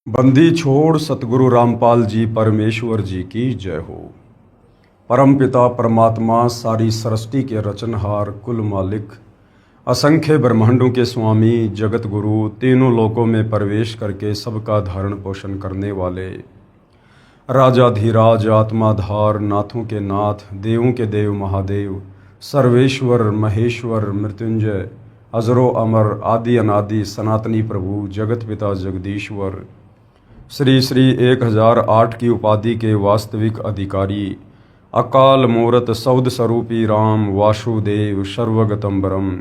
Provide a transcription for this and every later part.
बंदी छोड़ सतगुरु रामपाल जी परमेश्वर जी की जय हो। परम पिता परमात्मा सारी सृष्टि के रचनहार कुल मालिक असंख्य ब्रह्मांडों के स्वामी जगत गुरु तीनों लोकों में प्रवेश करके सबका धारण पोषण करने वाले राजाधिराज आत्माधार नाथों के नाथ देवों के देव महादेव सर्वेश्वर महेश्वर मृत्युंजय अजरो अमर आदि अनादि सनातनी प्रभु जगत पिता जगदीश्वर श्री श्री 1008 की उपाधि के वास्तविक अधिकारी अकाल मूरत सौद स्वरूपी राम वासुदेव सर्वगतम्बरम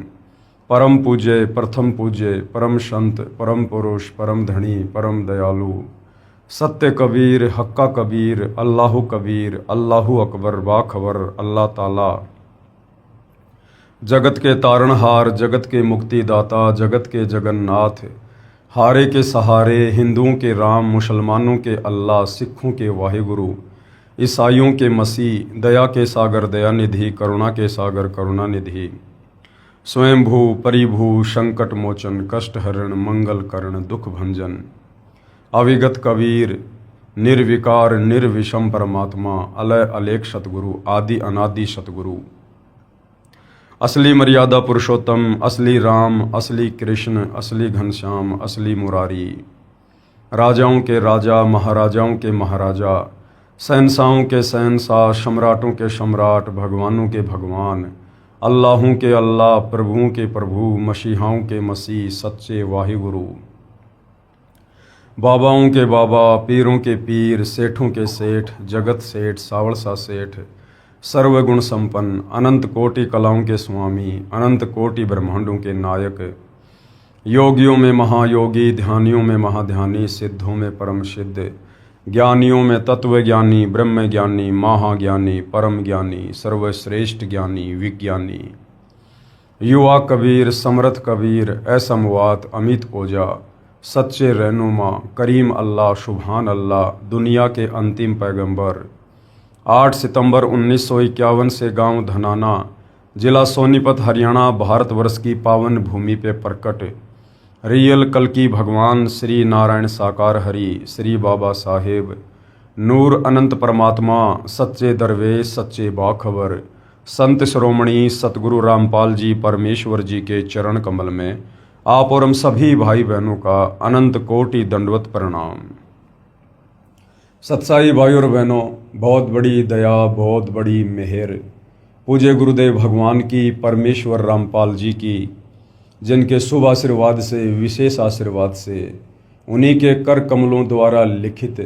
परम पूज्य प्रथम पूज्य परम संत परम पुरुष परम धनी परम दयालु सत्य कबीर हक्का कबीर अल्लाहु कबीर अल्लाहु अकबर बाखबर अल्लाह ताला जगत के तारणहार जगत के मुक्तिदाता जगत के जगन्नाथ हारे के सहारे हिंदुओं के राम मुसलमानों के अल्लाह सिखों के वाहिगुरु ईसाइयों के मसीह दया के सागर दयानिधि करुणा के सागर करुणानिधि स्वयंभू परिभू संकट मोचन कष्ट हरण मंगल करण दुख भंजन अविगत कबीर निर्विकार निर्विषम परमात्मा अलय अलेख सतगुरु आदि अनादि सतगुरु असली मर्यादा पुरुषोत्तम असली राम असली कृष्ण असली घनश्याम असली मुरारी राजाओं के राजा महाराजाओं के महाराजा शहंशाहों के शहंशाह सम्राटों के सम्राट भगवानों के भगवान अल्लाहों के अल्लाह प्रभुओं के प्रभु मसीहाओं के मसीह सच्चे वाहिगुरु बाबाओं के बाबा पीरों के पीर सेठों के सेठ जगत सेठ सावड़सा सेठ सर्वगुण संपन्न अनंत कोटि कलाओं के स्वामी अनंत कोटि ब्रह्मांडों के नायक योगियों में महायोगी ध्यानियों में महाध्यानी सिद्धों में परम सिद्ध ज्ञानियों में तत्वज्ञानी ब्रह्म ज्ञानी महाज्ञानी परम ज्ञानी सर्वश्रेष्ठ ज्ञानी विज्ञानी युवा कबीर समर्थ कबीर असमवात अमित ओजा सच्चे रहनुमा करीम अल्लाह सुभान अल्लाह दुनिया के अंतिम पैगंबर 8 सितंबर 1951 से गांव धनाना जिला सोनीपत हरियाणा भारतवर्ष की पावन भूमि पे प्रकट रियल कल की भगवान श्री नारायण साकार हरि श्री बाबा साहेब नूर अनंत परमात्मा सच्चे दरवेश सच्चे बाखबर संत श्रोमणी सतगुरु रामपाल जी परमेश्वर जी के चरण कमल में आप और हम सभी भाई बहनों का अनंत कोटि दंडवत प्रणाम। सत्साई भाई और बहनों, बहुत बड़ी दया बहुत बड़ी मेहर पूज्य गुरुदेव भगवान की परमेश्वर रामपाल जी की जिनके शुभ आशीर्वाद से विशेष आशीर्वाद से उन्हीं के कर कमलों द्वारा लिखित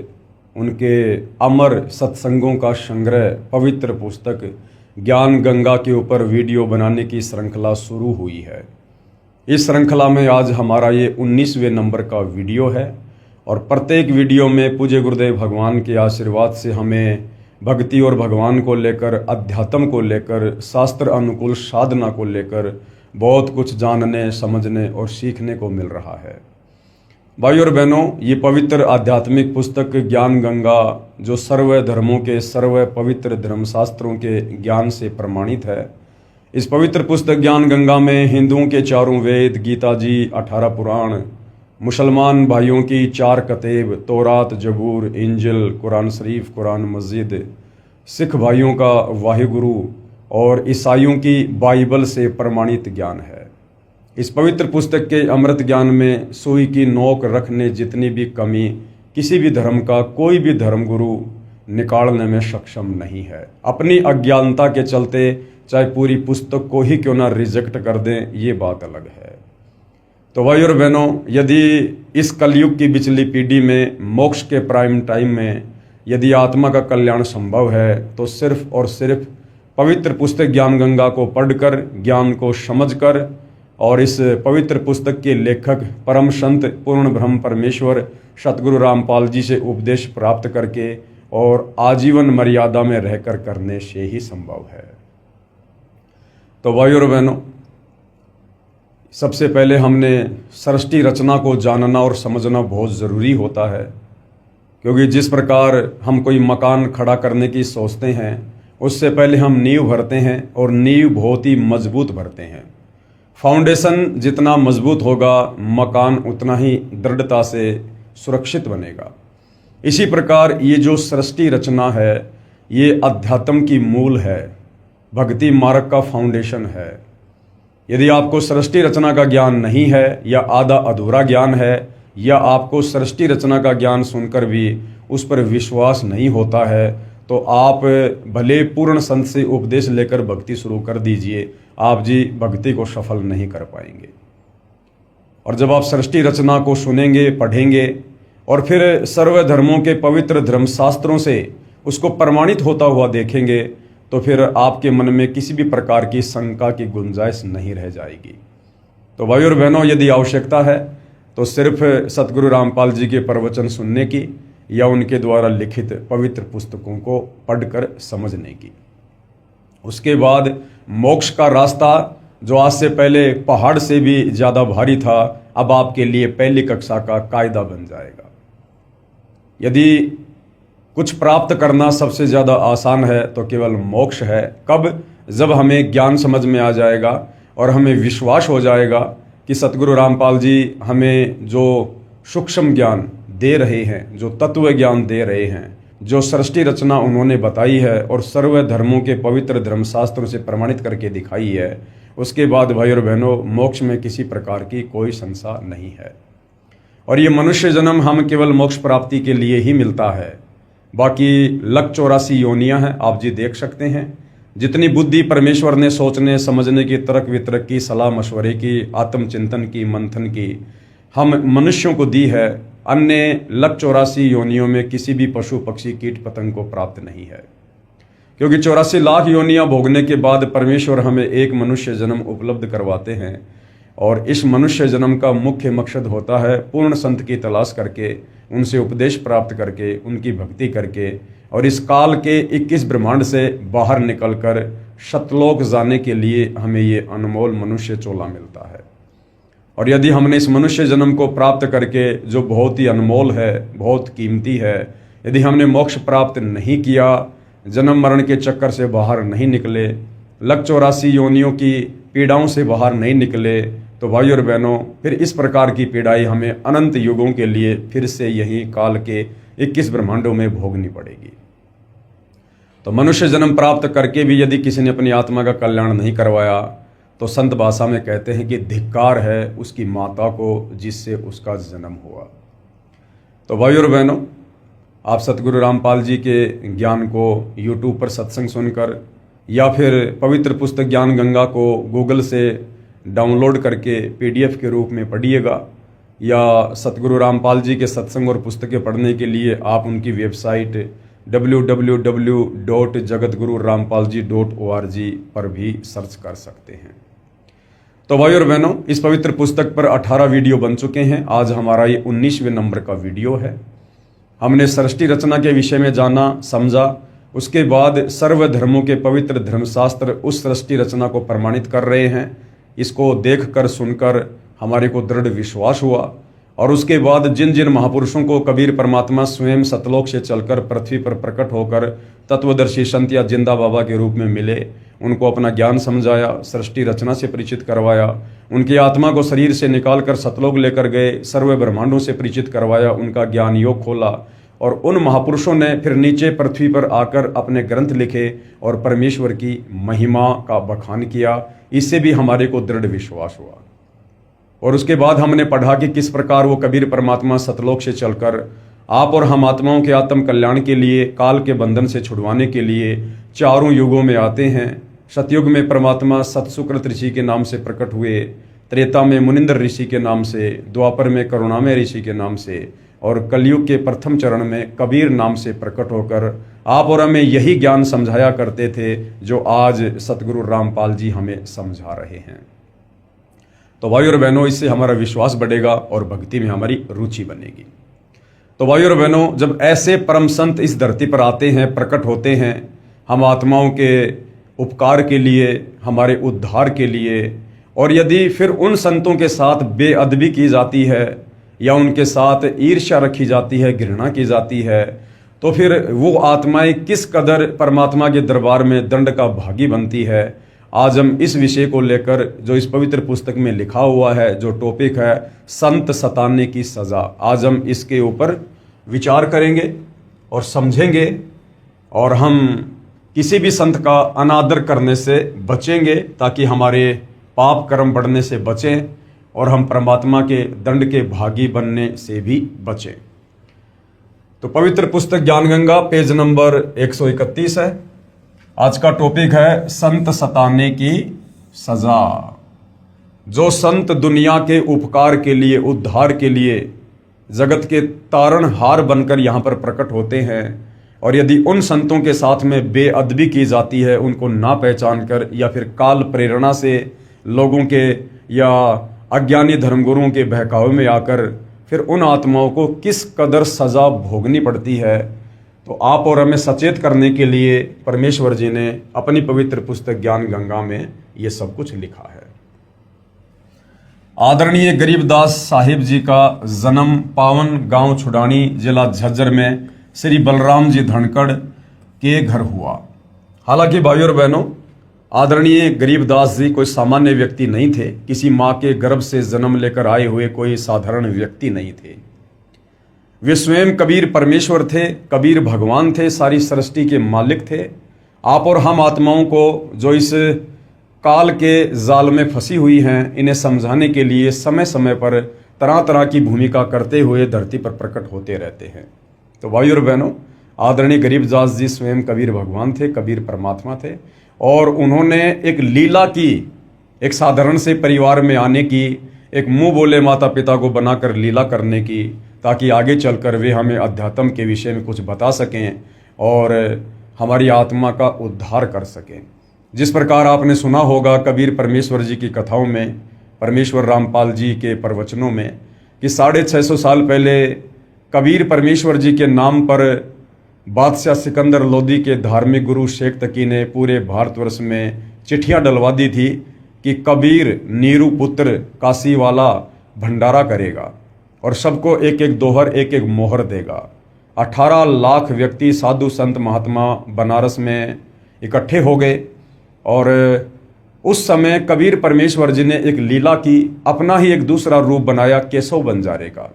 उनके अमर सत्संगों का संग्रह पवित्र पुस्तक ज्ञान गंगा के ऊपर वीडियो बनाने की श्रृंखला शुरू हुई है। इस श्रृंखला में आज हमारा ये 19वें नंबर का वीडियो है और प्रत्येक वीडियो में पूज्य गुरुदेव भगवान के आशीर्वाद से हमें भक्ति और भगवान को लेकर अध्यात्म को लेकर शास्त्र अनुकूल साधना को लेकर बहुत कुछ जानने समझने और सीखने को मिल रहा है। भाई और बहनों, ये पवित्र आध्यात्मिक पुस्तक ज्ञान गंगा जो सर्व धर्मों के सर्व पवित्र धर्मशास्त्रों के ज्ञान से प्रमाणित है, इस पवित्र पुस्तक ज्ञान गंगा में हिंदुओं के चारों वेद गीता जी 18 पुराण मुसलमान भाइयों की 4 कतेब तौरात जबूर इंजिल कुरान शरीफ कुरान मस्जिद सिख भाइयों का वाहिगुरु और ईसाइयों की बाइबल से प्रमाणित ज्ञान है। इस पवित्र पुस्तक के अमृत ज्ञान में सुई की नोक रखने जितनी भी कमी किसी भी धर्म का कोई भी धर्मगुरु निकालने में सक्षम नहीं है। अपनी अज्ञानता के चलते चाहे पूरी पुस्तक को ही क्यों ना रिजेक्ट कर दें, ये बात अलग है। तो भाई और बहनों, यदि इस कलयुग की बिचली पीढ़ी में मोक्ष के प्राइम टाइम में यदि आत्मा का कल्याण संभव है तो सिर्फ और सिर्फ पवित्र पुस्तक ज्ञान गंगा को पढ़कर ज्ञान को समझकर और इस पवित्र पुस्तक के लेखक परम संत पूर्ण ब्रह्म परमेश्वर सतगुरु रामपाल जी से उपदेश प्राप्त करके और आजीवन मर्यादा में रहकर करने से ही संभव है। तो भाई और बहनों, सबसे पहले हमने सृष्टि रचना को जानना और समझना बहुत ज़रूरी होता है, क्योंकि जिस प्रकार हम कोई मकान खड़ा करने की सोचते हैं उससे पहले हम नींव भरते हैं और नींव बहुत ही मजबूत भरते हैं। फाउंडेशन जितना मजबूत होगा मकान उतना ही दृढ़ता से सुरक्षित बनेगा। इसी प्रकार ये जो सृष्टि रचना है ये अध्यात्म की मूल है, भक्ति मार्ग का फाउंडेशन है। यदि आपको सृष्टि रचना का ज्ञान नहीं है या आधा अधूरा ज्ञान है या आपको सृष्टि रचना का ज्ञान सुनकर भी उस पर विश्वास नहीं होता है तो आप भले पूर्ण संत से उपदेश लेकर भक्ति शुरू कर दीजिए, आप जी भक्ति को सफल नहीं कर पाएंगे। और जब आप सृष्टि रचना को सुनेंगे, पढ़ेंगे और फिर सर्व धर्मों के पवित्र धर्मशास्त्रों से उसको प्रमाणित होता हुआ देखेंगे तो फिर आपके मन में किसी भी प्रकार की शंका की गुंजाइश नहीं रह जाएगी। तो भाइयों और बहनों, यदि आवश्यकता है तो सिर्फ सतगुरु रामपाल जी के प्रवचन सुनने की या उनके द्वारा लिखित पवित्र पुस्तकों को पढ़कर समझने की। उसके बाद मोक्ष का रास्ता जो आज से पहले पहाड़ से भी ज़्यादा भारी था, अब आपके लिए पहली कक्षा का कायदा बन जाएगा। यदि कुछ प्राप्त करना सबसे ज़्यादा आसान है तो केवल मोक्ष है। कब? जब हमें ज्ञान समझ में आ जाएगा और हमें विश्वास हो जाएगा कि सतगुरु रामपाल जी हमें जो सूक्ष्म ज्ञान दे रहे हैं, जो तत्व ज्ञान दे रहे हैं, जो सृष्टि रचना उन्होंने बताई है और सर्व धर्मों के पवित्र धर्मशास्त्रों से प्रमाणित करके दिखाई है, उसके बाद भाई और बहनों मोक्ष में किसी प्रकार की कोई संशय नहीं है। और ये मनुष्य जन्म हम केवल मोक्ष प्राप्ति के लिए ही मिलता है। बाकी 184 योनियां हैं, आप जी देख सकते हैं। जितनी बुद्धि परमेश्वर ने सोचने समझने की, तर्क वितर्क की, सलाह मशवरे की, आत्मचिंतन की, मंथन की हम मनुष्यों को दी है, अन्य 184 योनियों में किसी भी पशु पक्षी कीट पतंग को प्राप्त नहीं है। क्योंकि 84 लाख योनियां भोगने के बाद परमेश्वर हमें एक मनुष्य जन्म उपलब्ध करवाते हैं और इस मनुष्य जन्म का मुख्य मकसद होता है पूर्ण संत की तलाश करके, उनसे उपदेश प्राप्त करके, उनकी भक्ति करके और इस काल के 21 ब्रह्मांड से बाहर निकलकर सतलोक जाने के लिए हमें ये अनमोल मनुष्य चोला मिलता है। और यदि हमने इस मनुष्य जन्म को प्राप्त करके, जो बहुत ही अनमोल है, बहुत कीमती है, यदि हमने मोक्ष प्राप्त नहीं किया, जन्म मरण के चक्कर से बाहर नहीं निकले, 184 योनियों की पीड़ाओं से बाहर नहीं निकले, तो भाई और बहनों फिर इस प्रकार की पीड़ाई हमें अनंत युगों के लिए फिर से यही काल के 21 ब्रह्मांडों में भोगनी पड़ेगी। तो मनुष्य जन्म प्राप्त करके भी यदि किसी ने अपनी आत्मा का कल्याण नहीं करवाया तो संत भाषा में कहते हैं कि धिक्कार है उसकी माता को जिससे उसका जन्म हुआ। तो भाई और बहनों, आप सतगुरु रामपाल जी के ज्ञान को YouTube पर सत्संग सुनकर या फिर पवित्र पुस्तक ज्ञान गंगा को गूगल से डाउनलोड करके PDF के रूप में पढ़िएगा, या सतगुरु रामपाल जी के सत्संग और पुस्तकें पढ़ने के लिए आप उनकी वेबसाइट www.jagatgururampalji.org पर भी सर्च कर सकते हैं। तो भाई और बहनों, इस पवित्र पुस्तक पर 18 वीडियो बन चुके हैं। आज हमारा ये 19वें नंबर का वीडियो है। हमने सृष्टि रचना के विषय में जाना, समझा। उसके बाद सर्व धर्मों के पवित्र धर्मशास्त्र उस सृष्टि रचना को प्रमाणित कर रहे हैं। इसको देखकर सुनकर हमारे को दृढ़ विश्वास हुआ। और उसके बाद जिन जिन महापुरुषों को कबीर परमात्मा स्वयं सतलोक से चलकर पृथ्वी पर प्रकट होकर तत्वदर्शी संत या जिंदा बाबा के रूप में मिले, उनको अपना ज्ञान समझाया, सृष्टि रचना से परिचित करवाया, उनकी आत्मा को शरीर से निकालकर सतलोक लेकर गए, सर्व ब्रह्मांडों से परिचित करवाया, उनका ज्ञान योग खोला। और उन महापुरुषों ने फिर नीचे पृथ्वी पर आकर अपने ग्रंथ लिखे और परमेश्वर की महिमा का बखान किया। इससे भी हमारे को दृढ़ विश्वास हुआ। और उसके बाद हमने पढ़ा कि किस प्रकार वो कबीर परमात्मा सतलोक से चलकर आप और हम आत्माओं के आत्म कल्याण के लिए, काल के बंधन से छुड़वाने के लिए चारों युगों में आते हैं। सतयुग में परमात्मा सतसुकृत ऋषि के नाम से प्रकट हुए, त्रेता में मुनिंद्र ऋषि के नाम से, द्वापर में करुणामय ऋषि के नाम से और कलयुग के प्रथम चरण में कबीर नाम से प्रकट होकर आप और हमें यही ज्ञान समझाया करते थे जो आज सतगुरु रामपाल जी हमें समझा रहे हैं। तो भाई और बहनों, इससे हमारा विश्वास बढ़ेगा और भक्ति में हमारी रुचि बनेगी। तो भाई और बहनों, जब ऐसे परम संत इस धरती पर आते हैं, प्रकट होते हैं, हम आत्माओं के उपकार के लिए, हमारे उद्धार के लिए, और यदि फिर उन संतों के साथ बेअदबी की जाती है या उनके साथ ईर्ष्या रखी जाती है, घृणा की जाती है, तो फिर वो आत्माएं किस कदर परमात्मा के दरबार में दंड का भागी बनती है। आज हम इस विषय को लेकर जो इस पवित्र पुस्तक में लिखा हुआ है, जो टॉपिक है संत सताने की सज़ा, आज हम इसके ऊपर विचार करेंगे और समझेंगे और हम किसी भी संत का अनादर करने से बचेंगे ताकि हमारे पाप कर्म बढ़ने से बचें और हम परमात्मा के दंड के भागी बनने से भी बचें। तो पवित्र पुस्तक ज्ञान गंगा पेज नंबर 131 है। आज का टॉपिक है संत सताने की सजा। जो संत दुनिया के उपकार के लिए, उद्धार के लिए जगत के तारणहार बनकर यहाँ पर प्रकट होते हैं, और यदि उन संतों के साथ में बेअदबी की जाती है, उनको ना पहचान कर या फिर काल प्रेरणा से लोगों के या अज्ञानी धर्मगुरुओं के बहकावे में आकर फिर उन आत्माओं को किस कदर सज़ा भोगनी पड़ती है, तो आप और हमें सचेत करने के लिए परमेश्वर जी ने अपनी पवित्र पुस्तक ज्ञान गंगा में ये सब कुछ लिखा है। आदरणीय गरीबदास साहिब जी का जन्म पावन गांव छुडानी, जिला झज्जर में श्री बलराम जी धनखड़ के घर हुआ। हालांकि भाइयों और बहनों, आदरणीय गरीबदास जी कोई सामान्य व्यक्ति नहीं थे, किसी माँ के गर्भ से जन्म लेकर आए हुए कोई साधारण व्यक्ति नहीं थे। वे स्वयं कबीर परमेश्वर थे, कबीर भगवान थे, सारी सृष्टि के मालिक थे। आप और हम आत्माओं को जो इस काल के जाल में फंसी हुई हैं, इन्हें समझाने के लिए समय समय पर तरह तरह की भूमिका करते हुए धरती पर प्रकट होते रहते हैं। तो भाइयों और बहनों, आदरणीय गरीबदास जी स्वयं कबीर भगवान थे, कबीर परमात्मा थे, और उन्होंने एक लीला की, एक साधारण से परिवार में आने की, एक मुंह बोले माता पिता को बनाकर लीला करने की, ताकि आगे चलकर वे हमें अध्यात्म के विषय में कुछ बता सकें और हमारी आत्मा का उद्धार कर सकें। जिस प्रकार आपने सुना होगा कबीर परमेश्वर जी की कथाओं में, परमेश्वर रामपाल जी के प्रवचनों में, कि 650 साल पहले कबीर परमेश्वर जी के नाम पर बादशाह सिकंदर लोदी के धार्मिक गुरु शेख तकी ने पूरे भारतवर्ष में चिट्ठियां डलवा दी थी कि कबीर नीरू पुत्र काशी वाला भंडारा करेगा और सबको एक एक दोहर, एक एक मोहर देगा। 18 लाख व्यक्ति, साधु संत महात्मा बनारस में इकट्ठे हो गए और उस समय कबीर परमेश्वर जी ने एक लीला की, अपना ही एक दूसरा रूप बनाया केशव बंजारे का,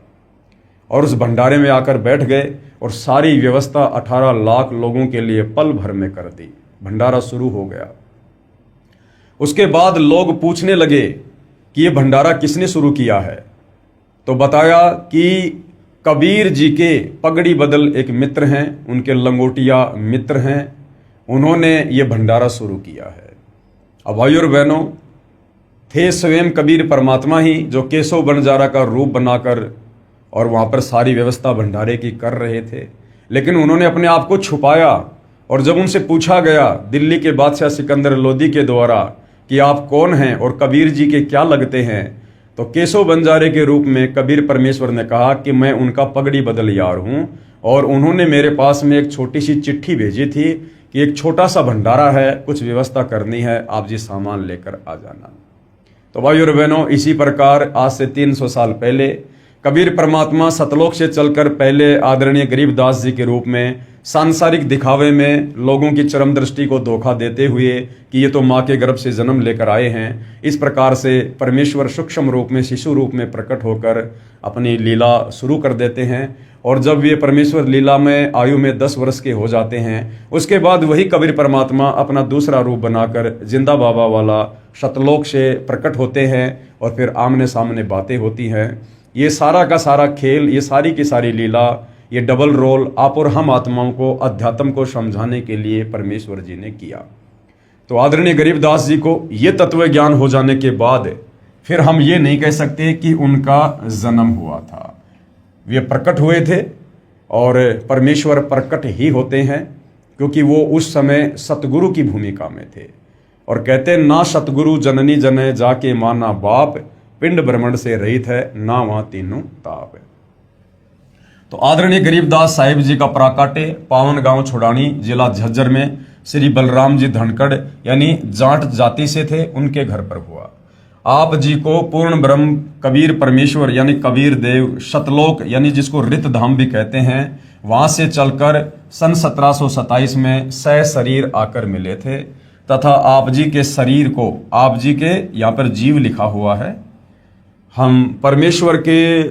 और उस भंडारे में आकर बैठ गए और सारी व्यवस्था 18 लाख लोगों के लिए पल भर में कर दी। भंडारा शुरू हो गया। उसके बाद लोग पूछने लगे कि ये भंडारा किसने शुरू किया है, तो बताया कि कबीर जी के पगड़ी बदल एक मित्र हैं, उनके लंगोटिया मित्र हैं, उन्होंने ये भंडारा शुरू किया है। अब भाइयों और बहनों, थे स्वयं कबीर परमात्मा ही जो केशव बंजारा का रूप बनाकर और वहाँ पर सारी व्यवस्था भंडारे की कर रहे थे, लेकिन उन्होंने अपने आप को छुपाया। और जब उनसे पूछा गया दिल्ली के बादशाह सिकंदर लोदी के द्वारा कि आप कौन हैं और कबीर जी के क्या लगते हैं, तो केशव बंजारे के रूप में कबीर परमेश्वर ने कहा कि मैं उनका पगड़ी बदल यार हूँ, और उन्होंने मेरे पास में एक छोटी सी चिट्ठी भेजी थी कि एक छोटा सा भंडारा है, कुछ व्यवस्था करनी है, आप जी सामान लेकर आ जाना। तो भाइयों और बहनों, इसी प्रकार आज से 300 साल पहले कबीर परमात्मा सतलोक से चलकर पहले आदरणीय गरीबदास जी के रूप में सांसारिक दिखावे में लोगों की चरम दृष्टि को धोखा देते हुए कि ये तो माँ के गर्भ से जन्म लेकर आए हैं, इस प्रकार से परमेश्वर सूक्ष्म रूप में, शिशु रूप में प्रकट होकर अपनी लीला शुरू कर देते हैं। और जब ये परमेश्वर लीला में आयु में 10 वर्ष के हो जाते हैं, उसके बाद वही कबीर परमात्मा अपना दूसरा रूप बनाकर जिंदा बाबा वाला सतलोक से प्रकट होते हैं और फिर आमने सामने बातें होती हैं। ये सारा का सारा खेल, ये सारी की सारी लीला, ये डबल रोल आप और हम आत्माओं को अध्यात्म को समझाने के लिए परमेश्वर जी ने किया। तो आदरणीय गरीबदास जी को ये तत्व ज्ञान हो जाने के बाद फिर हम ये नहीं कह सकते कि उनका जन्म हुआ था। वे प्रकट हुए थे और परमेश्वर प्रकट ही होते हैं, क्योंकि वो उस समय सतगुरु की भूमिका में थे। और कहते ना सतगुरु जननी जने जाके माना बाप, पिंड ब्रह्मंड से रहित है ना वहां तीनों ताप। तो आदरणीय गरीबदास साहिब जी का प्राकाटे पावन गांव छुडानी, जिला झज्जर में श्री बलराम जी धनखड़ यानी जाट जाति से थे, उनके घर पर हुआ। आप जी को पूर्ण ब्रह्म कबीर परमेश्वर यानी कबीर देव सतलोक यानी जिसको रित धाम भी कहते हैं, वहां से चलकर सन 1727 में सह शरीर आकर मिले थे तथा आप जी के शरीर को, आप जी के यहाँ पर जीव लिखा हुआ है, हम परमेश्वर के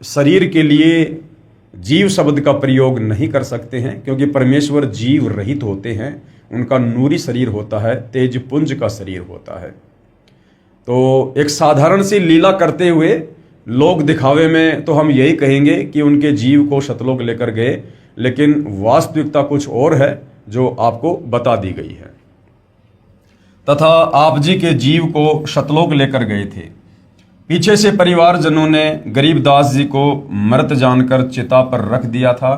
शरीर के लिए जीव शब्द का प्रयोग नहीं कर सकते हैं, क्योंकि परमेश्वर जीव रहित होते हैं। उनका नूरी शरीर होता है, तेजपुंज का शरीर होता है। तो एक साधारण सी लीला करते हुए लोग दिखावे में तो हम यही कहेंगे कि उनके जीव को शतलोक लेकर गए, लेकिन वास्तविकता कुछ और है जो आपको बता दी गई है। तथा आप जी के जीव को शतलोक लेकर गए थे। पीछे से परिवारजनों ने गरीबदास जी को मृत जानकर चिता पर रख दिया था।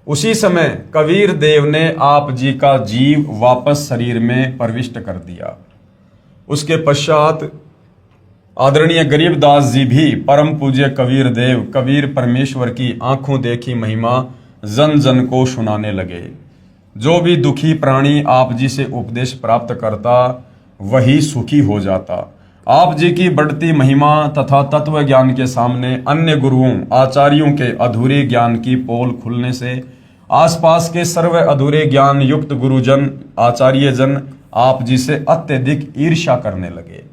उसी समय कबीर देव ने आप जी का जीव वापस शरीर में प्रविष्ट कर दिया। उसके पश्चात आदरणीय गरीबदास जी भी परम पूज्य कबीर देव, कबीर परमेश्वर की आंखों देखी महिमा जन जन को सुनाने लगे। जो भी दुखी प्राणी आप जी से उपदेश प्राप्त करता वही सुखी हो जाता। आप जी की बढ़ती महिमा तथा तत्व ज्ञान के सामने अन्य गुरुओं आचार्यों के अधूरे ज्ञान की पोल खुलने से आसपास के सर्व अधूरे ज्ञान युक्त गुरुजन आचार्य जन आप जी से अत्यधिक ईर्ष्या करने लगे।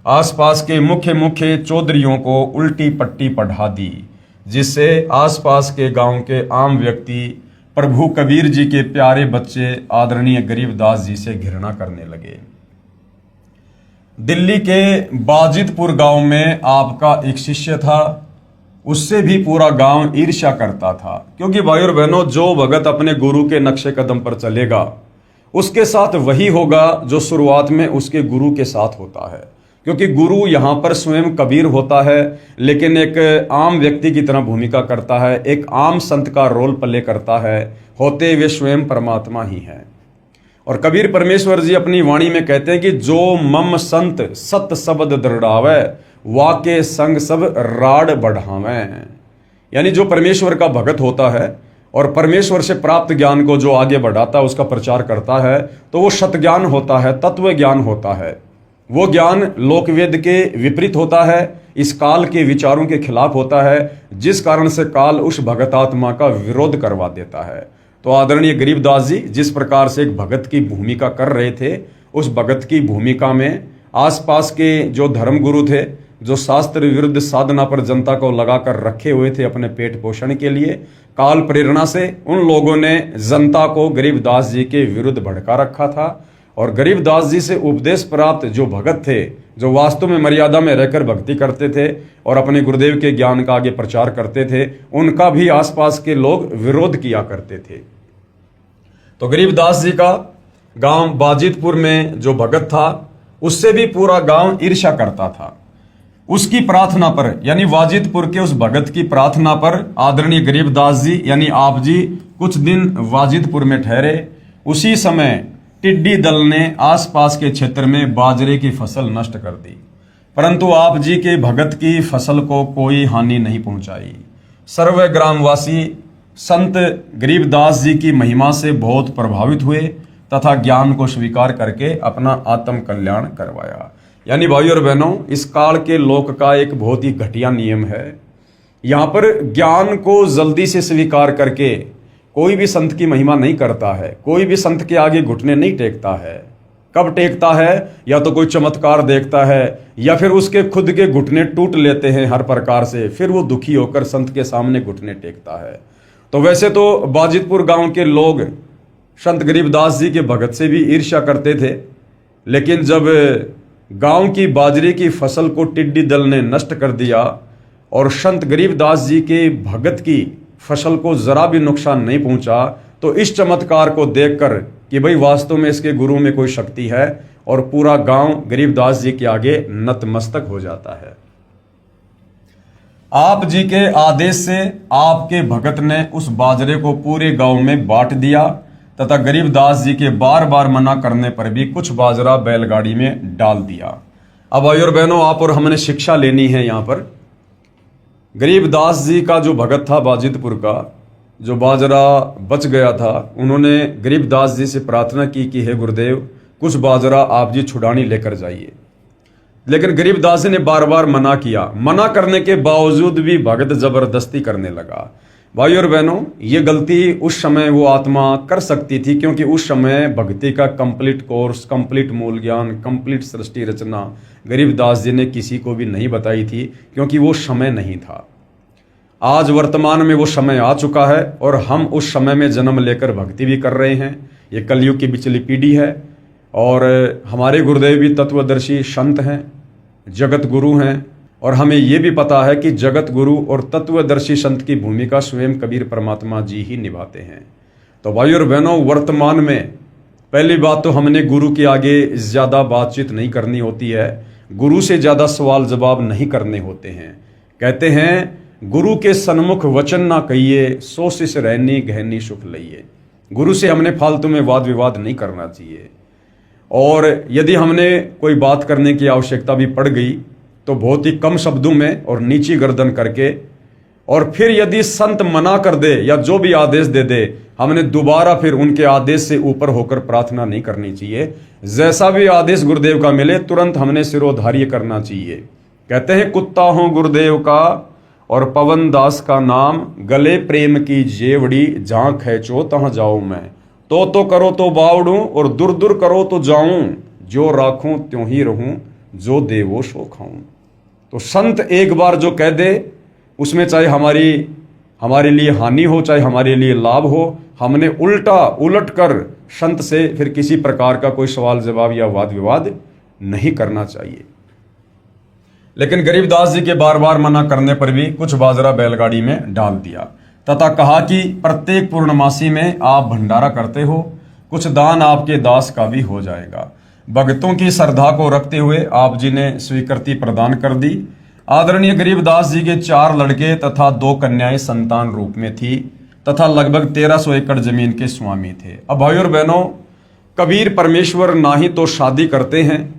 आसपास के मुख्य मुख्य चौधरियों को उल्टी पट्टी पढ़ा दी, जिससे आसपास के गांव के आम व्यक्ति प्रभु कबीर जी के प्यारे बच्चे आदरणीय गरीबदास जी से घृणा करने लगे। दिल्ली के बाजितपुर गांव में आपका एक शिष्य था, उससे भी पूरा गांव ईर्ष्या करता था, क्योंकि भाई और बहनों, जो भगत अपने गुरु के नक्शे कदम पर चलेगा उसके साथ वही होगा जो शुरुआत में उसके गुरु के साथ होता है। क्योंकि गुरु यहाँ पर स्वयं कबीर होता है, लेकिन एक आम व्यक्ति की तरह भूमिका करता है, एक आम संत का रोल प्ले करता है, होते वे स्वयं परमात्मा ही है। और कबीर परमेश्वर जी अपनी वाणी में कहते हैं कि जो मम संत सत शब्द दृढ़ावे वाके संग सब राड बढ़ावे। यानी जो परमेश्वर का भगत होता है और परमेश्वर से प्राप्त ज्ञान को जो आगे बढ़ाता है, उसका प्रचार करता है, तो वो सत ज्ञान होता है, तत्व ज्ञान होता है। वो ज्ञान लोकवेद के विपरीत होता है, इस काल के विचारों के खिलाफ होता है, जिस कारण से काल उस भगतात्मा का विरोध करवा देता है। तो आदरणीय गरीबदास जी जिस प्रकार से एक भगत की भूमिका कर रहे थे, उस भगत की भूमिका में आसपास के जो धर्मगुरु थे, जो शास्त्र विरुद्ध साधना पर जनता को लगाकर रखे हुए थे अपने पेट पोषण के लिए, काल प्रेरणा से उन लोगों ने जनता को गरीबदास जी के विरुद्ध भड़का रखा था। और गरीबदास जी से उपदेश प्राप्त जो भगत थे, जो वास्तव में मर्यादा में रहकर भक्ति करते थे और अपने गुरुदेव के ज्ञान का आगे प्रचार करते थे, उनका भी आसपास के लोग विरोध किया करते थे। तो गरीबदास जी का गांव बाजितपुर में जो भगत था, उससे भी पूरा गांव ईर्ष्या करता था। उसकी प्रार्थना पर, यानी वाजितपुर के उस भगत की प्रार्थना पर आदरणीय गरीबदास जी यानी आप जी कुछ दिन वाजितपुर में ठहरे। उसी समय टिड्डी दल ने आसपास के क्षेत्र में बाजरे की फसल नष्ट कर दी, परंतु आप जी के भगत की फसल को कोई हानि नहीं पहुंचाई। सर्व ग्रामवासी संत गरीबदास जी की महिमा से बहुत प्रभावित हुए तथा ज्ञान को स्वीकार करके अपना आत्म कल्याण करवाया। यानी भाई और बहनों, इस काल के लोक का एक बहुत ही घटिया नियम है। यहाँ पर ज्ञान को जल्दी से स्वीकार करके कोई भी संत की महिमा नहीं करता है, कोई भी संत के आगे घुटने नहीं टेकता है। कब टेकता है? या तो कोई चमत्कार देखता है, या फिर उसके खुद के घुटने टूट लेते हैं हर प्रकार से, फिर वो दुखी होकर संत के सामने घुटने टेकता है। तो वैसे तो बाजितपुर गांव के लोग संत गरीबदास जी के भगत से भी ईर्ष्या करते थे, लेकिन जब गांव की बाजरे की फसल को टिड्डी दल ने नष्ट कर दिया और संत गरीबदास जी के भगत की फसल को जरा भी नुकसान नहीं पहुंचा, तो इस चमत्कार को देखकर कि भाई वास्तव में इसके गुरु में कोई शक्ति है, और पूरा गांव गरीबदास जी के आगे नतमस्तक हो जाता है। आप जी के आदेश से आपके भगत ने उस बाजरे को पूरे गांव में बांट दिया तथा गरीबदास जी के बार बार मना करने पर भी कुछ बाजरा बैलगाड़ी में डाल दिया। अब भाई और बहनों, आप और हमने शिक्षा लेनी है। यहाँ पर गरीबदास जी का जो भगत था बाजितपुर का, जो बाजरा बच गया था, उन्होंने गरीबदास जी से प्रार्थना की कि हे गुरुदेव, कुछ बाजरा आप जी छुड़ानी लेकर जाइए। लेकिन गरीबदास जी ने बार बार मना किया। मना करने के बावजूद भी भगत जबरदस्ती करने लगा। भाई और बहनों, ये गलती उस समय वो आत्मा कर सकती थी, क्योंकि उस समय भक्ति का कंप्लीट कोर्स, कंप्लीट मूल ज्ञान, कंप्लीट सृष्टि रचना गरीबदास जी ने किसी को भी नहीं बताई थी, क्योंकि वो समय नहीं था। आज वर्तमान में वो समय आ चुका है और हम उस समय में जन्म लेकर भक्ति भी कर रहे हैं। ये कलयुग की बिचली पीढ़ी है और हमारे गुरुदेव भी तत्वदर्शी संत हैं, जगत गुरु हैं, और हमें ये भी पता है कि जगत गुरु और तत्वदर्शी संत की भूमिका स्वयं कबीर परमात्मा जी ही निभाते हैं। तो भाई और बहनों, वर्तमान में पहली बात तो हमने गुरु के आगे ज़्यादा बातचीत नहीं करनी होती है, गुरु से ज़्यादा सवाल जवाब नहीं करने होते हैं। कहते हैं गुरु के सन्मुख वचन ना कहिए, सो शिष रहनी गहनी सुख लइए। गुरु से हमने फालतू में वाद विवाद नहीं करना चाहिए, और यदि हमने कोई बात करने की आवश्यकता भी पड़ गई तो बहुत ही कम शब्दों में और नीची गर्दन करके, और फिर यदि संत मना कर दे या जो भी आदेश दे दे, हमने दोबारा फिर उनके आदेश से ऊपर होकर प्रार्थना नहीं करनी चाहिए। जैसा भी आदेश गुरुदेव का मिले तुरंत हमने सिरोधार्य करना चाहिए। कहते हैं कुत्ता हूं गुरुदेव का और पवन दास का नाम, गले प्रेम की जेवड़ी, जहां खैचो तहां जाऊं मैं, तो करो तो बावड़ूं और दूर दूर करो तो जाऊं, जो राखूं त्यों ही रहूं, जो देवो सो खाऊं। तो संत एक बार जो कह दे, उसमें चाहे हमारे लिए हानि हो चाहे हमारे लिए लाभ हो, हमने उलट कर संत से फिर किसी प्रकार का कोई सवाल जवाब या वाद विवाद नहीं करना चाहिए। लेकिन गरीबदास जी के बार बार मना करने पर भी कुछ बाजरा बैलगाड़ी में डाल दिया तथा कहा कि प्रत्येक पूर्णमासी में आप भंडारा करते हो, कुछ दान आपके दास का भी हो जाएगा। भक्तों की श्रद्धा को रखते हुए आप जी ने स्वीकृति प्रदान कर दी। आदरणीय गरीबदास जी के 4 लड़के तथा 2 कन्याएं संतान रूप में थी तथा लगभग 1300 एकड़ जमीन के स्वामी थे। अब भाई और बहनों, कबीर परमेश्वर ना ही तो शादी करते हैं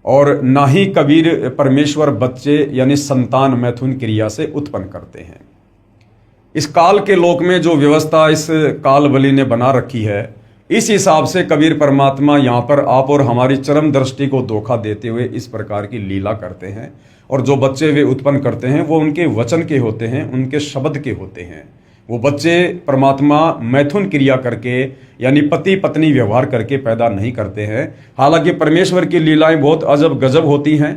और ना ही कबीर परमेश्वर बच्चे यानी संतान मैथुन क्रिया से उत्पन्न करते हैं। इस काल के लोक में जो व्यवस्था इस काल बलि ने बना रखी है, इस हिसाब से कबीर परमात्मा यहाँ पर आप और हमारी चरम दृष्टि को धोखा देते हुए इस प्रकार की लीला करते हैं। और जो बच्चे वे उत्पन्न करते हैं वो उनके वचन के होते हैं, उनके शब्द के होते हैं। वो बच्चे परमात्मा मैथुन क्रिया करके यानी पति पत्नी व्यवहार करके पैदा नहीं करते हैं। हालांकि परमेश्वर की लीलाएं बहुत अजब गजब होती हैं।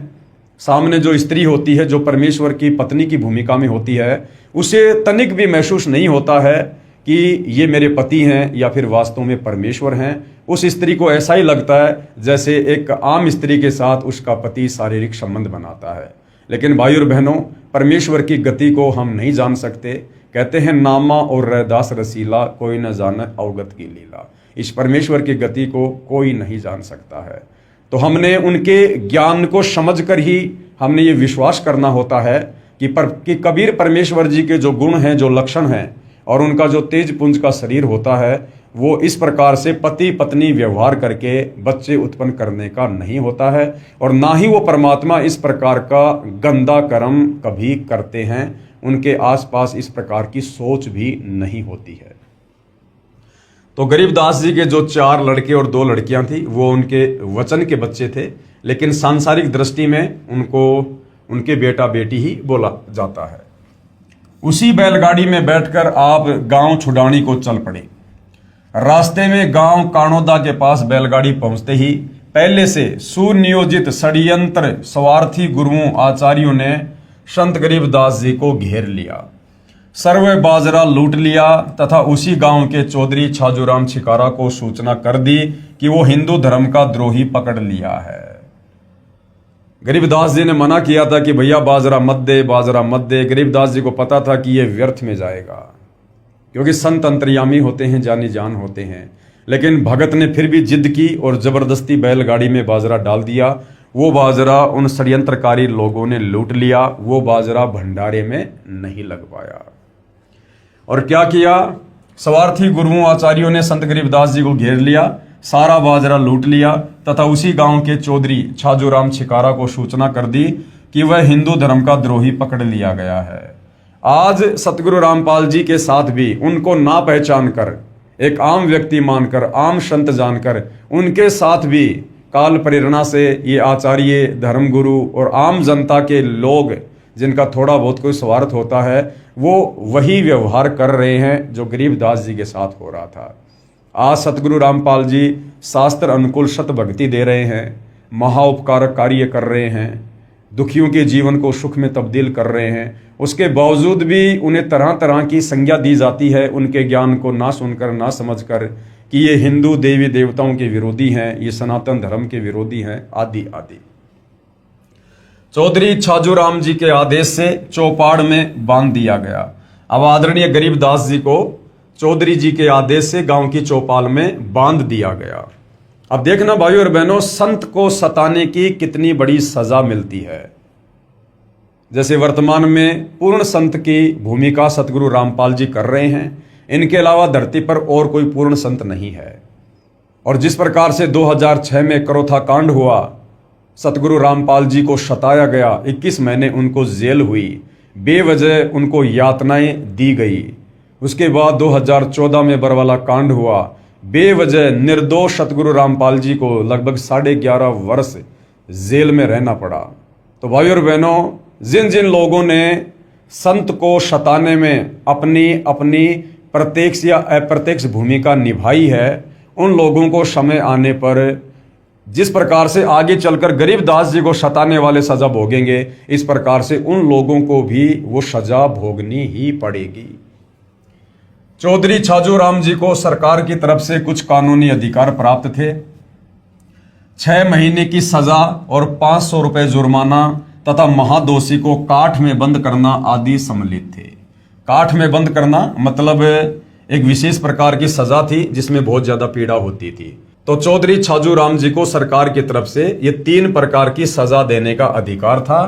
सामने जो स्त्री होती है, जो परमेश्वर की पत्नी की भूमिका में होती है, उसे तनिक भी महसूस नहीं होता है कि ये मेरे पति हैं या फिर वास्तव में परमेश्वर हैं। उस स्त्री को ऐसा ही लगता है जैसे एक आम स्त्री के साथ उसका पति शारीरिक संबंध बनाता है। लेकिन भाई और बहनों, परमेश्वर की गति को हम नहीं जान सकते। कहते हैं नामा और रैदास रसीला, कोई न जाने अवगत की लीला। इस परमेश्वर की गति को कोई नहीं जान सकता है। तो हमने उनके ज्ञान को समझकर ही हमने ये विश्वास करना होता है कि कबीर परमेश्वर जी के जो गुण हैं, जो लक्षण हैं और उनका जो तेज पुंज का शरीर होता है, वो इस प्रकार से पति पत्नी व्यवहार करके बच्चे उत्पन्न करने का नहीं होता है। और ना ही वो परमात्मा इस प्रकार का गंदा कर्म कभी करते हैं। उनके आसपास इस प्रकार की सोच भी नहीं होती है। तो गरीबदास जी के जो 4 लड़के और 2 लड़कियां थी, वो उनके वचन के बच्चे थे, लेकिन सांसारिक दृष्टि में उनको उनके बेटा बेटी ही बोला जाता है। उसी बैलगाड़ी में बैठकर आप गांव छुडानी को चल पड़े। रास्ते में गांव काणोदा के पास बैलगाड़ी पहुंचते ही पहले से सुनियोजित षड्यंत्र स्वार्थी गुरुओं आचार्यों ने संत गरीबदास जी को घेर लिया, सर्व बाजरा लूट लिया तथा उसी गांव के चौधरी छाजूराम छिकारा को सूचना कर दी कि वो हिंदू धर्म का द्रोही पकड़ लिया है। गरीबदास जी ने मना किया था कि भैया बाजरा मत दे, बाजरा मत दे। गरीबदास जी को पता था कि ये व्यर्थ में जाएगा, क्योंकि संत अंतर्यामी होते हैं, जानी जान होते हैं। लेकिन भगत ने फिर भी जिद की और जबरदस्ती बैलगाड़ी में बाजरा डाल दिया। वो बाजरा उन षड्यंत्रकारी लोगों ने लूट लिया। वो बाजरा भंडारे में नहीं लग पाया। और क्या किया? स्वार्थी गुरुओं आचार्यों ने संत गरीबदास जी को घेर लिया, सारा बाजरा लूट लिया तथा उसी गांव के चौधरी छाजूराम छिकारा को सूचना कर दी कि वह हिंदू धर्म का द्रोही पकड़ लिया गया है। आज सतगुरु रामपाल जी के साथ भी उनको ना पहचान कर, एक आम व्यक्ति मानकर, आम संत जानकर, उनके साथ भी काल प्रेरणा से ये आचार्य, धर्मगुरु और आम जनता के लोग जिनका थोड़ा बहुत कोई स्वार्थ होता है, वो वही व्यवहार कर रहे हैं जो गरीबदास जी के साथ हो रहा था। आज सतगुरु रामपाल जी शास्त्र अनुकूल शत भक्ति दे रहे हैं, महाउपकारक कार्य कर रहे हैं, दुखियों के जीवन को सुख में तब्दील कर रहे हैं। उसके बावजूद भी उन्हें तरह तरह की संज्ञा दी जाती है, उनके ज्ञान को ना सुनकर, ना समझकर, कि ये हिंदू देवी देवताओं के विरोधी हैं, ये सनातन धर्म के विरोधी हैं, आदि आदि। चौधरी छाजूराम जी के आदेश से चौपाड़ में बांध दिया गया। अब आदरणीय गरीबदास जी को चौधरी जी के आदेश से गांव की चौपाल में बांध दिया गया। अब देखना भाइयों और बहनों, संत को सताने की कितनी बड़ी सजा मिलती है। जैसे वर्तमान में पूर्ण संत की भूमिका सतगुरु रामपाल जी कर रहे हैं, इनके अलावा धरती पर और कोई पूर्ण संत नहीं है। और जिस प्रकार से 2006 में करोथा कांड हुआ, सतगुरु रामपाल जी को सताया गया, 21 महीने उनको जेल हुई, बेवजह उनको यातनाएं दी गई। उसके बाद 2014 में बरवाला कांड हुआ, बेवजह निर्दोष सतगुरु रामपाल जी को लगभग 11.5 वर्ष जेल में रहना पड़ा। तो भाइयों और बहनों, जिन जिन लोगों ने संत को सताने में अपनी अपनी प्रत्यक्ष या अप्रत्यक्ष भूमिका निभाई है, उन लोगों को समय आने पर जिस प्रकार से आगे चलकर गरीबदास जी को सताने वाले सजा भोगेंगे, इस प्रकार से उन लोगों को भी वो सजा भोगनी ही पड़ेगी। चौधरी छाजूराम जी को सरकार की तरफ से कुछ कानूनी अधिकार प्राप्त थे। 6 महीने की सजा और 500 रुपए जुर्माना तथा महादोषी को काठ में बंद करना आदि सम्मिलित थे। काठ में बंद करना मतलब एक विशेष प्रकार की सजा थी जिसमें बहुत ज्यादा पीड़ा होती थी। तो चौधरी छाजूराम जी को सरकार की तरफ से ये 3 प्रकार की सजा देने का अधिकार था।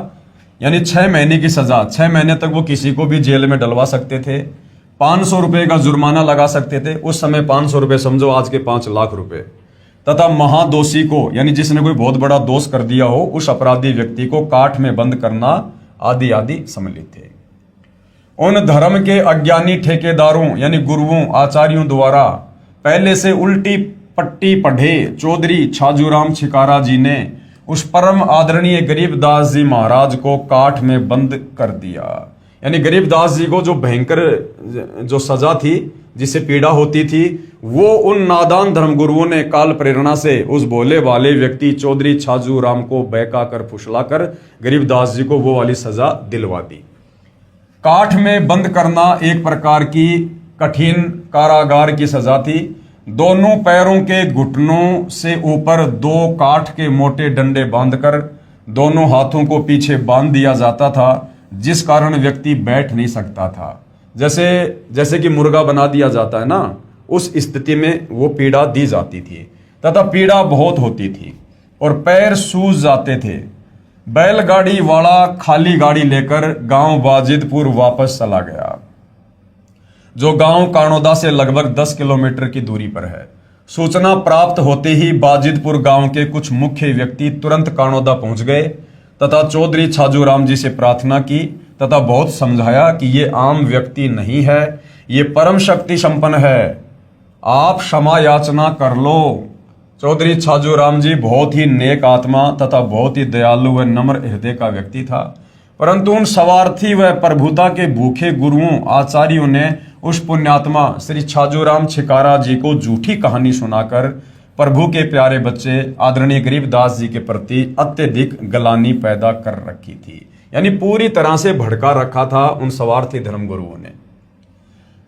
यानी 6 महीने की सजा, 6 महीने तक वो किसी को भी जेल में डलवा सकते थे। 500 रुपए का जुर्माना लगा सकते थे, उस समय 500 रुपए समझो आज के 5 लाख रुपए। तथा महादोषी को, यानी जिसने कोई बहुत बड़ा दोष कर दिया हो, उस अपराधी व्यक्ति को काठ में बंद करना आदि आदि सम्मिलित थे। उन धर्म के अज्ञानी ठेकेदारों यानी गुरुओं आचार्यों द्वारा पहले से उल्टी पट्टी पढ़े चौधरी छाजूराम छिकारा जी ने उस परम आदरणीय गरीबदास जी महाराज को काठ में बंद कर दिया। यानी गरीबदास जी को जो भयंकर जो सजा थी, जिससे पीड़ा होती थी, वो उन नादान धर्मगुरुओं ने काल प्रेरणा से उस भोले वाले व्यक्ति चौधरी छाजूराम को बहका कर फुसला कर गरीबदास जी को वो वाली सजा दिलवा दी। काठ में बंद करना एक प्रकार की कठिन कारागार की सजा थी। दोनों पैरों के घुटनों से ऊपर 2 काठ के मोटे डंडे बांधकर दोनों हाथों को पीछे बांध दिया जाता था, जिस कारण व्यक्ति बैठ नहीं सकता था। जैसे कि मुर्गा बना दिया जाता है ना, उस स्थिति में वो पीड़ा दी जाती थी तथा पीड़ा बहुत होती थी और पैर सूज जाते थे। बैलगाड़ी वाला खाली गाड़ी लेकर गांव बाजिदपुर वापस चला गया, जो गांव कानोदा से लगभग 10 किलोमीटर की दूरी पर है। सूचना प्राप्त होते ही बाजिदपुर गांव के कुछ मुख्य व्यक्ति तुरंत कानोदा पहुंच गए तथा चौधरी छाजूराम जी से प्रार्थना की तथा बहुत समझाया कि ये आम व्यक्ति नहीं है, ये परम शक्ति संपन्न है, आप क्षमा याचना कर लो। चौधरी छाजूराम जी बहुत ही नेक आत्मा तथा बहुत ही दयालु व नम्र हृदय का व्यक्ति था, परंतु उन स्वार्थी व प्रभुता के भूखे गुरुओं आचार्यों ने उस पुण्यात्मा श्री छाजूराम छिकारा जी को झूठी कहानी सुनाकर प्रभु के प्यारे बच्चे आदरणीय गरीबदास जी के प्रति अत्यधिक गलानी पैदा कर रखी थी। यानी पूरी तरह से भड़का रखा था उन स्वार्थी धर्मगुरुओं ने,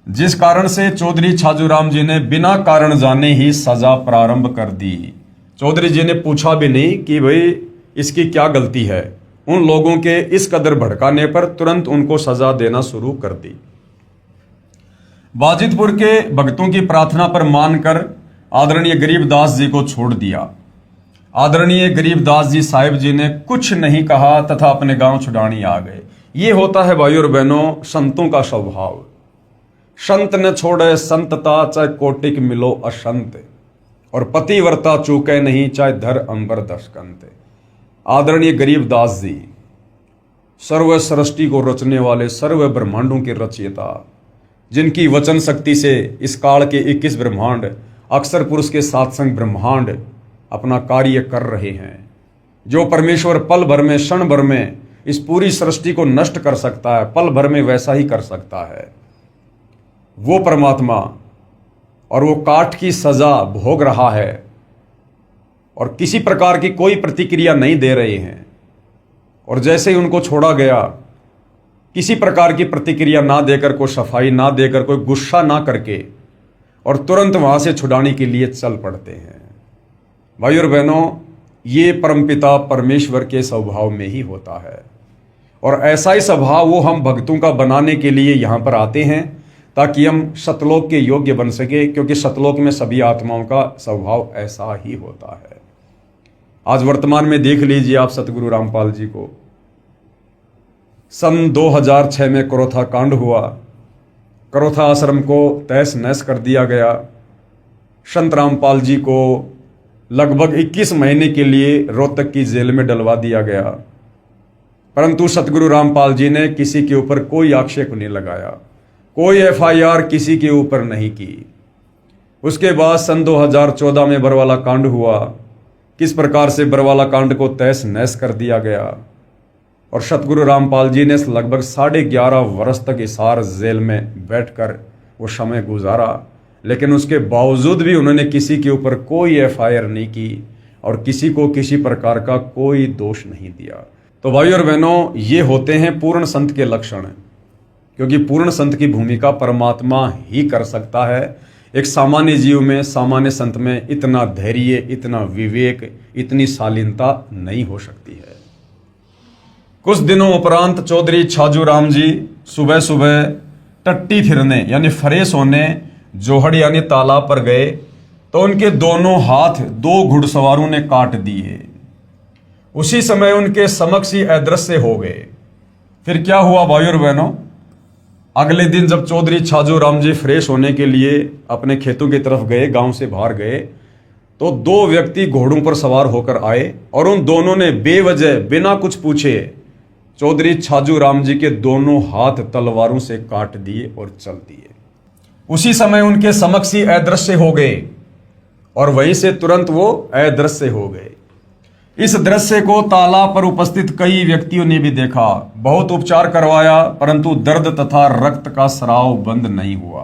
जिस कारण से चौधरी छाजूराम जी ने बिना कारण जाने ही सजा प्रारंभ कर दी। चौधरी जी ने पूछा भी नहीं कि भाई इसकी क्या गलती है। उन लोगों के इस कदर भड़काने पर तुरंत उनको सजा देना शुरू कर दी। बाजिदपुर के भक्तों की प्रार्थना पर मानकर आदरणीय गरीबदास जी को छोड़ दिया। आदरणीय गरीबदास जी साहिब जी ने कुछ नहीं कहा तथा अपने गांव छुड़ानी आ गए। ये होता है भाइयों और बहनों संतों का स्वभाव। संत न छोड़े संतता, चाहे कोटिक मिलो असंत, और पतिव्रता चूके नहीं, चाहे धर अंबर दशकंत। आदरणीय गरीबदास जी सर्व सृष्टि को रचने वाले, सर्व ब्रह्मांडों के रचयिता, जिनकी वचन शक्ति से इस काल के 21 ब्रह्मांड, अक्षर पुरुष के साथ संग ब्रह्मांड अपना कार्य कर रहे हैं। जो परमेश्वर पल भर में, क्षण भर में इस पूरी सृष्टि को नष्ट कर सकता है, पल भर में वैसा ही कर सकता है वो परमात्मा, और वो काट की सजा भोग रहा है और किसी प्रकार की कोई प्रतिक्रिया नहीं दे रहे हैं। और जैसे ही उनको छोड़ा गया, किसी प्रकार की प्रतिक्रिया ना देकर, कोई सफाई ना देकर, कोई गुस्सा ना करके, और तुरंत वहां से छुड़ाने के लिए चल पड़ते हैं। भाई और बहनों, ये परमपिता परमेश्वर के स्वभाव में ही होता है, और ऐसा ही स्वभाव वो हम भक्तों का बनाने के लिए यहाँ पर आते हैं, ताकि हम सतलोक के योग्य बन सके, क्योंकि सतलोक में सभी आत्माओं का स्वभाव ऐसा ही होता है। आज वर्तमान में देख लीजिए आप सतगुरु रामपाल जी को। सन 2006 में करोथा कांड हुआ, करोथा आश्रम को तहस नहस कर दिया गया। संत रामपाल जी को लगभग 21 महीने के लिए रोहतक की जेल में डलवा दिया गया, परंतु सतगुरु रामपाल जी ने किसी के ऊपर कोई आक्षेप नहीं लगाया, कोई FIR किसी के ऊपर नहीं की। उसके बाद सन 2014 में बरवाला कांड हुआ। किस प्रकार से बरवाला कांड को तहस नहस कर दिया गया, और सतगुरु रामपाल जी ने लगभग 11.5 वर्ष तक हिसार जेल में बैठकर वो समय गुजारा, लेकिन उसके बावजूद भी उन्होंने किसी के ऊपर कोई FIR नहीं की और किसी को किसी प्रकार का कोई दोष नहीं दिया। तो भाई और बहनों, ये होते हैं पूर्ण संत के लक्षण, क्योंकि पूर्ण संत की भूमिका परमात्मा ही कर सकता है। एक सामान्य जीव में, सामान्य संत में इतना धैर्य, इतना विवेक, इतनी शालीनता नहीं हो सकती है। कुछ दिनों उपरांत चौधरी छाजू राम जी सुबह सुबह टट्टी फिरने यानी फ्रेश होने जोहड़ यानी तालाब पर गए, तो उनके दोनों हाथ 2 घुड़सवारों ने काट दिए। उसी समय उनके समक्ष ही अदृश्य हो गए। फिर क्या हुआ भाई और बहनों, अगले दिन जब चौधरी छाजू राम जी फ्रेश होने के लिए अपने खेतों की तरफ गए, गांव से बाहर गए, तो 2 व्यक्ति घोड़ों पर सवार होकर आए और उन दोनों ने बेवजह बिना कुछ पूछे चौधरी छाजू राम जी के दोनों हाथ तलवारों से काट दिए और चल दिए। उसी समय उनके समक्ष ही अदृश्य हो गए और वहीं से तुरंत वो अदृश्य हो गए। इस दृश्य को तालाब पर उपस्थित कई व्यक्तियों ने भी देखा। बहुत उपचार करवाया, परंतु दर्द तथा रक्त का स्राव बंद नहीं हुआ।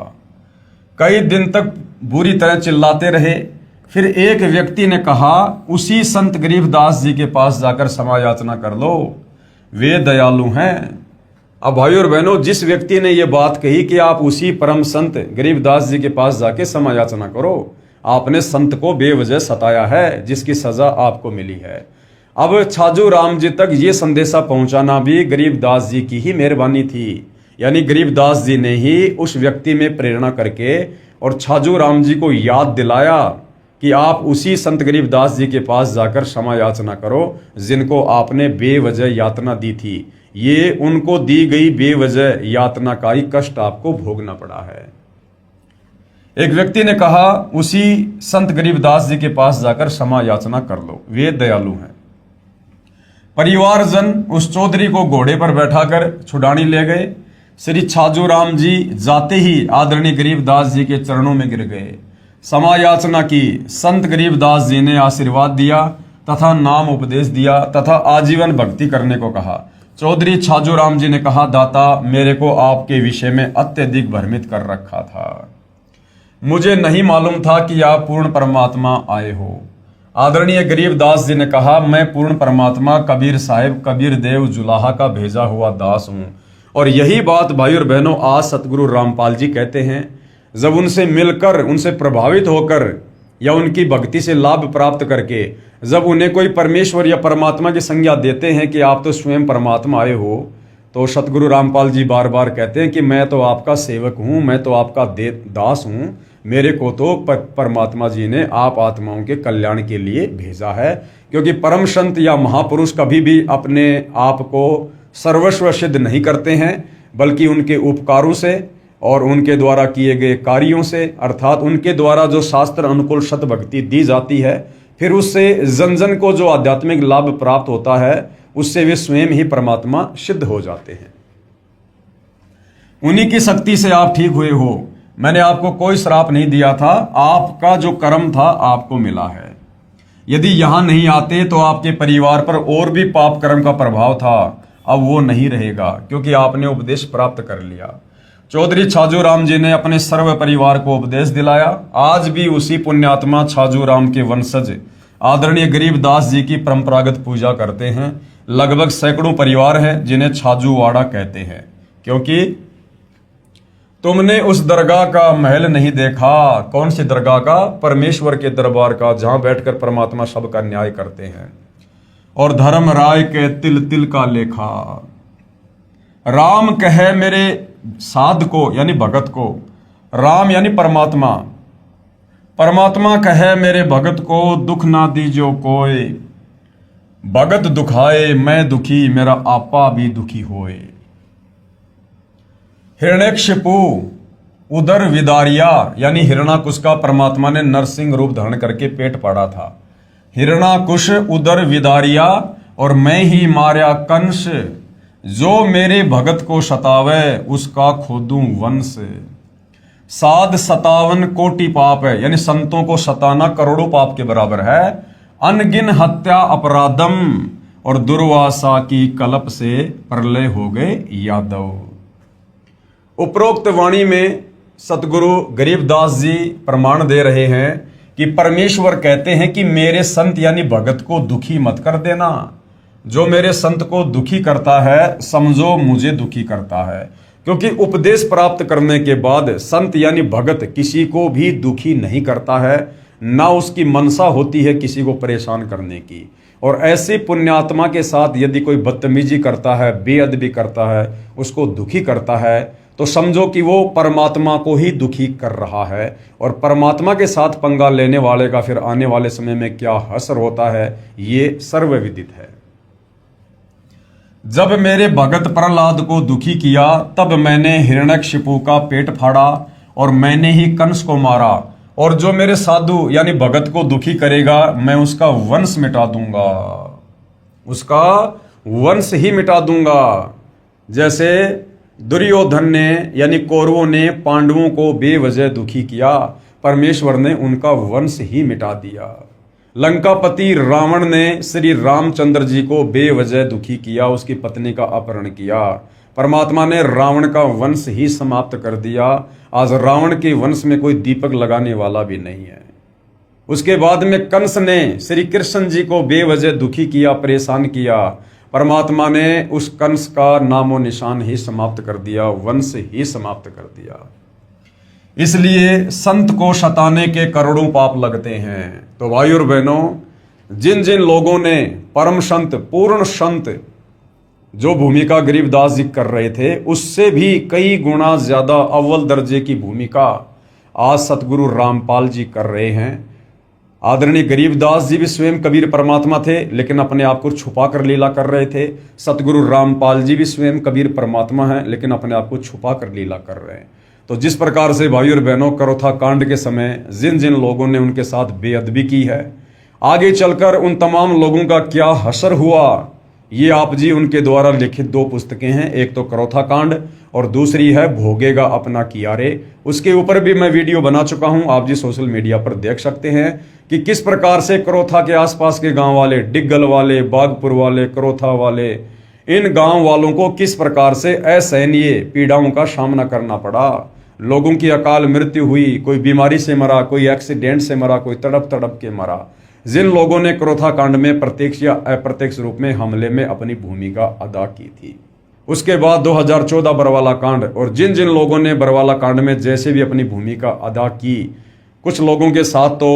कई दिन तक बुरी तरह चिल्लाते रहे। फिर एक व्यक्ति ने कहा, उसी संत गरीबदास जी के पास जाकर क्षमा याचना कर लो, वे दयालु हैं। अब भाई और बहनों, जिस व्यक्ति ने यह बात कही कि आप उसी परम संत गरीबदास जी के पास जाके क्षमा याचना करो, आपने संत को बेवजह सताया है, जिसकी सजा आपको मिली है। अब छाजू राम जी तक ये संदेशा पहुंचाना भी गरीबदास जी की ही मेहरबानी थी, यानी गरीबदास जी ने ही उस व्यक्ति में प्रेरणा करके और छाजू राम जी को याद दिलाया कि आप उसी संत गरीबदास जी के पास जाकर क्षमा याचना करो, जिनको आपने बेवजह यातना दी थी। ये उनको दी गई बेवजह यातना का ही कष्ट आपको भोगना पड़ा है। एक व्यक्ति ने कहा, उसी संत गरीबदास जी के पास जाकर क्षमा याचना कर लो, वे दयालु हैं। परिवारजन उस चौधरी को घोड़े पर बैठाकर छुड़ाने ले गए। श्री छाजू राम जी जाते ही आदरणीय गरीबदास जी के चरणों में गिर गए, क्षमा याचना की। संत गरीबदास जी ने आशीर्वाद दिया तथा नाम उपदेश दिया तथा आजीवन भक्ति करने को कहा। चौधरी छाजू राम जी ने कहा, दाता, मेरे को आपके विषय में अत्यधिक भ्रमित कर रखा था, मुझे नहीं मालूम था कि आप पूर्ण परमात्मा आए हो। आदरणीय गरीबदास जी ने कहा, मैं पूर्ण परमात्मा कबीर साहिब कबीर देव जुलाहा का भेजा हुआ दास हूं। और यही बात भाई और बहनों आज सतगुरु रामपाल जी कहते हैं। जब उनसे मिलकर, उनसे प्रभावित होकर या उनकी भक्ति से लाभ प्राप्त करके जब उन्हें कोई परमेश्वर या परमात्मा की संज्ञा देते हैं कि आप तो स्वयं परमात्मा आए हो, तो सतगुरु रामपाल जी बार बार कहते हैं कि मैं तो आपका सेवक हूं, मैं तो आपका दास हूं, मेरे को तो परमात्मा जी ने आप आत्माओं के कल्याण के लिए भेजा है। क्योंकि परम संत या महापुरुष कभी भी अपने आप को सर्वस्व सिद्ध नहीं करते हैं, बल्कि उनके उपकारों से और उनके द्वारा किए गए कार्यों से, अर्थात उनके द्वारा जो शास्त्र अनुकूल सत भक्ति दी जाती है, फिर उससे जन जन को जो आध्यात्मिक लाभ प्राप्त होता है, उससे वे स्वयं ही परमात्मा सिद्ध हो जाते हैं। उन्हीं की शक्ति से आप ठीक हुए हो। मैंने आपको कोई श्राप नहीं दिया था, आपका जो कर्म था आपको मिला है। यदि यहां नहीं आते तो आपके परिवार पर और भी पाप कर्म का प्रभाव था, अब वो नहीं रहेगा, क्योंकि आपने उपदेश प्राप्त कर लिया। चौधरी छाजू राम जी ने अपने सर्व परिवार को उपदेश दिलाया। आज भी उसी पुण्यात्मा छाजू राम के वंशज आदरणीय गरीबदास जी की परंपरागत पूजा करते हैं। लगभग सैकड़ों परिवार हैं जिन्हें छाजूवाड़ा कहते हैं, क्योंकि तुमने उस दरगाह का महल नहीं देखा। कौन सी दरगाह का? परमेश्वर के दरबार का, जहां बैठकर परमात्मा सबका न्याय करते हैं। और धर्म राय के तिल तिल का लेखा। राम कहे मेरे साध को, यानी भगत को, राम यानी परमात्मा, परमात्मा कहे मेरे भगत को, दुख ना दीजो कोई, भगत दुखाए मैं दुखी, मेरा आपा भी दुखी होए। हिरण्यकशिपु उदर विदारिया, यानी हिरणाकुश का परमात्मा ने नरसिंह रूप धारण करके पेट फाड़ा था। हिरणाकुश उदर विदारिया, और मैं ही मार्या कंस, जो मेरे भगत को सतावे उसका खोदूं वंश। साध 57 कोटि पाप है, यानी संतों को सताना करोड़ों पाप के बराबर है। अनगिन हत्या अपराधम, और दुर्वासा की कलप से प्रलय हो गए यादव। उपरोक्त वाणी में सतगुरु गरीबदास जी प्रमाण दे रहे हैं कि परमेश्वर कहते हैं कि मेरे संत यानी भगत को दुखी मत कर देना। जो मेरे संत को दुखी करता है समझो मुझे दुखी करता है, क्योंकि उपदेश प्राप्त करने के बाद संत यानी भगत किसी को भी दुखी नहीं करता है, ना उसकी मनसा होती है किसी को परेशान करने की। और ऐसे पुण्यात्मा के साथ यदि कोई बदतमीजी करता है, बेअदबी करता है, उसको दुखी करता है, तो समझो कि वो परमात्मा को ही दुखी कर रहा है। और परमात्मा के साथ पंगा लेने वाले का फिर आने वाले समय में क्या हश्र होता है, ये सर्वविदित है। जब मेरे भगत प्रहलाद को दुखी किया, तब मैंने हिरण्यकशिपु का पेट फाड़ा, और मैंने ही कंस को मारा। और जो मेरे साधु यानी भगत को दुखी करेगा, मैं उसका वंश मिटा दूंगा, उसका वंश ही मिटा दूंगा। जैसे दुर्योधन ने यानी कौरवों ने पांडवों को बेवजह दुखी किया, परमेश्वर ने उनका वंश ही मिटा दिया। लंकापति रावण ने श्री रामचंद्र जी को बेवजह दुखी किया, उसकी पत्नी का अपहरण किया, परमात्मा ने रावण का वंश ही समाप्त कर दिया। आज रावण के वंश में कोई दीपक लगाने वाला भी नहीं है। उसके बाद में कंस ने श्री कृष्ण जी को बेवजह दुखी किया, परेशान किया, परमात्मा ने उस कंस का नामो निशान ही समाप्त कर दिया, वंश ही समाप्त कर दिया। इसलिए संत को सताने के करोड़ों पाप लगते हैं। तो भाइयों और बहनों, जिन जिन लोगों ने परम संत, पूर्ण संत जो भूमिका गरीबदास जी कर रहे थे, उससे भी कई गुना ज्यादा अव्वल दर्जे की भूमिका आज सतगुरु रामपाल जी कर रहे हैं। आदरणीय गरीबदास जी भी स्वयं कबीर परमात्मा थे, लेकिन अपने आप को छुपा कर लीला कर रहे थे। सतगुरु रामपाल जी भी स्वयं कबीर परमात्मा हैं, लेकिन अपने आप को छुपा कर लीला कर रहे हैं। तो जिस प्रकार से भाइयों और बहनों, करोथा कांड के समय जिन जिन लोगों ने उनके साथ बेअदबी की है, आगे चलकर उन तमाम लोगों का क्या हश्र हुआ, ये आप जी उनके द्वारा लिखित 2 पुस्तकें हैं। एक तो करोथा कांड और दूसरी है भोगेगा अपना कियारे। उसके ऊपर भी मैं वीडियो बना चुका हूं, आप जी सोशल मीडिया पर देख सकते हैं कि किस प्रकार से करोथा के आसपास के गांव वाले, डिग्गल वाले, बागपुर वाले, करोथा वाले, इन गांव वालों को किस प्रकार से असहनीय पीड़ाओं का सामना करना पड़ा। लोगों की अकाल मृत्यु हुई, कोई बीमारी से मरा, कोई एक्सीडेंट से मरा, कोई तड़प तड़प के मरा। जिन लोगों ने करोथा कांड में प्रत्यक्ष या अप्रत्यक्ष रूप में हमले में अपनी भूमिका अदा की थी। उसके बाद 2014 बरवाला कांड, और जिन जिन लोगों ने बरवाला कांड में जैसे भी अपनी भूमिका अदा की, कुछ लोगों के साथ तो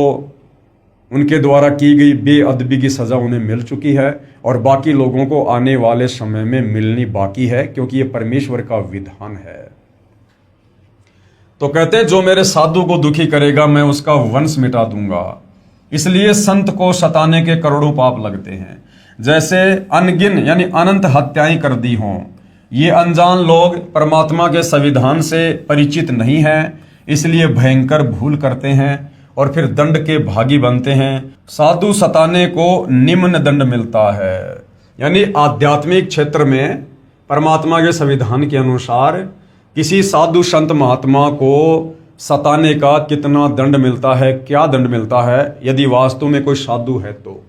उनके द्वारा की गई बेअदबी की सजा उन्हें मिल चुकी है, और बाकी लोगों को आने वाले समय में मिलनी बाकी है, क्योंकि ये परमेश्वर का विधान है। तो कहते हैं जो मेरे साधु को दुखी करेगा मैं उसका वंश मिटा दूंगा। इसलिए संत को सताने के करोड़ों पाप लगते हैं। जैसे अनगिन यानी अनंत हत्याएं कर दी हों। ये अनजान लोग परमात्मा के संविधान से परिचित नहीं हैं, इसलिए भयंकर भूल करते हैं और फिर दंड के भागी बनते हैं। साधु सताने को निम्न दंड मिलता है, यानी आध्यात्मिक क्षेत्र में परमात्मा के संविधान के अनुसार किसी साधु संत महात्मा को सताने का कितना दंड मिलता है, क्या दंड मिलता है, यदि वास्तव में कोई साधु है तो।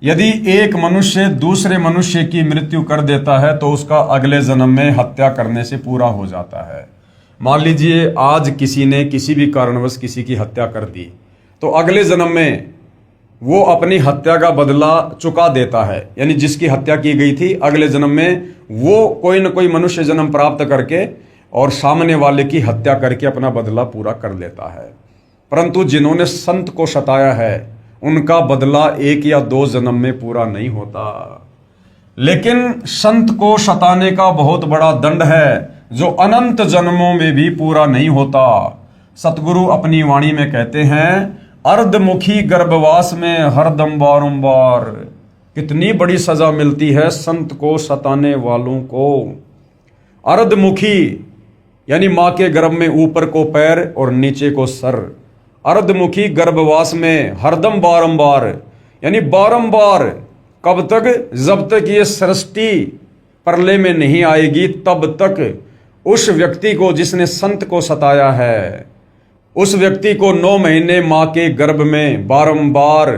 यदि एक मनुष्य दूसरे मनुष्य की मृत्यु कर देता है तो उसका अगले जन्म में हत्या करने से पूरा हो जाता है। मान लीजिए आज किसी ने किसी भी कारणवश किसी की हत्या कर दी, तो अगले जन्म में वो अपनी हत्या का बदला चुका देता है। यानी जिसकी हत्या की गई थी अगले जन्म में वो कोई न कोई मनुष्य जन्म प्राप्त करके और सामने वाले की हत्या करके अपना बदला पूरा कर लेता है। परंतु जिन्होंने संत को सताया है उनका बदला 1 या 2 जन्म में पूरा नहीं होता। लेकिन संत को सताने का बहुत बड़ा दंड है जो अनंत जन्मों में भी पूरा नहीं होता। सतगुरु अपनी वाणी में कहते हैं, अर्धमुखी गर्भवास में हरदम बारंबार। कितनी बड़ी सजा मिलती है संत को सताने वालों को। अर्धमुखी यानी मां के गर्भ में ऊपर को पैर और नीचे को सर। अर्धमुखी गर्भवास में हरदम बारंबार यानी बारंबार। कब तक? जब तक ये सृष्टि प्रलय में नहीं आएगी तब तक उस व्यक्ति को जिसने संत को सताया है, उस व्यक्ति को 9 महीने मां के गर्भ में बारंबार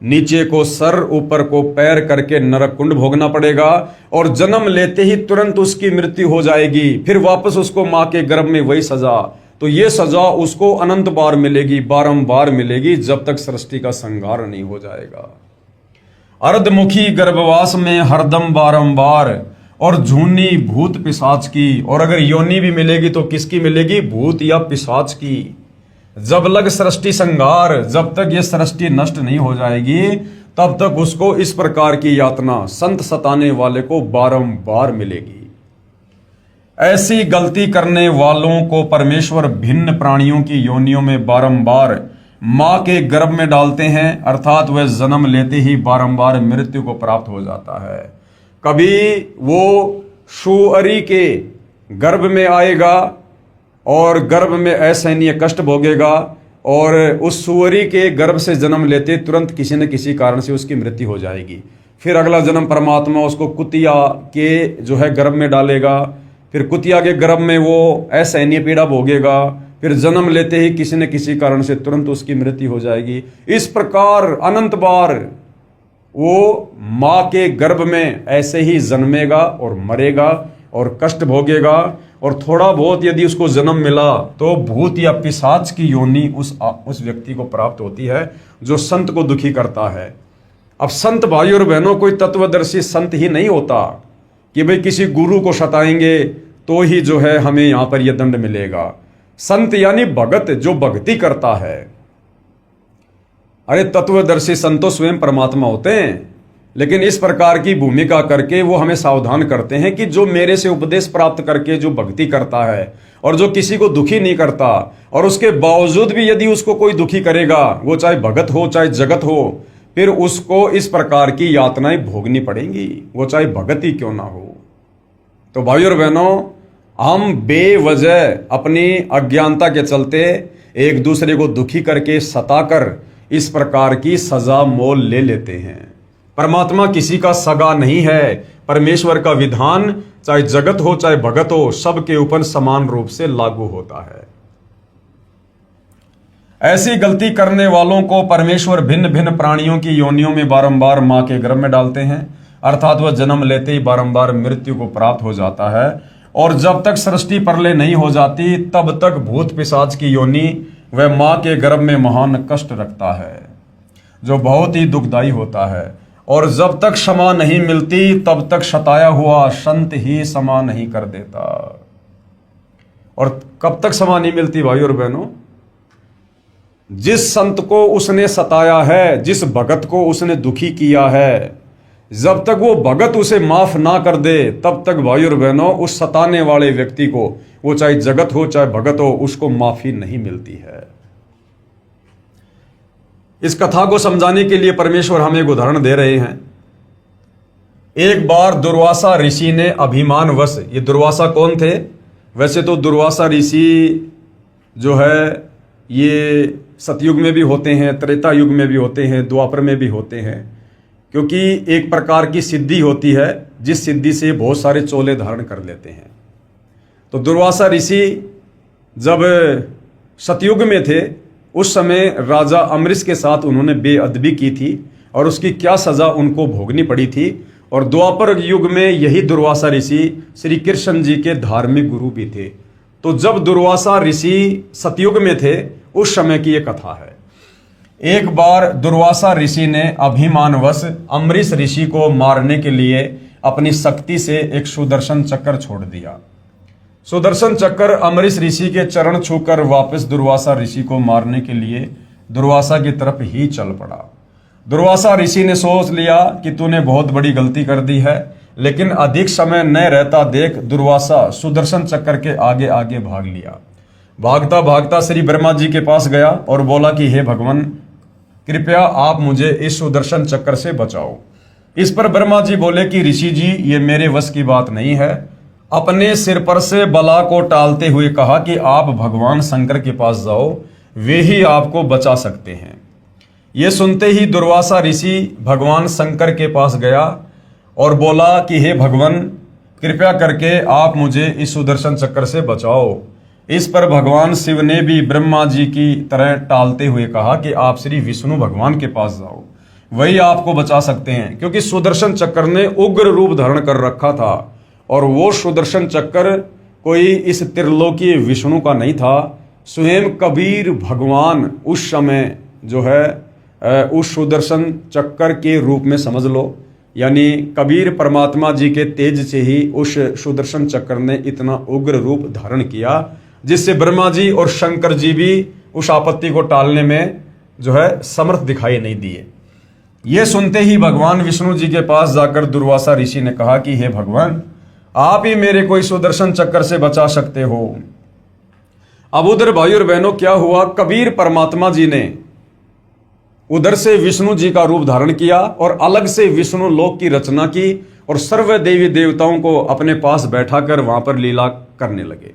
नीचे को सर ऊपर को पैर करके नरक कुंड भोगना पड़ेगा और जन्म लेते ही तुरंत उसकी मृत्यु हो जाएगी। फिर वापस उसको मां के गर्भ में वही सजा। तो ये सजा उसको अनंत बार मिलेगी, बारंबार मिलेगी जब तक सृष्टि का संहार नहीं हो जाएगा। अर्धमुखी गर्भवास में हरदम बारंबार और झूनी भूत पिशाच की। और अगर योनि भी मिलेगी तो किसकी मिलेगी? भूत या पिशाच की। जब लग सृष्टि संहार, जब तक ये सृष्टि नष्ट नहीं हो जाएगी तब तक उसको इस प्रकार की यातना संत सताने वाले को बारंबार मिलेगी। ऐसी गलती करने वालों को परमेश्वर भिन्न प्राणियों की योनियों में बारंबार मां के गर्भ में डालते हैं, अर्थात वह जन्म लेते ही बारंबार मृत्यु को प्राप्त हो जाता है। कभी वो सुअरी के गर्भ में आएगा और गर्भ में असहनीय कष्ट भोगेगा और उस सुअरी के गर्भ से जन्म लेते तुरंत किसी न किसी कारण से उसकी मृत्यु हो जाएगी। फिर अगला जन्म परमात्मा उसको कुतिया के जो है गर्भ में डालेगा, फिर कुतिया के गर्भ में वो असहनीय पीड़ा भोगेगा, फिर जन्म लेते ही किसी न किसी कारण से तुरंत उसकी मृत्यु हो जाएगी। इस प्रकार अनंत बार वो मां के गर्भ में ऐसे ही जन्मेगा और मरेगा और कष्ट भोगेगा। और थोड़ा बहुत यदि उसको जन्म मिला तो भूत या पिशाच की योनि उस व्यक्ति को प्राप्त होती है जो संत को दुखी करता है। अब संत भाई और बहनों कोई तत्वदर्शी संत ही नहीं होता कि भाई किसी गुरु को सताएंगे तो ही जो है हमें यहां पर यह दंड मिलेगा। संत यानी भगत, जो भक्ति करता है। अरे तत्वदर्शी संत तो स्वयं परमात्मा होते हैं, लेकिन इस प्रकार की भूमिका करके वो हमें सावधान करते हैं कि जो मेरे से उपदेश प्राप्त करके जो भक्ति करता है और जो किसी को दुखी नहीं करता और उसके बावजूद भी यदि उसको कोई दुखी करेगा, वो चाहे भगत हो चाहे जगत हो, फिर उसको इस प्रकार की यातनाएं भोगनी पड़ेंगी, वो चाहे भगत ही क्यों ना हो। तो भाई और बहनों, हम बेवजह अपनी अज्ञानता के चलते एक दूसरे को दुखी करके सताकर इस प्रकार की सजा मोल ले लेते हैं। परमात्मा किसी का सगा नहीं है। परमेश्वर का विधान चाहे जगत हो चाहे भगत हो, सबके ऊपर समान रूप से लागू होता है। ऐसी गलती करने वालों को परमेश्वर भिन्न भिन्न प्राणियों की योनियों में बारंबार मां के गर्भ में डालते हैं, अर्थात वह जन्म लेते ही बारंबार मृत्यु को प्राप्त हो जाता है। और जब तक सृष्टि प्रलय नहीं हो जाती तब तक भूत पिशाच की योनि वह मां के गर्भ में महान कष्ट रखता है, जो बहुत ही दुखदायी होता है। और जब तक क्षमा नहीं मिलती तब तक सताया हुआ संत ही क्षमा नहीं कर देता। और कब तक क्षमा नहीं मिलती भाई और बहनों? जिस संत को उसने सताया है, जिस भगत को उसने दुखी किया है, जब तक वो भगत उसे माफ ना कर दे तब तक भाई और बहनों उस सताने वाले व्यक्ति को, वो चाहे जगत हो चाहे भगत हो, उसको माफी नहीं मिलती है। इस कथा को समझाने के लिए परमेश्वर हमें एक उदाहरण दे रहे हैं। एक बार दुर्वासा ऋषि ने अभिमानवश, ये दुर्वासा कौन थे? वैसे तो दुर्वासा ऋषि जो है ये सतयुग में भी होते हैं, त्रेता युग में भी होते हैं, द्वापर में भी होते हैं, क्योंकि एक प्रकार की सिद्धि होती है जिस सिद्धि से बहुत सारे चोले धारण कर लेते हैं। तो दुर्वासा ऋषि जब सतयुग में थे उस समय राजा अमरीश के साथ उन्होंने बेअदबी की थी और उसकी क्या सजा उनको भोगनी पड़ी थी। और द्वापर युग में यही दुर्वासा ऋषि श्री कृष्ण जी के धार्मिक गुरु भी थे। तो जब दुर्वासा ऋषि सतयुग में थे उस समय की ये कथा है। एक बार दुर्वासा ऋषि ने अभिमानवश अम्बरीश ऋषि को मारने के लिए अपनी शक्ति से एक सुदर्शन चक्र छोड़ दिया। सुदर्शन चक्र अम्बरीश ऋषि के चरण छूकर वापस दुर्वासा ऋषि को मारने के लिए दुर्वासा की तरफ ही चल पड़ा। दुर्वासा ऋषि ने सोच लिया कि तूने बहुत बड़ी गलती कर दी है, लेकिन अधिक समय न रहता देख दुर्वासा सुदर्शन चक्र के आगे आगे भाग लिया। भागता भागता श्री ब्रह्मा जी के पास गया और बोला कि हे भगवान, कृपया आप मुझे इस सुदर्शन चक्र से बचाओ। इस पर ब्रह्मा जी बोले कि ऋषि जी, ये मेरे वश की बात नहीं है। अपने सिर पर से बला को टालते हुए कहा कि आप भगवान शंकर के पास जाओ, वे ही आपको बचा सकते हैं। ये सुनते ही दुर्वासा ऋषि भगवान शंकर के पास गया और बोला कि हे भगवान, कृपया करके आप मुझे इस सुदर्शन चक्र से बचाओ। इस पर भगवान शिव ने भी ब्रह्मा जी की तरह टालते हुए कहा कि आप श्री विष्णु भगवान के पास जाओ, वही आपको बचा सकते हैं। क्योंकि सुदर्शन चक्र ने उग्र रूप धारण कर रखा था और वो सुदर्शन चक्र कोई इस त्रिलोकीय विष्णु का नहीं था, स्वयं कबीर भगवान उस समय जो है उस सुदर्शन चक्र के रूप में समझ लो। यानी कबीर परमात्मा जी के तेज से ही उस सुदर्शन चक्र ने इतना उग्र रूप धारण किया, जिससे ब्रह्मा जी और शंकर जी भी उस आपत्ति को टालने में जो है समर्थ दिखाई नहीं दिए। ये सुनते ही भगवान विष्णु जी के पास जाकर दुर्वासा ऋषि ने कहा कि हे भगवान, आप ही मेरे को इस सुदर्शन चक्र से बचा सकते हो। अब उधर भाई और बहनों क्या हुआ, कबीर परमात्मा जी ने उधर से विष्णु जी का रूप धारण किया और अलग से विष्णु लोक की रचना की और सर्व देवी देवताओं को अपने पास बैठाकर वहां पर लीला करने लगे।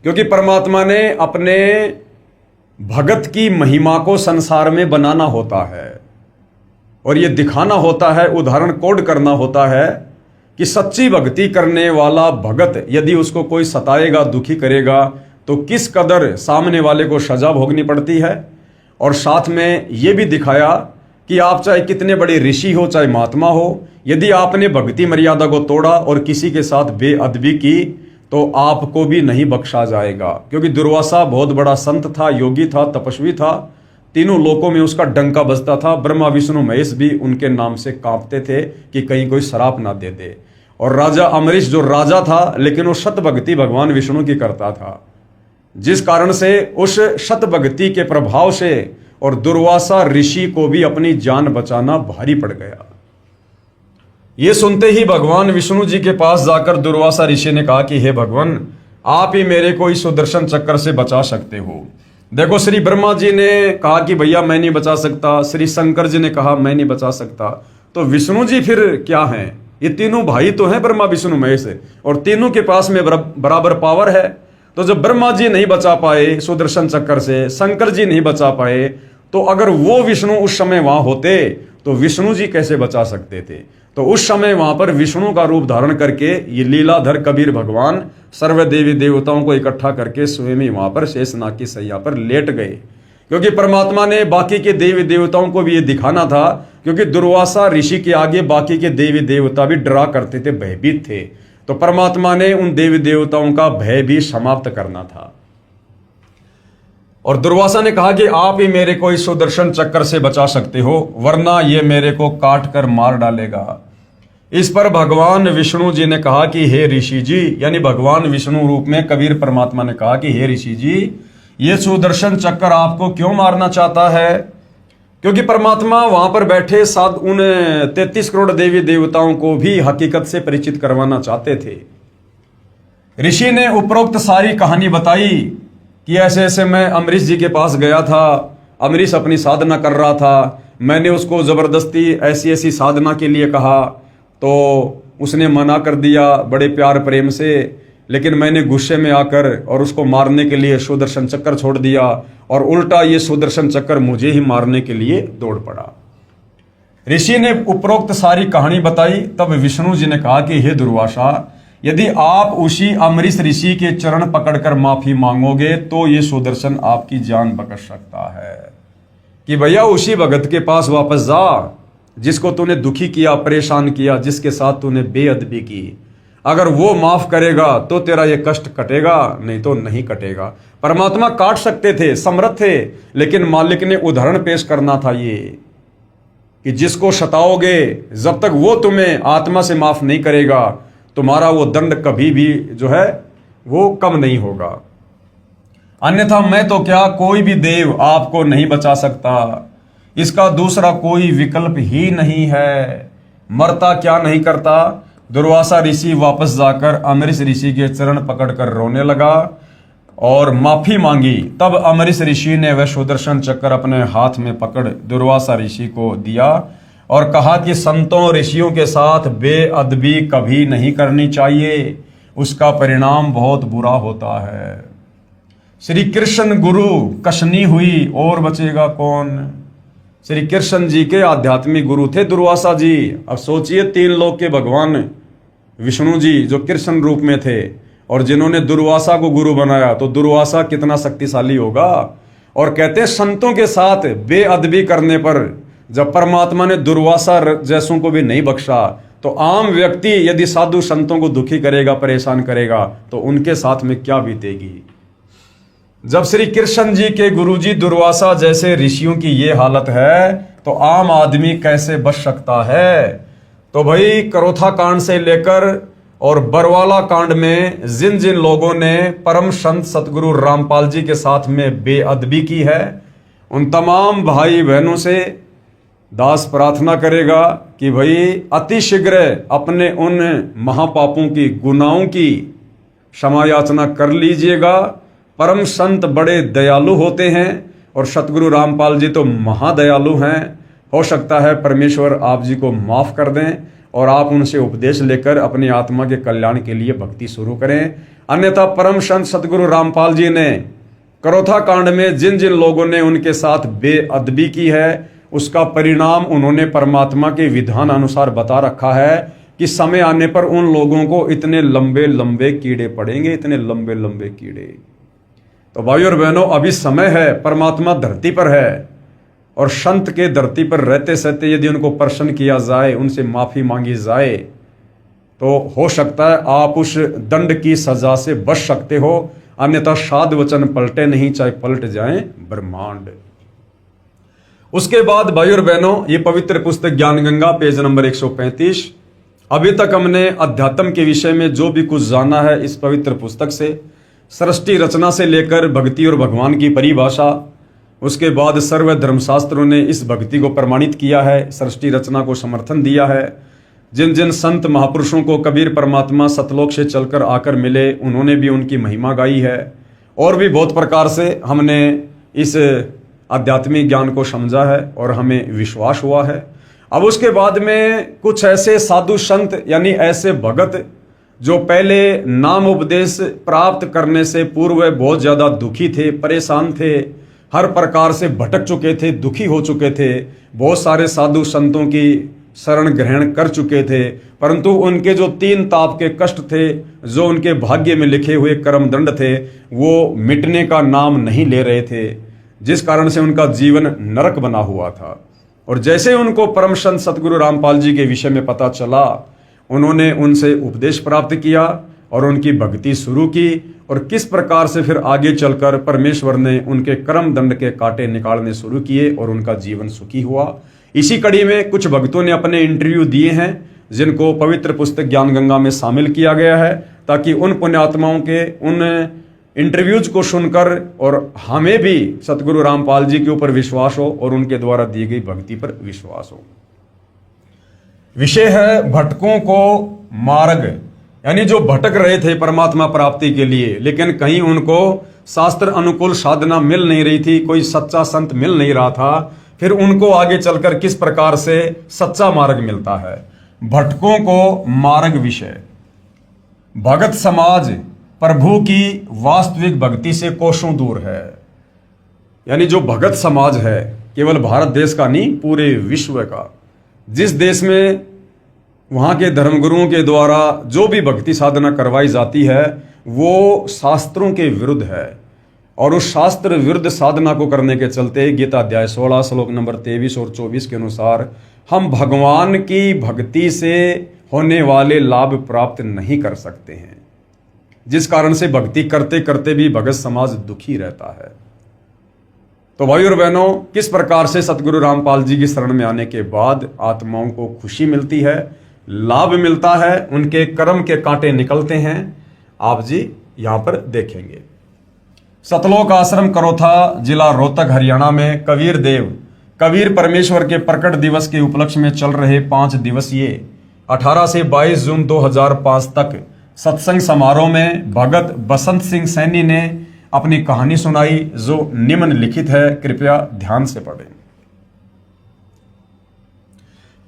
क्योंकि परमात्मा ने अपने भगत की महिमा को संसार में बनाना होता है और ये दिखाना होता है, उदाहरण कोड करना होता है कि सच्ची भक्ति करने वाला भगत यदि उसको कोई सताएगा, दुखी करेगा, तो किस कदर सामने वाले को सजा भोगनी पड़ती है। और साथ में ये भी दिखाया कि आप चाहे कितने बड़े ऋषि हो, चाहे महात्मा हो, यदि आपने भक्ति मर्यादा को तोड़ा और किसी के साथ बेअदबी की तो आपको भी नहीं बख्शा जाएगा। क्योंकि दुर्वासा बहुत बड़ा संत था, योगी था, तपस्वी था, तीनों लोकों में उसका डंका बजता था। ब्रह्मा विष्णु महेश भी उनके नाम से कांपते थे कि कहीं कोई श्राप ना दे दे। और राजा अम्बरीश जो राजा था, लेकिन वो शत भक्ति भगवान विष्णु की करता था, जिस कारण से उस शत भक्ति के प्रभाव से और दुर्वासा ऋषि को भी अपनी जान बचाना भारी पड़ गया। ये सुनते ही भगवान विष्णु जी के पास जाकर दुर्वासा ऋषि ने कहा कि हे भगवान, आप ही मेरे को इस सुदर्शन चक्र से बचा सकते हो। देखो, श्री ब्रह्मा जी ने कहा कि भैया मैं नहीं बचा सकता, श्री शंकर जी ने कहा मैं नहीं बचा सकता, तो विष्णु जी फिर क्या हैं? ये तीनों भाई तो हैं, ब्रह्मा विष्णु महेश, और तीनों के पास में बराबर पावर है। तो जब ब्रह्मा जी नहीं बचा पाए सुदर्शन चक्र से, शंकर जी नहीं बचा पाए, तो अगर वो विष्णु उस समय वहां होते तो विष्णु जी कैसे बचा सकते थे? तो उस समय वहां पर विष्णु का रूप धारण करके ये लीलाधर कबीर भगवान सर्व देवी देवताओं को इकट्ठा करके स्वयं ही वहां पर शेषनाग की सैया पर लेट गए। क्योंकि परमात्मा ने बाकी के देवी देवताओं को भी ये दिखाना था, क्योंकि दुर्वासा ऋषि के आगे बाकी के देवी देवता भी डरा करते थे, भयभीत थे। तो परमात्मा ने उन देवी देवताओं का भय भी समाप्त करना था। और दुर्वासा ने कहा कि आप ही मेरे को इस सुदर्शन चक्र से बचा सकते हो, वरना ये मेरे को काट कर मार डालेगा। इस पर भगवान विष्णु जी ने कहा कि हे ऋषि जी, यानी भगवान विष्णु रूप में कबीर परमात्मा ने कहा कि हे ऋषि जी, ये सुदर्शन चक्र आपको क्यों मारना चाहता है? क्योंकि परमात्मा वहां पर बैठे साथ उन 33 करोड़ देवी देवताओं को भी हकीकत से परिचित करवाना चाहते थे। ऋषि ने उपरोक्त सारी कहानी बताई कि ऐसे ऐसे मैं अम्बरीश जी के पास गया था, अम्बरीश अपनी साधना कर रहा था, मैंने उसको जबरदस्ती ऐसी ऐसी साधना के लिए कहा तो उसने मना कर दिया बड़े प्यार प्रेम से, लेकिन मैंने गुस्से में आकर और उसको मारने के लिए सुदर्शन चक्र छोड़ दिया और उल्टा ये सुदर्शन चक्र मुझे ही मारने के लिए दौड़ पड़ा। ऋषि ने उपरोक्त सारी कहानी बताई। तब विष्णु जी ने कहा कि हे दुर्वासा, यदि आप उसी अम्बरीश ऋषि के चरण पकड़कर माफी मांगोगे तो ये सुदर्शन आपकी जान बख्श सकता है। कि भैया उसी भगत के पास वापस जा जिसको तूने दुखी किया, परेशान किया, जिसके साथ तूने बेअदबी की, अगर वो माफ करेगा तो तेरा ये कष्ट कटेगा, नहीं तो नहीं कटेगा। परमात्मा काट सकते थे, समर्थ थे, लेकिन मालिक ने उदाहरण पेश करना था ये कि जिसको सताओगे, जब तक वो तुम्हें आत्मा से माफ नहीं करेगा, तुम्हारा वो दंड कभी भी जो है वो कम नहीं होगा। अन्यथा मैं तो क्या, कोई भी देव आपको नहीं बचा सकता, इसका दूसरा कोई विकल्प ही नहीं है। मरता क्या नहीं करता। दुर्वासा ऋषि वापस जाकर अमरीश ऋषि के चरण पकड़कर रोने लगा और माफी मांगी। तब अमरीश ऋषि ने वह सुदर्शन चक्र अपने हाथ में पकड़ दुर्वासा ऋषि को दिया और कहा कि संतों ऋषियों के साथ बेअदबी कभी नहीं करनी चाहिए, उसका परिणाम बहुत बुरा होता है। श्री कृष्ण गुरु कशनी हुई और बचेगा कौन। श्री कृष्ण जी के आध्यात्मिक गुरु थे दुर्वासा जी। अब सोचिए, 3 लोक के भगवान विष्णु जी जो कृष्ण रूप में थे और जिन्होंने दुर्वासा को गुरु बनाया, तो दुर्वासा कितना शक्तिशाली होगा। और कहते हैं संतों के साथ बेअदबी करने पर जब परमात्मा ने दुर्वासा जैसों को भी नहीं बख्शा, तो आम व्यक्ति यदि साधु संतों को दुखी करेगा, परेशान करेगा, तो उनके साथ में क्या बीतेगी। जब श्री कृष्ण जी के गुरुजी दुर्वासा जैसे ऋषियों की ये हालत है, तो आम आदमी कैसे बच सकता है। तो भाई करोथा कांड से लेकर और बरवाला कांड में जिन जिन लोगों ने परम संत सतगुरु रामपाल जी के साथ में बेअदबी की है, उन तमाम भाई बहनों से दास प्रार्थना करेगा कि भाई अतिशीघ्र अपने उन महापापों की, गुनाहों की क्षमा याचना कर लीजिएगा। परम संत बड़े दयालु होते हैं और सतगुरु रामपाल जी तो महादयालु हैं। हो सकता है परमेश्वर आप जी को माफ कर दें और आप उनसे उपदेश लेकर अपनी आत्मा के कल्याण के लिए भक्ति शुरू करें। अन्यथा परम संत सतगुरु रामपाल जी ने करोथा कांड में जिन जिन लोगों ने उनके साथ बेअदबी की है, उसका परिणाम उन्होंने परमात्मा के विधान अनुसार बता रखा है कि समय आने पर उन लोगों को इतने लंबे लंबे कीड़े पड़ेंगे, इतने लंबे लंबे कीड़े। तो भाई और बहनों, अभी समय है, परमात्मा धरती पर है और संत के धरती पर रहते सहते यदि उनको प्रसन्न किया जाए, उनसे माफी मांगी जाए, तो हो सकता है आप उस दंड की सजा से बच सकते हो। अन्यथा साध वचन पलटे नहीं, चाहे पलट जाएं ब्रह्मांड। उसके बाद भाई और बहनों, ये पवित्र पुस्तक ज्ञान गंगा पेज नंबर 135। अभी तक हमने अध्यात्म के विषय में जो भी कुछ जाना है इस पवित्र पुस्तक से, सृष्टि रचना से लेकर भक्ति और भगवान की परिभाषा, उसके बाद सर्व धर्मशास्त्रों ने इस भक्ति को प्रमाणित किया है, सृष्टि रचना को समर्थन दिया है। जिन जिन संत महापुरुषों को कबीर परमात्मा सतलोक से चलकर आकर मिले, उन्होंने भी उनकी महिमा गाई है। और भी बहुत प्रकार से हमने इस आध्यात्मिक ज्ञान को समझा है और हमें विश्वास हुआ है। अब उसके बाद में कुछ ऐसे साधु संत यानी ऐसे भगत जो पहले नाम उपदेश प्राप्त करने से पूर्व बहुत ज़्यादा दुखी थे, परेशान थे, हर प्रकार से भटक चुके थे, दुखी हो चुके थे, बहुत सारे साधु संतों की शरण ग्रहण कर चुके थे, परंतु उनके जो 3 ताप के कष्ट थे, जो उनके भाग्य में लिखे हुए कर्म दंड थे, वो मिटने का नाम नहीं ले रहे थे, जिस कारण से उनका जीवन नरक बना हुआ था। और जैसे उनको परम संत सतगुरु रामपाल जी के विषय में पता चला, उन्होंने उनसे उपदेश प्राप्त किया और उनकी भक्ति शुरू की। और किस प्रकार से फिर आगे चलकर परमेश्वर ने उनके कर्म दंड के कांटे निकालने शुरू किए और उनका जीवन सुखी हुआ। इसी कड़ी में कुछ भक्तों ने अपने इंटरव्यू दिए हैं, जिनको पवित्र पुस्तक ज्ञान गंगा में शामिल किया गया है, ताकि उन पुण्यात्माओं के उन इंटरव्यूज को सुनकर और हमें भी सतगुरु रामपाल जी के ऊपर विश्वास हो और उनके द्वारा दी गई भक्ति पर विश्वास हो। विषय है भटकों को मार्ग, यानी जो भटक रहे थे परमात्मा प्राप्ति के लिए, लेकिन कहीं उनको शास्त्र अनुकूल साधना मिल नहीं रही थी, कोई सच्चा संत मिल नहीं रहा था, फिर उनको आगे चलकर किस प्रकार से सच्चा मार्ग मिलता है। भटकों को मार्ग विषय। भगत समाज प्रभु की वास्तविक भक्ति से कोसों दूर है। यानी जो भगत समाज है, केवल भारत देश का नहीं, पूरे विश्व का, जिस देश में वहाँ के धर्मगुरुओं के द्वारा जो भी भक्ति साधना करवाई जाती है, वो शास्त्रों के विरुद्ध है और उस शास्त्र विरुद्ध साधना को करने के चलते गीता अध्याय 16 श्लोक नंबर 23 और 24 के अनुसार हम भगवान की भक्ति से होने वाले लाभ प्राप्त नहीं कर सकते हैं, जिस कारण से भक्ति करते करते भी भगत समाज दुखी रहता है। तो भाई और बहनों, किस प्रकार से सतगुरु रामपाल जी की शरण में आने के बाद आत्माओं को खुशी मिलती है, लाभ मिलता है, उनके कर्म के कांटे निकलते हैं, आप जी यहां पर देखेंगे। सतलोक आश्रम करोथा, जिला रोहतक, हरियाणा में कबीर परमेश्वर के प्रकट दिवस के उपलक्ष्य में चल रहे 5 दिवसीय 18 से 22 जून 2005 तक सत्संग समारोह में भगत बसंत सिंह सैनी ने अपनी कहानी सुनाई, जो निम्नलिखित है, कृपया ध्यान से पढ़ें।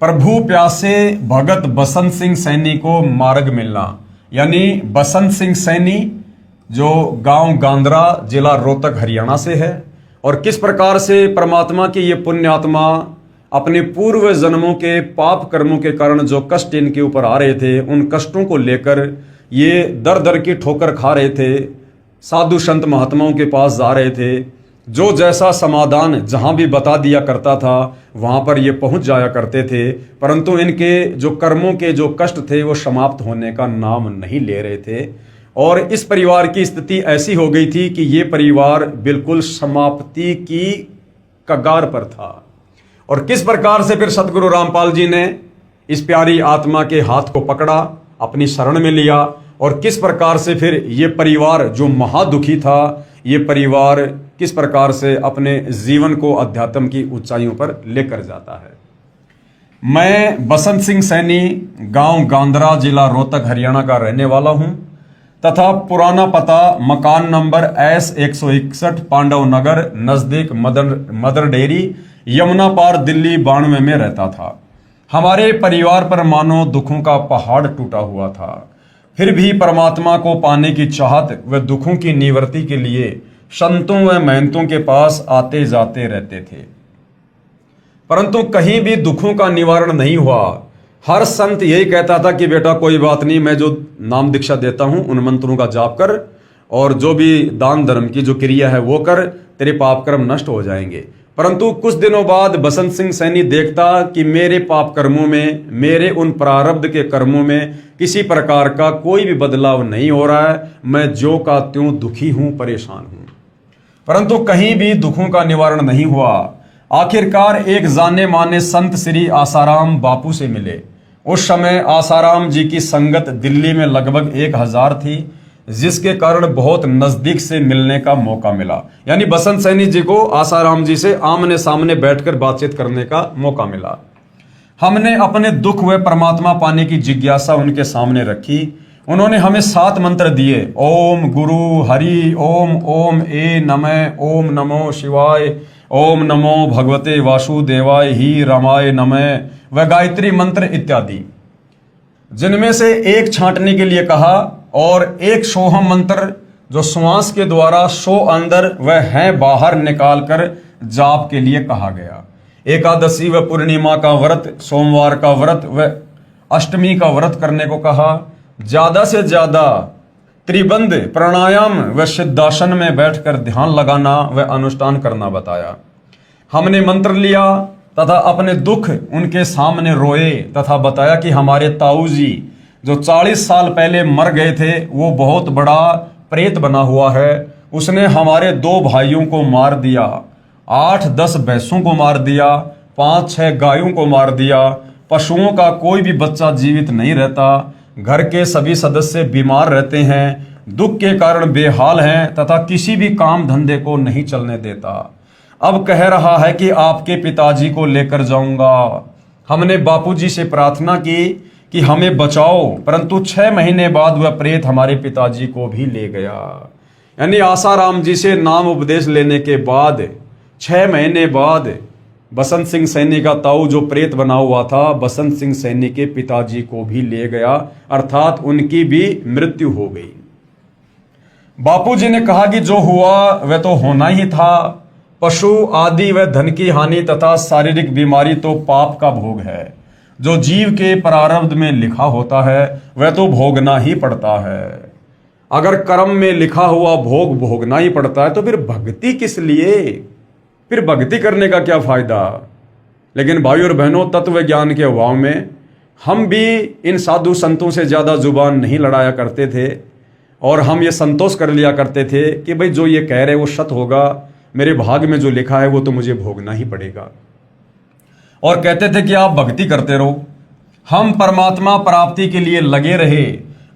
प्रभु प्यासे भगत बसंत सिंह सैनी को मार्ग मिलना, यानी बसंत सिंह सैनी जो गांव गांद्रा, जिला रोहतक, हरियाणा से है, और किस प्रकार से परमात्मा की ये पुण्यात्मा अपने पूर्व जन्मों के पाप कर्मों के कारण जो कष्ट इनके ऊपर आ रहे थे, उन कष्टों को लेकर ये दर दर की ठोकर खा रहे थे, साधु संत महात्माओं के पास जा रहे थे, जो जैसा समाधान जहां भी बता दिया करता था वहां पर ये पहुंच जाया करते थे, परंतु इनके जो कर्मों के जो कष्ट थे वो समाप्त होने का नाम नहीं ले रहे थे। और इस परिवार की स्थिति ऐसी हो गई थी कि ये परिवार बिल्कुल समाप्ति की कगार पर था। और किस प्रकार से फिर सतगुरु रामपाल जी ने इस प्यारी आत्मा के हाथ को पकड़ा, अपनी शरण में लिया, और किस प्रकार से फिर ये परिवार जो महादुखी था, ये परिवार किस प्रकार से अपने जीवन को अध्यात्म की ऊंचाइयों पर लेकर जाता है। मैं बसंत सिंह सैनी गांव गांद्रा, जिला रोहतक, हरियाणा का रहने वाला हूं तथा पुराना पता मकान नंबर S161 पांडव नगर नजदीक मदर डेयरी, यमुना पार, दिल्ली 92 में रहता था। हमारे परिवार पर मानो दुखों का पहाड़ टूटा हुआ था, फिर भी परमात्मा को पाने की चाहत व दुखों की निवृत्ति के लिए संतों व महंतों के पास आते जाते रहते थे, परंतु कहीं भी दुखों का निवारण नहीं हुआ। हर संत यही कहता था कि बेटा कोई बात नहीं, मैं जो नाम दीक्षा देता हूं उन मंत्रों का जाप कर और जो भी दान धर्म की जो क्रिया है वो कर, तेरे पाप कर्म नष्ट हो जाएंगे। परंतु कुछ दिनों बाद बसंत सिंह सैनी देखता कि मेरे पाप कर्मों में, मेरे उन प्रारब्ध के कर्मों में किसी प्रकार का कोई भी बदलाव नहीं हो रहा है, मैं ज्यों का त्यों दुखी हूं, परेशान हूं, परंतु कहीं भी दुखों का निवारण नहीं हुआ। आखिरकार एक जाने माने संत श्री आसाराम बापू से मिले। उस समय आसाराम जी की संगत दिल्ली में लगभग 1000 थी, जिसके कारण बहुत नजदीक से मिलने का मौका मिला। यानी बसंत सैनी जी को आसाराम जी से आमने सामने बैठकर बातचीत करने का मौका मिला। हमने अपने दुख व परमात्मा पाने की जिज्ञासा उनके सामने रखी। उन्होंने हमें 7 मंत्र दिए, ओम गुरु हरि ओम, ओम ए नमः, ओम नमो शिवाय, ओम नमो भगवते वासुदेवाय ही रामाय नमः व गायत्री मंत्र इत्यादि, जिनमें से एक छांटने के लिए कहा और एक सोहम मंत्र जो श्वास के द्वारा सो अंदर व है बाहर निकालकर जाप के लिए कहा गया। एकादशी व पूर्णिमा का व्रत, सोमवार का व्रत व अष्टमी का व्रत करने को कहा। ज्यादा से ज्यादा त्रिबंध प्राणायाम व सिद्धासन में बैठकर ध्यान लगाना व अनुष्ठान करना बताया। हमने मंत्र लिया तथा अपने दुख उनके सामने रोए तथा बताया कि हमारे ताऊ जी जो 40 साल पहले मर गए थे वो बहुत बड़ा प्रेत बना हुआ है। उसने हमारे 2 भाइयों को मार दिया, 8-10 भैंसों को मार दिया, 5-6 गायों को मार दिया। पशुओं का कोई भी बच्चा जीवित नहीं रहता। घर के सभी सदस्य बीमार रहते हैं, दुख के कारण बेहाल हैं तथा किसी भी काम धंधे को नहीं चलने देता। अब कह रहा है कि आपके पिताजी को लेकर जाऊंगा। हमने बापूजी से प्रार्थना की कि हमें बचाओ, परंतु 6 महीने बाद वह प्रेत हमारे पिताजी को भी ले गया। यानी आसाराम जी से नाम उपदेश लेने के बाद 6 महीने बाद बसंत सिंह सैनी का ताऊ जो प्रेत बना हुआ था, बसंत सिंह सैनी के पिताजी को भी ले गया, अर्थात उनकी भी मृत्यु हो गई। बापूजी ने कहा कि जो हुआ वह तो होना ही था। पशु आदि व धन की हानि तथा शारीरिक बीमारी तो पाप का भोग है। जो जीव के प्रारब्ध में लिखा होता है वह तो भोगना ही पड़ता है। अगर कर्म में लिखा हुआ भोग भोगना ही पड़ता है तो फिर भक्ति किस लिए, फिर भक्ति करने का क्या फायदा। लेकिन भाइयों और बहनों, तत्व ज्ञान के अभाव में हम भी इन साधु संतों से ज़्यादा जुबान नहीं लड़ाया करते थे और हम ये संतोष कर लिया करते थे कि भाई जो ये कह रहे वो सत्य होगा, मेरे भाग में जो लिखा है वो तो मुझे भोगना ही पड़ेगा। और कहते थे कि आप भक्ति करते रहो, हम परमात्मा प्राप्ति के लिए लगे रहे।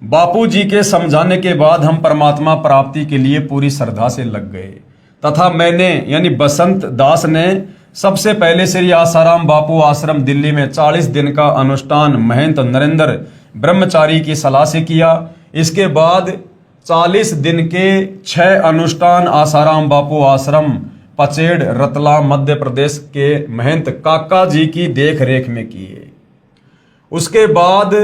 बापू जी के समझाने के बाद हम परमात्मा प्राप्ति के लिए पूरी श्रद्धा से लग गए तथा मैंने यानी बसंत दास ने सबसे पहले श्री आसाराम बापू आश्रम दिल्ली में 40 दिन का अनुष्ठान महंत नरेंद्र ब्रह्मचारी की सलाह से किया। इसके बाद 40 दिन के 6 अनुष्ठान आसाराम बापू आश्रम पचेड़ रतलाम मध्य प्रदेश के महंत काका जी की देख रेख में किए। उसके बाद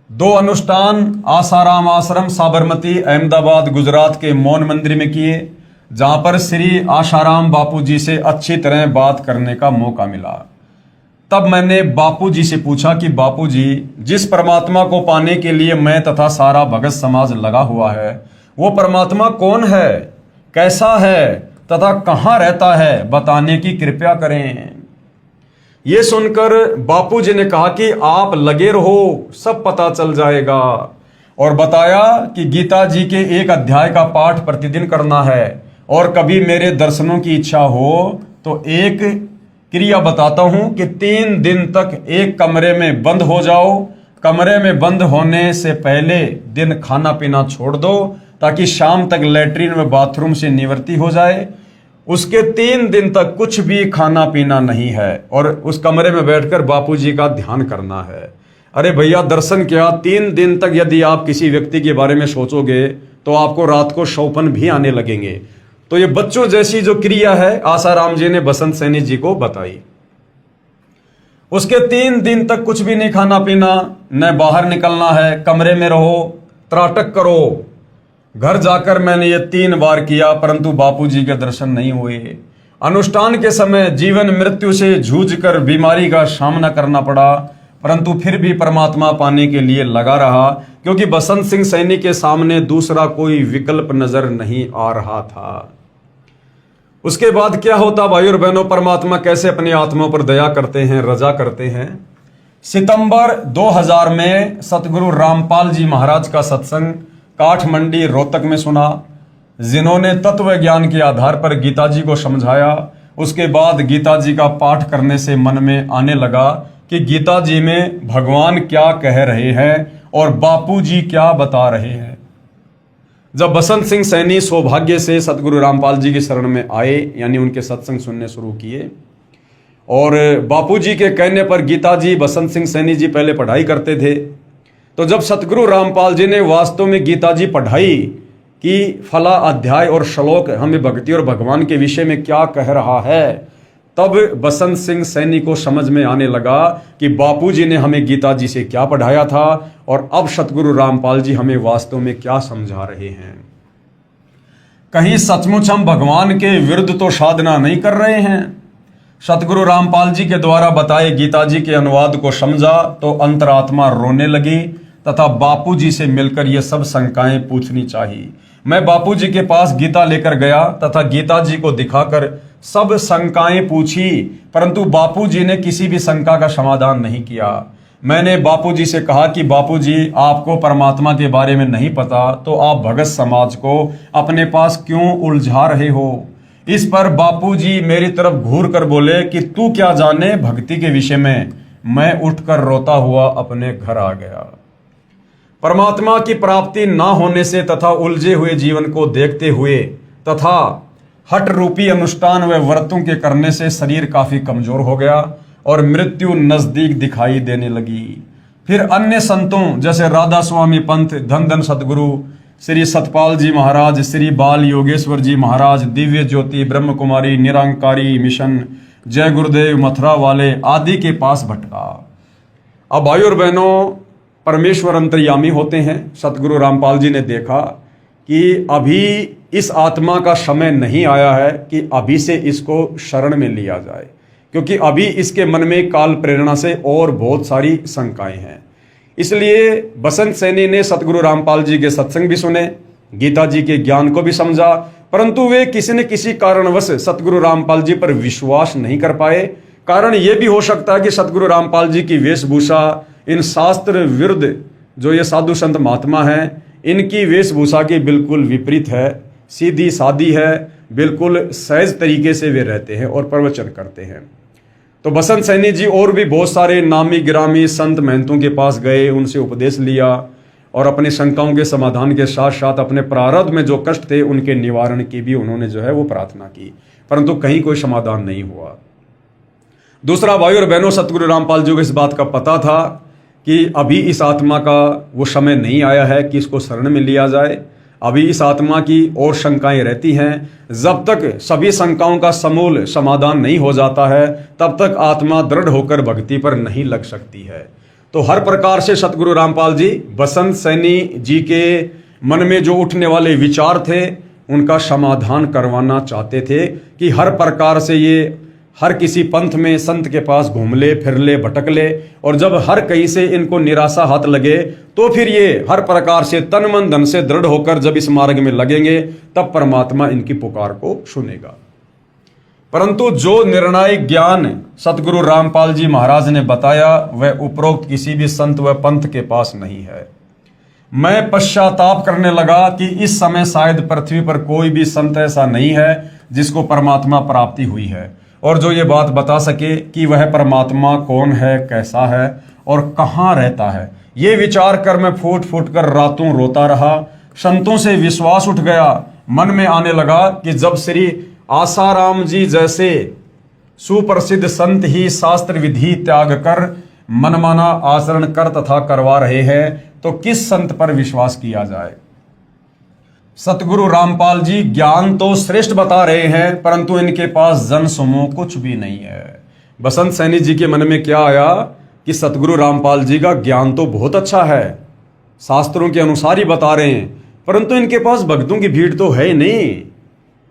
2 अनुष्ठान आसाराम आश्रम साबरमती अहमदाबाद गुजरात के मौन मंदिर में किए, जहां पर श्री आसाराम बापू जी से अच्छी तरह बात करने का मौका मिला। तब मैंने बापू जी से पूछा कि बापू जी, जिस परमात्मा को पाने के लिए मैं तथा सारा भगत समाज लगा हुआ है, वो परमात्मा कौन है, कैसा है तथा कहाँ रहता है, बताने की कृपया करें। ये सुनकर बापू जी ने कहा कि आप लगे रहो, सब पता चल जाएगा, और बताया कि गीता जी के 1 अध्याय का पाठ प्रतिदिन करना है और कभी मेरे दर्शनों की इच्छा हो तो एक क्रिया बताता हूं कि 3 दिन तक एक कमरे में बंद हो जाओ। कमरे में बंद होने से पहले दिन खाना पीना छोड़ दो ताकि शाम तक लैट्रिन व बाथरूम से निवृत्ति हो जाए। उसके 3 दिन तक कुछ भी खाना पीना नहीं है और उस कमरे में बैठकर बापूजी का ध्यान करना है। अरे भैया, दर्शन क्या, 3 दिन तक यदि आप किसी व्यक्ति के बारे में सोचोगे तो आपको रात को शौपन भी आने लगेंगे। तो ये बच्चों जैसी जो क्रिया है आसाराम जी ने बसंत सैनी जी को बताई। उसके 3 दिन तक कुछ भी नहीं खाना पीना, न बाहर निकलना है, कमरे में रहो, त्राटक करो। घर जाकर मैंने ये 3 बार किया परंतु बापूजी के दर्शन नहीं हुए। अनुष्ठान के समय जीवन मृत्यु से जूझकर बीमारी का सामना करना पड़ा परंतु फिर भी परमात्मा पाने के लिए लगा रहा, क्योंकि बसंत सिंह सैनी के सामने दूसरा कोई विकल्प नजर नहीं आ रहा था। उसके बाद क्या होता भाई और बहनों, परमात्मा कैसे अपनी आत्मा पर दया करते हैं, रजा करते हैं। सितंबर 2000 में सतगुरु रामपाल जी महाराज का सत्संग काठमंडी रोहतक में सुना, जिन्होंने तत्व ज्ञान के आधार पर गीता जी को समझाया। उसके बाद गीता जी का पाठ करने से मन में आने लगा कि गीता जी में भगवान क्या कह रहे हैं और बापू जी क्या बता रहे हैं। जब बसंत सिंह सैनी सौभाग्य से सतगुरु रामपाल जी की शरण में आए, यानी उनके सत्संग सुनने शुरू किए, और बापू जी के कहने पर गीता जी बसंत सिंह सैनी जी पहले पढ़ाई करते थे, तो जब सतगुरु रामपाल जी ने वास्तव में गीता जी पढ़ाई कि फला अध्याय और श्लोक हमें भक्ति और भगवान के विषय में क्या कह रहा है, तब बसंत सिंह सैनी को समझ में आने लगा कि बापूजी ने हमें गीता जी से क्या पढ़ाया था और अब सतगुरु रामपाल जी हमें वास्तव में क्या समझा रहे हैं। कहीं सचमुच हम भगवान के विरुद्ध तो साधना नहीं कर रहे हैं। सतगुरु रामपाल जी के द्वारा बताए गीता जी के अनुवाद को समझा तो अंतरात्मा रोने लगी तथा बापू जी से मिलकर ये सब शंकाएं पूछनी चाहिए। मैं बापू जी के पास गीता लेकर गया तथा गीता जी को दिखाकर सब शंकाएं पूछी, परंतु बापू जी ने किसी भी शंका का समाधान नहीं किया। मैंने बापू जी से कहा कि बापू जी, आपको परमात्मा के बारे में नहीं पता तो आप भगत समाज को अपने पास क्यों उलझा रहे हो। इस पर बापू जी मेरी तरफ घूर कर बोले कि तू क्या जाने भक्ति के विषय में। मैं उठकर रोता हुआ अपने घर आ गया। परमात्मा की प्राप्ति ना होने से तथा उलझे हुए जीवन को देखते हुए तथा हट रूपी अनुष्ठान व व्रतों के करने से शरीर काफी कमजोर हो गया और मृत्यु नजदीक दिखाई देने लगी। फिर अन्य संतों जैसे राधा स्वामी पंथ, धन धन सतगुरु श्री सतपाल जी महाराज, श्री बाल योगेश्वर जी महाराज, दिव्य ज्योति ब्रह्म कुमारी, निरंकारी मिशन, जय गुरुदेव मथुरा वाले आदि के पास भटका। अब भाई और बहनों, परमेश्वर अंतर्यामी होते हैं। सतगुरु रामपाल जी ने देखा कि अभी इस आत्मा का समय नहीं आया है कि अभी से इसको शरण में लिया जाए, क्योंकि अभी इसके मन में काल प्रेरणा से और बहुत सारी शंकाएं हैं। इसलिए बसंत सैनी ने सतगुरु रामपाल जी के सत्संग भी सुने गीता जी के ज्ञान को भी समझा, परंतु वे किसी न किसी कारणवश सतगुरु रामपाल जी पर विश्वास नहीं कर पाए। कारण यह भी हो सकता है कि सतगुरु रामपाल जी की वेशभूषा इन शास्त्र विरुद्ध जो ये साधु संत महात्मा हैं, इनकी वेशभूषा के बिल्कुल विपरीत है, सीधी सादी है, बिल्कुल सहज तरीके से वे रहते हैं और प्रवचन करते हैं। तो बसंत सैनी जी और भी बहुत सारे नामी गिरामी संत महंतों के पास गए, उनसे उपदेश लिया और अपनी शंकाओं के समाधान के साथ साथ अपने प्रारब्ध में जो कष्ट थे उनके निवारण की भी उन्होंने जो है वो प्रार्थना की, परंतु कहीं कोई समाधान नहीं हुआ। दूसरा, भाई और बहनों, सतगुरु रामपाल जी को इस बात का पता था कि अभी इस आत्मा का वो समय नहीं आया है कि इसको शरण में लिया जाए। अभी इस आत्मा की और शंकाएं रहती हैं। जब तक सभी शंकाओं का समूल समाधान नहीं हो जाता है तब तक आत्मा दृढ़ होकर भक्ति पर नहीं लग सकती है। तो हर प्रकार से सतगुरु रामपाल जी बसंत सैनी जी के मन में जो उठने वाले विचार थे उनका समाधान करवाना चाहते थे कि हर प्रकार से ये हर किसी पंथ में संत के पास घूम ले, फिर ले, भटक ले, और जब हर कहीं से इनको निराशा हाथ लगे तो फिर ये हर प्रकार से तन मन धन से दृढ़ होकर जब इस मार्ग में लगेंगे तब परमात्मा इनकी पुकार को सुनेगा। परंतु जो निर्णायक ज्ञान सतगुरु रामपाल जी महाराज ने बताया वह उपरोक्त किसी भी संत व पंथ के पास नहीं है। मैं पश्चाताप करने लगा कि इस समय शायद पृथ्वी पर कोई भी संत ऐसा नहीं है जिसको परमात्मा प्राप्ति हुई है और जो ये बात बता सके कि वह परमात्मा कौन है, कैसा है और कहाँ रहता है। ये विचार कर मैं फूट फूट कर रातों रोता रहा। संतों से विश्वास उठ गया। मन में आने लगा कि जब श्री आसाराम जी जैसे सुप्रसिद्ध संत ही शास्त्र विधि त्याग कर मनमाना आचरण कर तथा करवा रहे हैं तो किस संत पर विश्वास किया जाए। सतगुरु रामपाल जी ज्ञान तो श्रेष्ठ बता रहे हैं परंतु इनके पास जन समूह कुछ भी नहीं है। बसंत सैनी जी के मन में क्या आया कि सतगुरु रामपाल जी का ज्ञान तो बहुत अच्छा है, शास्त्रों के अनुसार ही बता रहे हैं, परंतु इनके पास भक्तों की भीड़ तो है ही नहीं।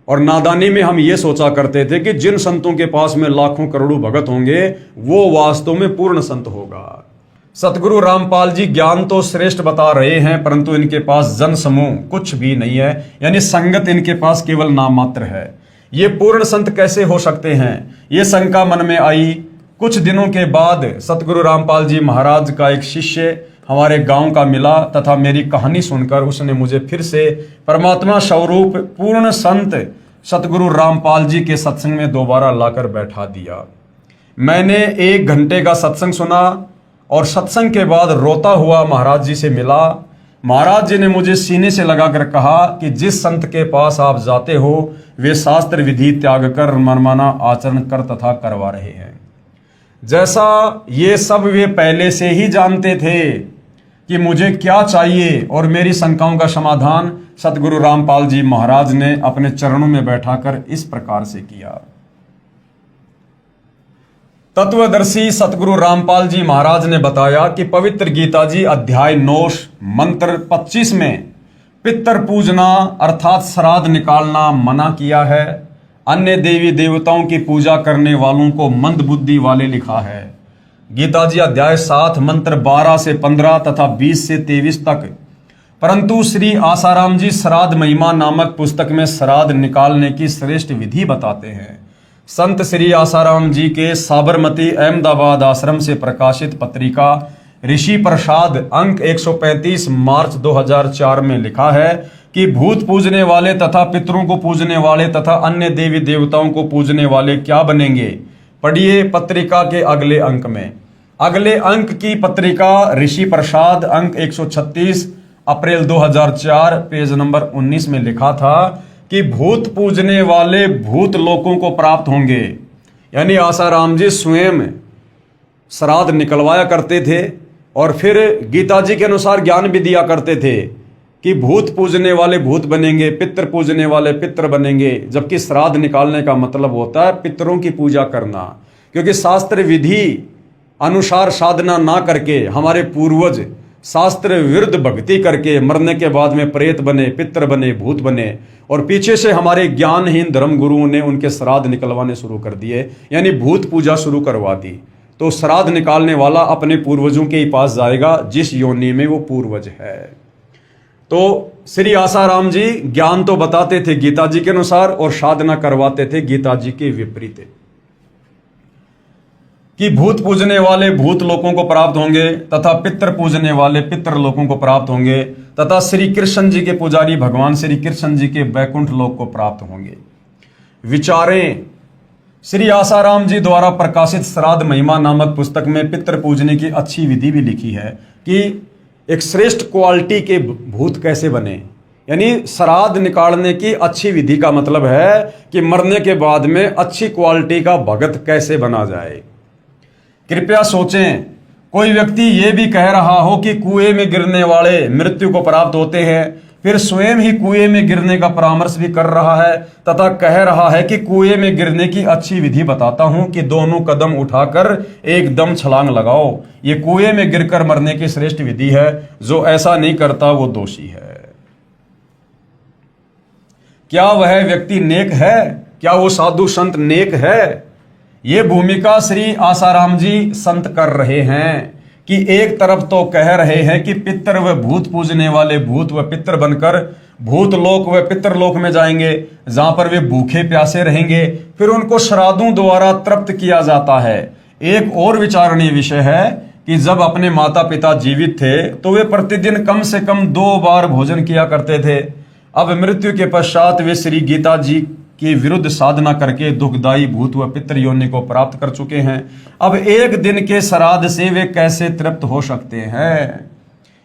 और नादानी में हम ये सोचा करते थे कि जिन संतों के पास में लाखों करोड़ों भगत होंगे वो वास्तव में पूर्ण संत होगा। सतगुरु रामपाल जी ज्ञान तो श्रेष्ठ बता रहे हैं परंतु इनके पास जन समूह कुछ भी नहीं है, यानी संगत इनके पास केवल नाम मात्र है। ये पूर्ण संत कैसे हो सकते हैं, ये शंका मन में आई। कुछ दिनों के बाद सतगुरु रामपाल जी महाराज का एक शिष्य हमारे गांव का मिला तथा मेरी कहानी सुनकर उसने मुझे फिर से परमात्मा स्वरूप पूर्ण संत सतगुरु रामपाल जी के सत्संग में दोबारा लाकर बैठा दिया। मैंने 1 घंटे का सत्संग सुना और सत्संग के बाद रोता हुआ महाराज जी से मिला। महाराज जी ने मुझे सीने से लगाकर कहा कि जिस संत के पास आप जाते हो वे शास्त्र विधि त्याग कर मनमाना आचरण कर तथा करवा रहे हैं। जैसा ये सब वे पहले से ही जानते थे कि मुझे क्या चाहिए और मेरी शंकाओं का समाधान सतगुरु रामपाल जी महाराज ने अपने चरणों में बैठाकर इस प्रकार से किया। तत्वदर्शी सतगुरु रामपाल जी महाराज ने बताया कि पवित्र गीता जी अध्याय 9 मंत्र 25 में पितर पूजना अर्थात श्राद्ध निकालना मना किया है। अन्य देवी देवताओं की पूजा करने वालों को मंद बुद्धि वाले लिखा है। गीता जी अध्याय 7 मंत्र 12 से 15 तथा 20 से 23 तक। परंतु श्री आसाराम जी श्राद्ध महिमा नामक पुस्तक में श्राद्ध निकालने की श्रेष्ठ विधि बताते हैं। संत श्री आसाराम जी के साबरमती अहमदाबाद आश्रम से प्रकाशित पत्रिका ऋषि प्रसाद अंक 135 मार्च 2004 में लिखा है कि भूत पूजने वाले तथा पितरों को पूजने वाले तथा अन्य देवी देवताओं को पूजने वाले क्या बनेंगे। पढ़िए पत्रिका के अगले अंक में। अगले अंक की पत्रिका ऋषि प्रसाद अंक 136 अप्रैल 2004 पेज नंबर 19 में लिखा था कि भूत पूजने वाले भूत लोकों को प्राप्त होंगे। यानी आसाराम जी स्वयं श्राद्ध निकलवाया करते थे और फिर गीता जी के अनुसार ज्ञान भी दिया करते थे कि भूत पूजने वाले भूत बनेंगे, पितृ पूजने वाले पितृ बनेंगे, जबकि श्राद्ध निकालने का मतलब होता है पितरों की पूजा करना। क्योंकि शास्त्र विधि अनुसार साधना ना करके हमारे पूर्वज शास्त्र विरुद्ध भक्ति करके मरने के बाद में प्रेत बने, पितृ बने, भूत बने और पीछे से हमारे ज्ञानहीन धर्म गुरुओं ने उनके श्राद्ध निकलवाने शुरू कर दिए, यानी भूत पूजा शुरू करवा दी। तो श्राद्ध निकालने वाला अपने पूर्वजों के ही पास जाएगा जिस योनि में वो पूर्वज है। तो श्री आसाराम जी ज्ञान तो बताते थे गीता जी के अनुसार और साधना करवाते थे गीता जी के विपरीत, कि भूत पूजने वाले भूत लोगों को प्राप्त होंगे तथा पितर पूजने वाले पितर लोगों को प्राप्त होंगे तथा श्री कृष्ण जी के पुजारी भगवान श्री कृष्ण जी के बैकुंठ लोक को प्राप्त होंगे। विचारें, श्री आसाराम जी द्वारा प्रकाशित श्राद्ध महिमा नामक पुस्तक में पितर पूजने की अच्छी विधि भी लिखी है कि एक श्रेष्ठ क्वालिटी के भूत कैसे बने। यानी श्राद्ध निकालने की अच्छी विधि का मतलब है कि मरने के बाद में अच्छी क्वालिटी का भगत कैसे बना जाए। कृपया सोचें, कोई व्यक्ति यह भी कह रहा हो कि कुएं में गिरने वाले मृत्यु को प्राप्त होते हैं, फिर स्वयं ही कुएं में गिरने का परामर्श भी कर रहा है तथा कह रहा है कि कुएं में गिरने की अच्छी विधि बताता हूं कि दोनों कदम उठाकर एकदम छलांग लगाओ। ये कुएं में गिरकर मरने की श्रेष्ठ विधि है। जो ऐसा नहीं करता वो दोषी है। क्या वह व्यक्ति नेक है? क्या वो साधु संत नेक है? ये भूमिका श्री आसाराम जी संत कर रहे हैं कि एक तरफ तो कह रहे हैं कि पितर व भूत पूजने वाले भूत व पितर बनकर भूत लोक व पितर लोक में जाएंगे, जहां पर वे भूखे प्यासे रहेंगे, फिर उनको श्राद्धों द्वारा तृप्त किया जाता है। एक और विचारणीय विषय है कि जब अपने माता पिता जीवित थे तो वे प्रतिदिन कम से कम 2 बार भोजन किया करते थे। अब मृत्यु के पश्चात वे श्री गीता जी के विरुद्ध साधना करके दुखदायी भूत व पितर योनि को प्राप्त कर चुके हैं। अब एक दिन के श्राद्ध से वे कैसे तृप्त हो सकते हैं?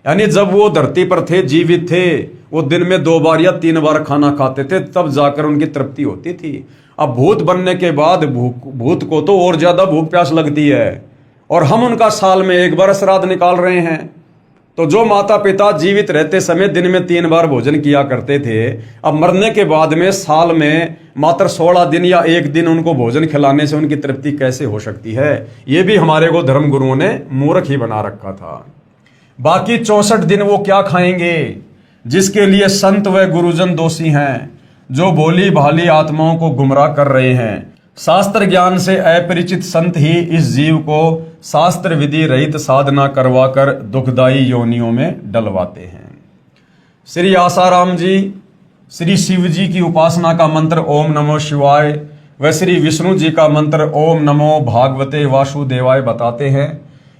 यानी जब वो धरती पर थे, जीवित थे, वो दिन में 2 बार या 3 बार खाना खाते थे, तब जाकर उनकी तृप्ति होती थी। अब भूत बनने के बाद भूत को तो और ज्यादा भूख प्यास लगती है और हम उनका साल में 1 बार श्राद्ध निकाल रहे हैं। तो जो माता पिता जीवित रहते समय दिन में 3 बार भोजन किया करते थे, अब मरने के बाद में साल में मात्र 16 दिन या 1 दिन उनको भोजन खिलाने से उनकी तृप्ति कैसे हो सकती है? ये भी हमारे को धर्म गुरुओं ने मूर्ख ही बना रखा था। बाकी 64 दिन वो क्या खाएंगे, जिसके लिए संत व गुरुजन दोषी हैं, जो भोली भाली आत्माओं को गुमराह कर रहे हैं। शास्त्र ज्ञान से अपरिचित संत ही इस जीव को शास्त्र विधि रहित साधना करवाकर दुखदायी योनियों में डलवाते हैं। श्री आसाराम जी श्री शिव जी की उपासना का मंत्र ओम नमो शिवाय व श्री विष्णु जी का मंत्र ओम नमो भागवते वासुदेवाय बताते हैं।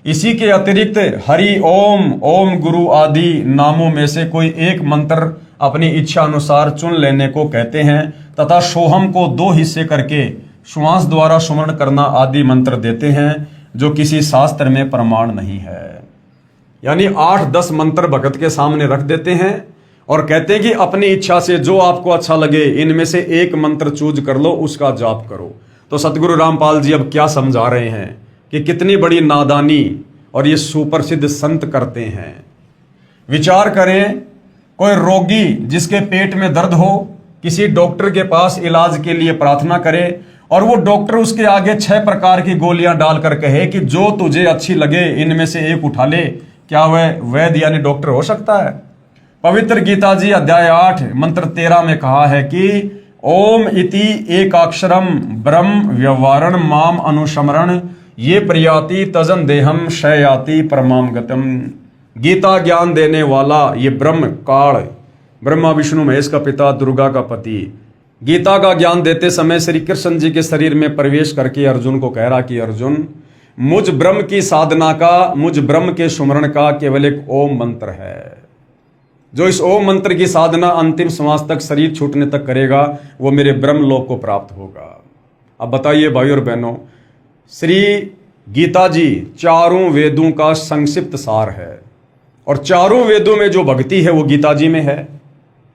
इसी के अतिरिक्त हरि ओम, ओम गुरु आदि नामों में से कोई एक मंत्र अपनी इच्छा अनुसार चुन लेने को कहते हैं तथा सोहम को 2 हिस्से करके श्वास द्वारा सुमरण करना आदि मंत्र देते हैं, जो किसी शास्त्र में प्रमाण नहीं है। यानी 8-10 मंत्र भगत के सामने रख देते हैं और कहते हैं कि अपनी इच्छा से जो आपको अच्छा लगे इनमें से एक मंत्र चूज कर लो, उसका जाप करो। तो सतगुरु रामपाल जी अब क्या समझा रहे हैं कि कितनी बड़ी नादानी और ये सुप्रसिद्ध संत करते हैं। विचार करें, कोई रोगी जिसके पेट में दर्द हो किसी डॉक्टर के पास इलाज के लिए प्रार्थना करे और वो डॉक्टर उसके आगे 6 प्रकार की गोलियां डालकर कहे कि जो तुझे अच्छी लगे इनमें से एक उठा ले, क्या वह वैद्य यानी डॉक्टर हो सकता है? पवित्र गीता जी अध्याय 8 मंत्र 13 में कहा है कि ओम इति एकाक्षरम ब्रह्म व्यवहारण माम अनुस्मरण ये प्रयाति तजन देहम शयाति परमाम गतम। गीता ज्ञान देने वाला ये ब्रह्म काल, ब्रह्मा विष्णु महेश का पिता, दुर्गा का पति, गीता का ज्ञान देते समय श्री कृष्ण जी के शरीर में प्रवेश करके अर्जुन को कह रहा कि अर्जुन, मुझ ब्रह्म की साधना का, मुझ ब्रह्म के सुमरण का केवल एक ओम मंत्र है। जो इस ओम मंत्र की साधना अंतिम श्वास तक, शरीर छूटने तक करेगा, वो मेरे ब्रह्म लोक को प्राप्त होगा। अब बताइए भाई और बहनों, श्री गीता जी 4 वेदों का संक्षिप्त सार है और 4 वेदों में जो भक्ति है वो गीता जी में है।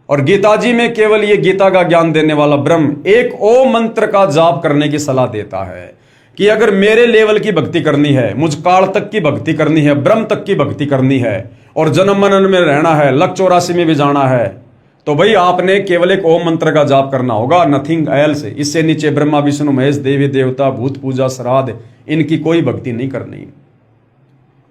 और गीता जी में केवल ये गीता का ज्ञान देने वाला ब्रह्म एक ओम मंत्र का जाप करने की सलाह देता है कि अगर मेरे लेवल की भक्ति करनी है, मुझ काल तक की भक्ति करनी है, ब्रह्म तक की भक्ति करनी है और जन्म मनन में रहना है, लक 84 में भी जाना है, तो भाई आपने केवल एक ओम मंत्र का जाप करना होगा, नथिंग एल्स। इससे नीचे ब्रह्मा विष्णु महेश, देवी देवता, भूत पूजा, श्राद्ध, इनकी कोई भक्ति नहीं करनी।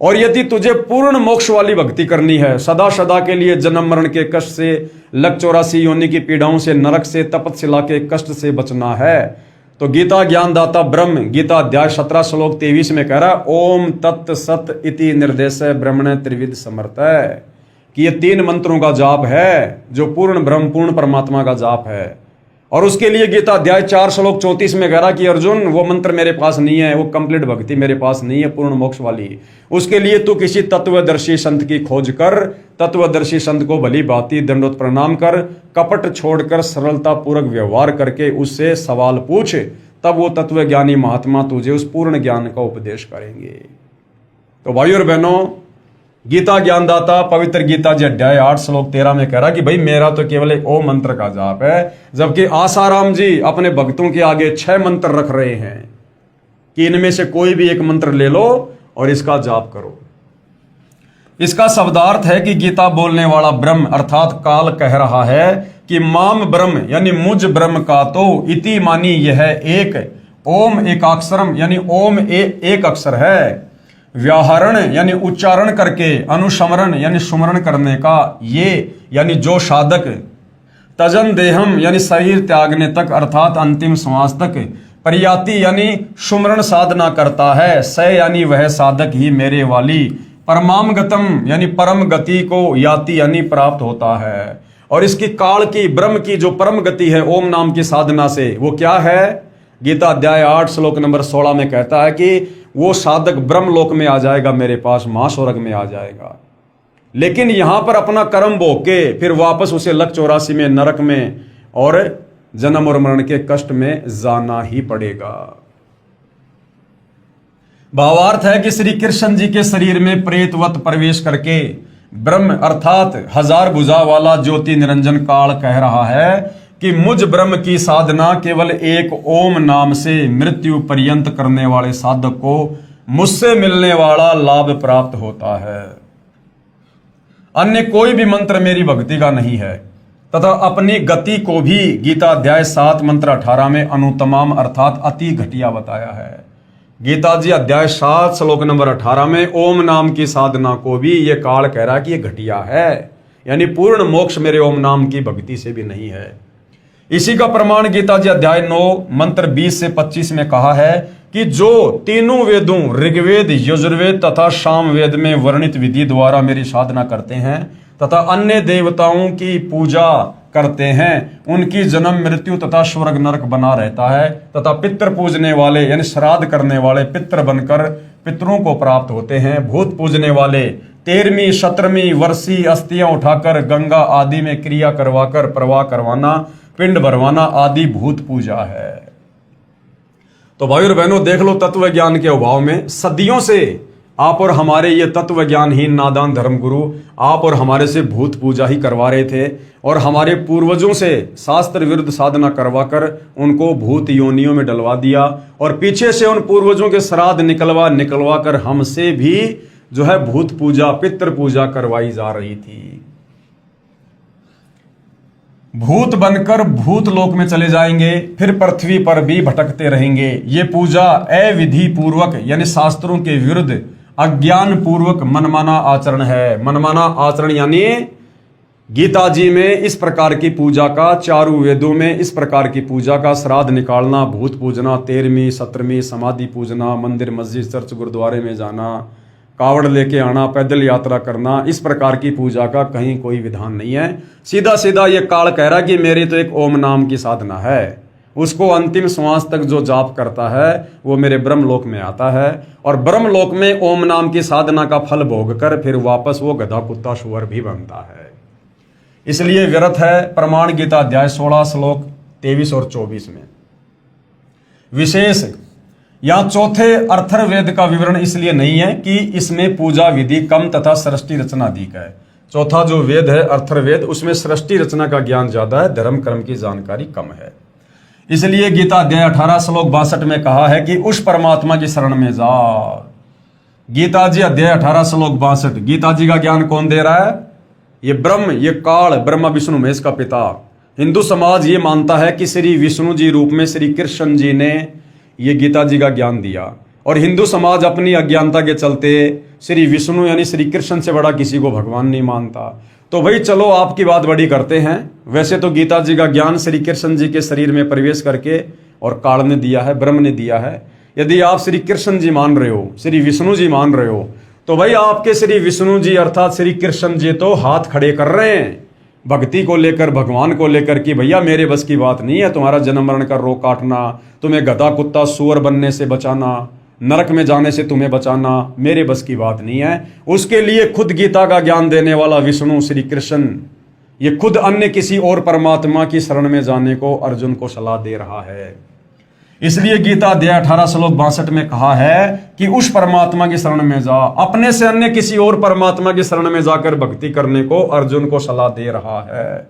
और यदि तुझे पूर्ण मोक्ष वाली भक्ति करनी है, सदा सदा के लिए जन्म मरण के कष्ट से, लक 84 योनि की पीड़ाओं से, नरक से, तपस्या के कष्ट से बचना है, तो गीता ज्ञानदाता ब्रह्म गीता अध्याय 17 श्लोक 23 में कह रहा है ओम तत् सत इति निर्देश ब्रह्मण त्रिविध समर्थ है। कि ये 3 मंत्रों का जाप है जो पूर्ण ब्रह्म पूर्ण परमात्मा का जाप है। और उसके लिए गीता अध्याय 4 श्लोक 34 में कह रहा कि अर्जुन वो मंत्र मेरे पास नहीं है, वो कंप्लीट भक्ति मेरे पास नहीं है पूर्ण मोक्ष वाली। उसके लिए तू किसी तत्वदर्शी संत की खोज कर, तत्वदर्शी संत को भली भांति दंडोत प्रणाम कर, कपट छोड़कर सरलता पूर्वक व्यवहार करके उससे सवाल पूछ, तब वो तत्वज्ञानी महात्मा तुझे उस पूर्ण ज्ञान का उपदेश करेंगे। तो भाइयों और बहनों, गीता ज्ञानदाता पवित्र गीता जी अध्याय 8 श्लोक 13 में कह रहा कि भाई मेरा तो केवल एक ओम मंत्र का जाप है, जबकि आसाराम जी अपने भक्तों के आगे 6 मंत्र रख रहे हैं कि इनमें से कोई भी एक मंत्र ले लो और इसका जाप करो। इसका शब्दार्थ है कि गीता बोलने वाला ब्रह्म अर्थात काल कह रहा है कि माम ब्रह्म यानी मुझ ब्रह्म का तो इति मानी यह एक ओम एकाक्षरम यानी ओम एक अक्षर है, व्याहरण यानी उच्चारण करके, अनुस्मरण यानी सुमरण करने का, ये यानी जो साधक, तजन देहम यानी शरीर त्यागने तक अर्थात अंतिम श्वास तक, परियाति यानी सुमरण साधना करता है, स यानी वह साधक ही मेरे वाली, परमाम गतम यानी परम गति को याति यानी प्राप्त होता है। और इसकी काल की ब्रह्म की जो परम गति है ओम नाम की साधना से, वो क्या है? गीता अध्याय 8 श्लोक नंबर 16 में कहता है कि वो साधक ब्रह्मलोक में आ जाएगा, मेरे पास महास्वर्ग में आ जाएगा। लेकिन यहां पर अपना कर्म भोग के फिर वापस उसे लक 84 में नरक में और जन्म और मरण के कष्ट में जाना ही पड़ेगा। भावार्थ है कि श्री कृष्ण जी के शरीर में प्रेतवत प्रवेश करके ब्रह्म अर्थात 1000 भुजा वाला ज्योति निरंजन काल कह रहा है कि मुझ ब्रह्म की साधना केवल एक ओम नाम से मृत्यु पर्यंत करने वाले साधक को मुझसे मिलने वाला लाभ प्राप्त होता है। अन्य कोई भी मंत्र मेरी भक्ति का नहीं है तथा अपनी गति को भी गीता अध्याय 7 मंत्र 18 में अनुत्तमाम अर्थात अति घटिया बताया है। गीता जी अध्याय 7 श्लोक नंबर 18 में ओम नाम की साधना को भी ये काल कह रहा है कि ये घटिया है, यानी पूर्ण मोक्ष मेरे ओम नाम की भक्ति से भी नहीं है। इसी का प्रमाण गीता जी अध्याय 9 मंत्र 20 से 25 में कहा है कि जो तीनों वेदों ऋग्वेद, यजुर्वेद तथा सामवेद में वर्णित विधि द्वारा मेरी साधना करते हैं तथा अन्य देवताओं की पूजा करते हैं, उनकी जन्म मृत्यु तथा स्वर्ग नरक बना रहता है तथा पितृ पूजने वाले यानी श्राद्ध करने वाले पितृ बनकर पितरों को प्राप्त होते हैं। भूत पूजने वाले 13वीं 17वीं वर्षी अस्थियां उठाकर गंगा आदि में क्रिया करवाकर प्रवाह करवाना, पिंड भरवाना आदि भूत पूजा है। तो भाई और बहनों, देख लो तत्व ज्ञान के अभाव में सदियों से आप और हमारे ये तत्व ज्ञानहीन नादान धर्मगुरु आप और हमारे से भूत पूजा ही करवा रहे थे और हमारे पूर्वजों से शास्त्र विरुद्ध साधना करवाकर उनको भूत योनियों में डलवा दिया और पीछे से उन पूर्वजों के श्राद्ध निकलवा कर हमसे भी जो है भूत पूजा पितृ पूजा करवाई जा रही थी। भूत बनकर भूत लोक में चले जाएंगे, फिर पृथ्वी पर भी भटकते रहेंगे। ये पूजा अविधि पूर्वक यानी शास्त्रों के विरुद्ध अज्ञान पूर्वक मनमाना आचरण है। मनमाना आचरण यानी गीता जी में इस प्रकार की पूजा का, चारों वेदों में इस प्रकार की पूजा का, श्राद्ध निकालना, भूत पूजना, 13वीं 17वीं समाधि पूजना, मंदिर मस्जिद चर्च गुरुद्वारे में जाना, कावड़ लेके आना, पैदल यात्रा करना, इस प्रकार की पूजा का कहीं कोई विधान नहीं है। सीधा सीधा ये काल कह रहा कि मेरी तो एक ओम नाम की साधना है, उसको अंतिम श्वास तक जो जाप करता है वो मेरे ब्रह्मलोक में आता है और ब्रह्मलोक में ओम नाम की साधना का फल भोग कर फिर वापस वो गधा कुत्ता सुअर भी बनता है। इसलिए व्यर्थ है प्रमाण गीता अध्याय 16 श्लोक 23 और 24 में। विशेष यहां चौथे अर्थर्वेद का विवरण इसलिए नहीं है कि इसमें पूजा विधि कम तथा सृष्टि रचना अधिक है। चौथा जो वेद है अर्थर्वेद, उसमें सृष्टि रचना का ज्ञान ज्यादा है, धर्म कर्म की जानकारी कम है। इसलिए गीता अध्याय 18 श्लोक 62 में कहा है कि उस परमात्मा की शरण में जा। गीता जी अध्याय 18 श्लोक 62, गीता जी का ज्ञान कौन दे रहा है? ये ब्रह्म, ये काल, ब्रह्मा विष्णु महेश का पिता। हिंदू समाज ये मानता है कि श्री विष्णु जी रूप में श्री कृष्ण जी ने ये गीता जी का ज्ञान दिया और हिंदू समाज अपनी अज्ञानता के चलते श्री विष्णु यानी श्री कृष्ण से बड़ा किसी को भगवान नहीं मानता। तो भाई चलो आपकी बात बड़ी करते हैं। वैसे तो गीता जी का ज्ञान श्री कृष्ण जी के शरीर में प्रवेश करके और काल ने दिया है, ब्रह्म ने दिया है। यदि आप श्री कृष्ण जी मान रहे हो, श्री विष्णु जी मान रहे हो, तो भाई आपके श्री विष्णु जी अर्थात श्री कृष्ण जी तो हाथ खड़े कर रहे हैं भक्ति को लेकर, भगवान को लेकर कि भैया मेरे बस की बात नहीं है तुम्हारा जन्म मरण का रोग काटना, तुम्हें गधा कुत्ता सुअर बनने से बचाना, नरक में जाने से तुम्हें बचाना, मेरे बस की बात नहीं है। उसके लिए खुद गीता का ज्ञान देने वाला विष्णु श्री कृष्ण ये खुद अन्य किसी और परमात्मा की शरण में जाने को अर्जुन को सलाह दे रहा है। इसलिए गीता अध्याय 18 श्लोक 62 में कहा है कि उस परमात्मा की शरण में जा, अपने से अन्य किसी और परमात्मा की शरण में जाकर भक्ति करने को अर्जुन को सलाह दे रहा है,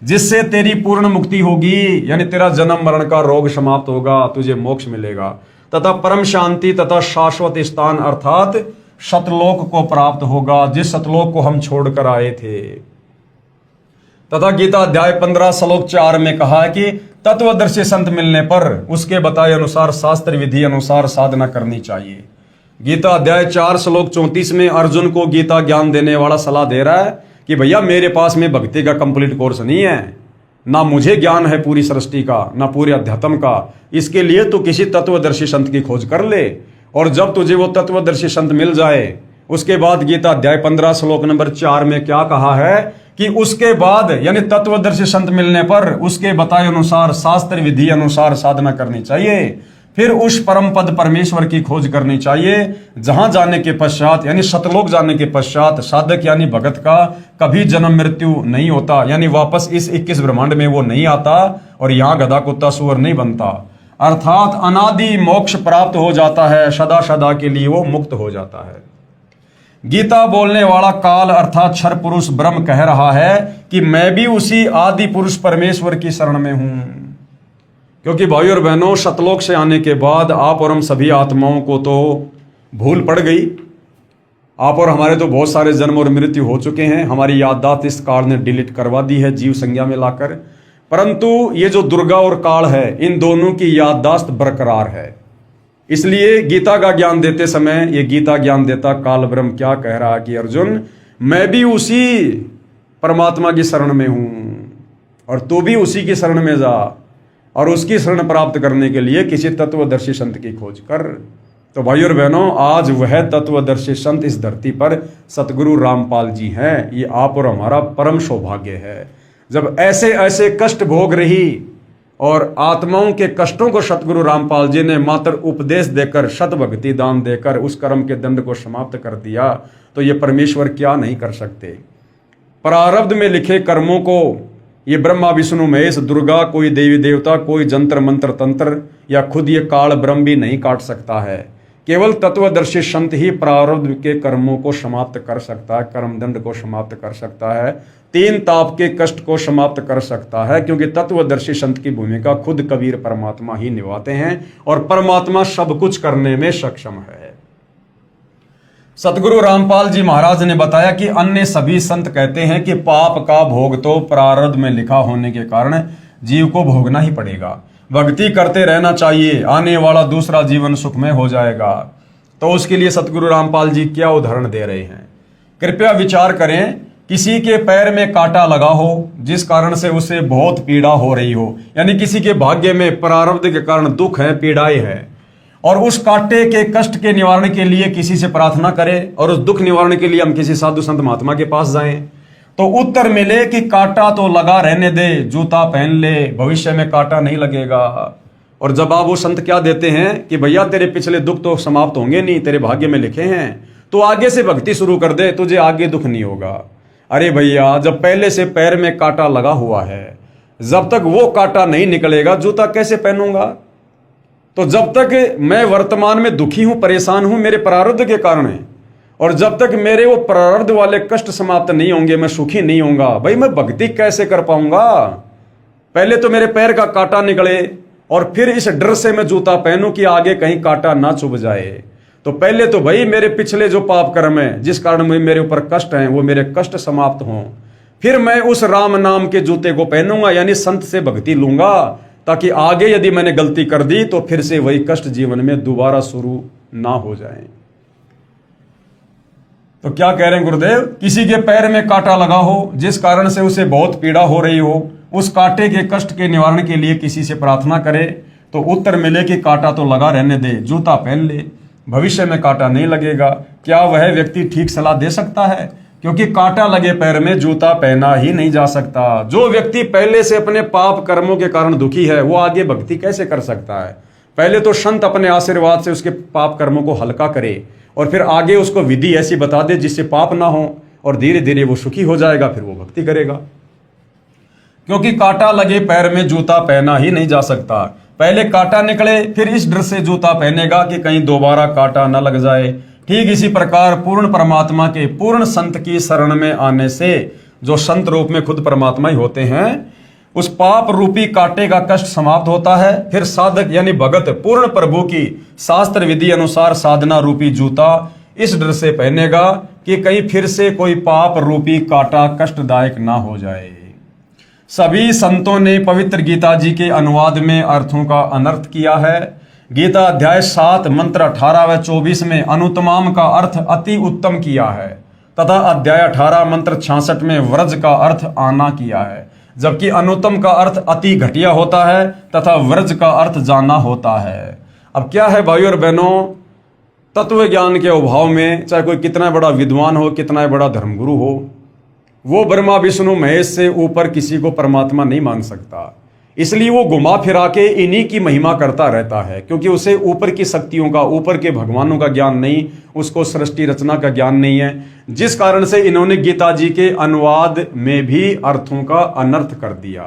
जिससे तेरी पूर्ण मुक्ति होगी, यानी तेरा जन्म मरण का रोग समाप्त होगा, तुझे मोक्ष मिलेगा तथा परम शांति तथा शाश्वत स्थान अर्थात सतलोक को प्राप्त होगा, जिस सतलोक को हम छोड़कर आए थे। तथा गीता अध्याय 15 श्लोक 4 में कहा है कि तत्वदर्शी संत मिलने पर उसके बताए अनुसार शास्त्र विधि अनुसार साधना करनी चाहिए। गीता अध्याय 4 श्लोक 34 में अर्जुन को गीता ज्ञान देने वाला सलाह दे रहा है कि भैया मेरे पास में भक्ति का कंप्लीट कोर्स नहीं है, ना मुझे ज्ञान है पूरी सृष्टि का, ना पूरे अध्यात्म का। इसके लिए तो किसी तत्वदर्शी संत की खोज कर ले, और जब तुझे वो तत्वदर्शी संत मिल जाए उसके बाद गीता अध्याय 15 श्लोक नंबर 4 में क्या कहा है कि उसके बाद यानी तत्वदर्शी संत मिलने पर उसके बताए अनुसार शास्त्र विधि अनुसार साधना करनी चाहिए, फिर उस परम पद परमेश्वर की खोज करनी चाहिए, जहां जाने के पश्चात यानी सतलोक जाने के पश्चात साधक यानी भगत का कभी जन्म मृत्यु नहीं होता, यानी वापस इस 21 ब्रह्मांड में वो नहीं आता और यहां गधा कुत्ता सुअर नहीं बनता, अर्थात अनादि मोक्ष प्राप्त हो जाता है, सदा सदा के लिए वो मुक्त हो जाता है। गीता बोलने वाला काल अर्थात क्षर पुरुष ब्रह्म कह रहा है कि मैं भी उसी आदि पुरुष परमेश्वर की शरण में हूं, क्योंकि भाई और बहनों सतलोक से आने के बाद आप और हम सभी आत्माओं को तो भूल पड़ गई। आप और हमारे तो बहुत सारे जन्म और मृत्यु हो चुके हैं, हमारी याददाश्त इस काल ने डिलीट करवा दी है जीव संज्ञा में लाकर, परंतु ये जो दुर्गा और काल है इन दोनों की याददाश्त बरकरार है। इसलिए गीता का ज्ञान देते समय ये गीता ज्ञान देता काल ब्रह्म क्या कह रहा है कि अर्जुन मैं भी उसी परमात्मा की शरण में हूं और तू भी उसी की शरण में जा, और उसकी शरण प्राप्त करने के लिए किसी तत्वदर्शी संत की खोज कर। तो भाई और बहनों आज वह तत्वदर्शी संत इस धरती पर सतगुरु रामपाल जी हैं। ये आप और हमारा परम सौभाग्य है। जब ऐसे ऐसे कष्ट भोग रही और आत्माओं के कष्टों को सतगुरु रामपाल जी ने मात्र उपदेश देकर शत भक्ति दान देकर उस कर्म के दंड को समाप्त कर दिया, तो ये परमेश्वर क्या नहीं कर सकते। प्रारब्ध में लिखे कर्मों को ये ब्रह्मा विष्णु महेश दुर्गा, कोई देवी देवता, कोई जंतर मंत्र तंत्र या खुद ये काल ब्रह्म भी नहीं काट सकता है। केवल तत्वदर्शी संत ही प्रारब्ध के कर्मों को समाप्त कर सकता है, कर्म दंड को समाप्त कर सकता है, तीन ताप के कष्ट को समाप्त कर सकता है, क्योंकि तत्वदर्शी संत की भूमिका खुद कबीर परमात्मा ही निभाते हैं और परमात्मा सब कुछ करने में सक्षम है। सतगुरु रामपाल जी महाराज ने बताया कि अन्य सभी संत कहते हैं कि पाप का भोग तो प्रारब्ध में लिखा होने के कारण जीव को भोगना ही पड़ेगा, भक्ति करते रहना चाहिए, आने वाला दूसरा जीवन सुखमय हो जाएगा। तो उसके लिए सतगुरु रामपाल जी क्या उदाहरण दे रहे हैं, कृपया विचार करें। किसी के पैर में कांटा लगा हो जिस कारण से उसे बहुत पीड़ा हो रही हो, यानी किसी के भाग्य में प्रारब्ध के कारण दुख है, पीड़ाएं है, और उस कांटे के कष्ट के निवारण के लिए किसी से प्रार्थना करें और उस दुख निवारण के लिए हम किसी साधु संत महात्मा के पास जाएं, तो उत्तर मिले कि कांटा तो लगा रहने दे, जूता पहन ले, भविष्य में कांटा नहीं लगेगा। और जवाब वो संत क्या देते हैं कि भैया तेरे पिछले दुख तो समाप्त होंगे नहीं, तेरे भाग्य में लिखे हैं, तो आगे से भक्ति शुरू कर दे, तुझे आगे दुख नहीं होगा। अरे भैया जब पहले से पैर में कांटा लगा हुआ है, जब तक वो कांटा नहीं निकलेगा जूता कैसे पहनूंगा। तो जब तक मैं वर्तमान में दुखी हूं, परेशान हूं मेरे प्रारब्ध के कारण है, और जब तक मेरे वो प्रारब्ध वाले कष्ट समाप्त नहीं होंगे, मैं सुखी नहीं होऊंगा, भाई मैं भक्ति कैसे कर पाऊंगा। पहले तो मेरे पैर का कांटा निकले और फिर इस डर से मैं जूता पहनूं कि आगे कहीं कांटा ना चुभ जाए। तो पहले तो भाई मेरे पिछले जो पाप कर्म है जिस कारण मेरे ऊपर कष्ट हैं वो मेरे कष्ट समाप्त हों, फिर मैं उस राम नाम के जूते को पहनूंगा, यानी संत से भक्ति लूंगा, ताकि आगे यदि मैंने गलती कर दी तो फिर से वही कष्ट जीवन में दोबारा शुरू ना हो जाए। तो क्या कह रहे हैं गुरुदेव, किसी के पैर में कांटा लगा हो जिस कारण से उसे बहुत पीड़ा हो रही हो, उस कांटे के कष्ट के निवारण के लिए किसी से प्रार्थना करे, तो उत्तर मिले कि कांटा तो लगा रहने दे, जूता पहन ले, भविष्य में कांटा नहीं लगेगा। क्या वह व्यक्ति ठीक सलाह दे सकता है? क्योंकि कांटा लगे पैर में जूता पहना ही नहीं जा सकता। जो व्यक्ति पहले से अपने पाप कर्मों के कारण दुखी है, वो आगे भक्ति कैसे कर सकता है? पहले तो संत अपने आशीर्वाद से उसके पाप कर्मों को हल्का करे और फिर आगे उसको विधि ऐसी बता दे जिससे पाप ना हो, और धीरे धीरे वो सुखी हो जाएगा, फिर वो भक्ति करेगा। क्योंकि कांटा लगे पैर में जूता पहना ही नहीं जा सकता। पहले कांटा निकले, फिर इस डर से जूता पहनेगा कि कहीं दोबारा कांटा न लग जाए। ठीक इसी प्रकार पूर्ण परमात्मा के पूर्ण संत की शरण में आने से, जो संत रूप में खुद परमात्मा ही होते हैं, उस पाप रूपी कांटे का कष्ट समाप्त होता है। फिर साधक यानी भगत पूर्ण प्रभु की शास्त्र विधि अनुसार साधना रूपी जूता इस डर से पहनेगा कि कहीं फिर से कोई पाप रूपी कांटा कष्टदायक ना हो जाए। सभी संतों ने पवित्र गीता जी के अनुवाद में अर्थों का अनर्थ किया है। गीता अध्याय 7 मंत्र 18 व 24 में अनुत्तमाम का अर्थ अति उत्तम किया है तथा अध्याय 18 मंत्र 66 में व्रज का अर्थ आना किया है, जबकि अनुत्तम का अर्थ अति घटिया होता है तथा व्रज का अर्थ जाना होता है। अब क्या है भाइयों और बहनों, तत्व ज्ञान के अभाव में चाहे कोई कितना बड़ा विद्वान हो, कितना बड़ा धर्मगुरु हो, वो ब्रह्मा विष्णु महेश से ऊपर किसी को परमात्मा नहीं मान सकता। इसलिए वो घुमा फिरा के इन्हीं की महिमा करता रहता है, क्योंकि उसे ऊपर की शक्तियों का, ऊपर के भगवानों का ज्ञान नहीं, उसको सृष्टि रचना का ज्ञान नहीं है। जिस कारण से इन्होंने गीता जी के अनुवाद में भी अर्थों का अनर्थ कर दिया।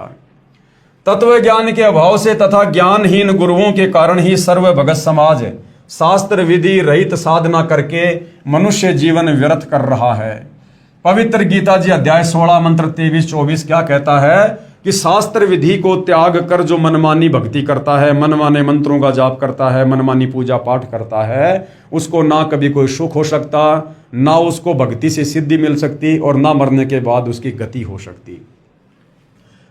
तत्व ज्ञान के अभाव से तथा ज्ञानहीन गुरुओं के कारण ही सर्व भगत समाज शास्त्र विधि रहित साधना करके मनुष्य जीवन व्यर्थ कर रहा है। पवित्र गीता जी अध्याय 16 मंत्र 23-24 क्या कहता है कि शास्त्र विधि को त्याग कर जो मनमानी भक्ति करता है, मनमाने मंत्रों का जाप करता है, मनमानी पूजा पाठ करता है, उसको ना कभी कोई सुख हो सकता, ना उसको भक्ति से सिद्धि मिल सकती, और ना मरने के बाद उसकी गति हो सकती।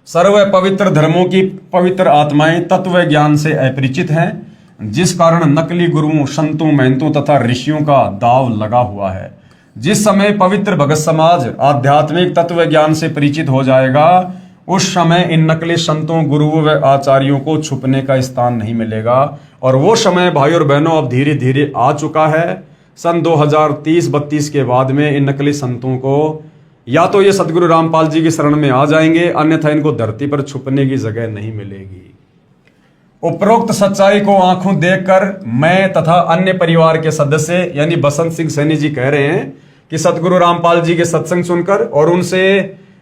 सर्व पवित्र धर्मों की पवित्र आत्माएं तत्व ज्ञान से अपरिचित हैं, जिस कारण नकली गुरुओं, संतों, महंतों तथा ऋषियों का दाव लगा हुआ है। जिस समय पवित्र भगत समाज आध्यात्मिक तत्व ज्ञान से परिचित हो जाएगा, उस समय इन नकली संतों, गुरुओं व आचार्यों को छुपने का स्थान नहीं मिलेगा। और वो समय भाई और बहनों अब धीरे धीरे आ चुका है। सन 2030-32 के बाद में इन नकली संतों को या तो ये सदगुरु रामपाल जी की शरण में आ जाएंगे, अन्यथा इनको धरती पर छुपने की जगह नहीं मिलेगी। उपरोक्त सच्चाई को आंखों देखकर मैं तथा अन्य परिवार के सदस्य यानी बसंत सिंह सैनी जी कह रहे हैं कि सतगुरु रामपाल जी के सत्संग सुनकर और उनसे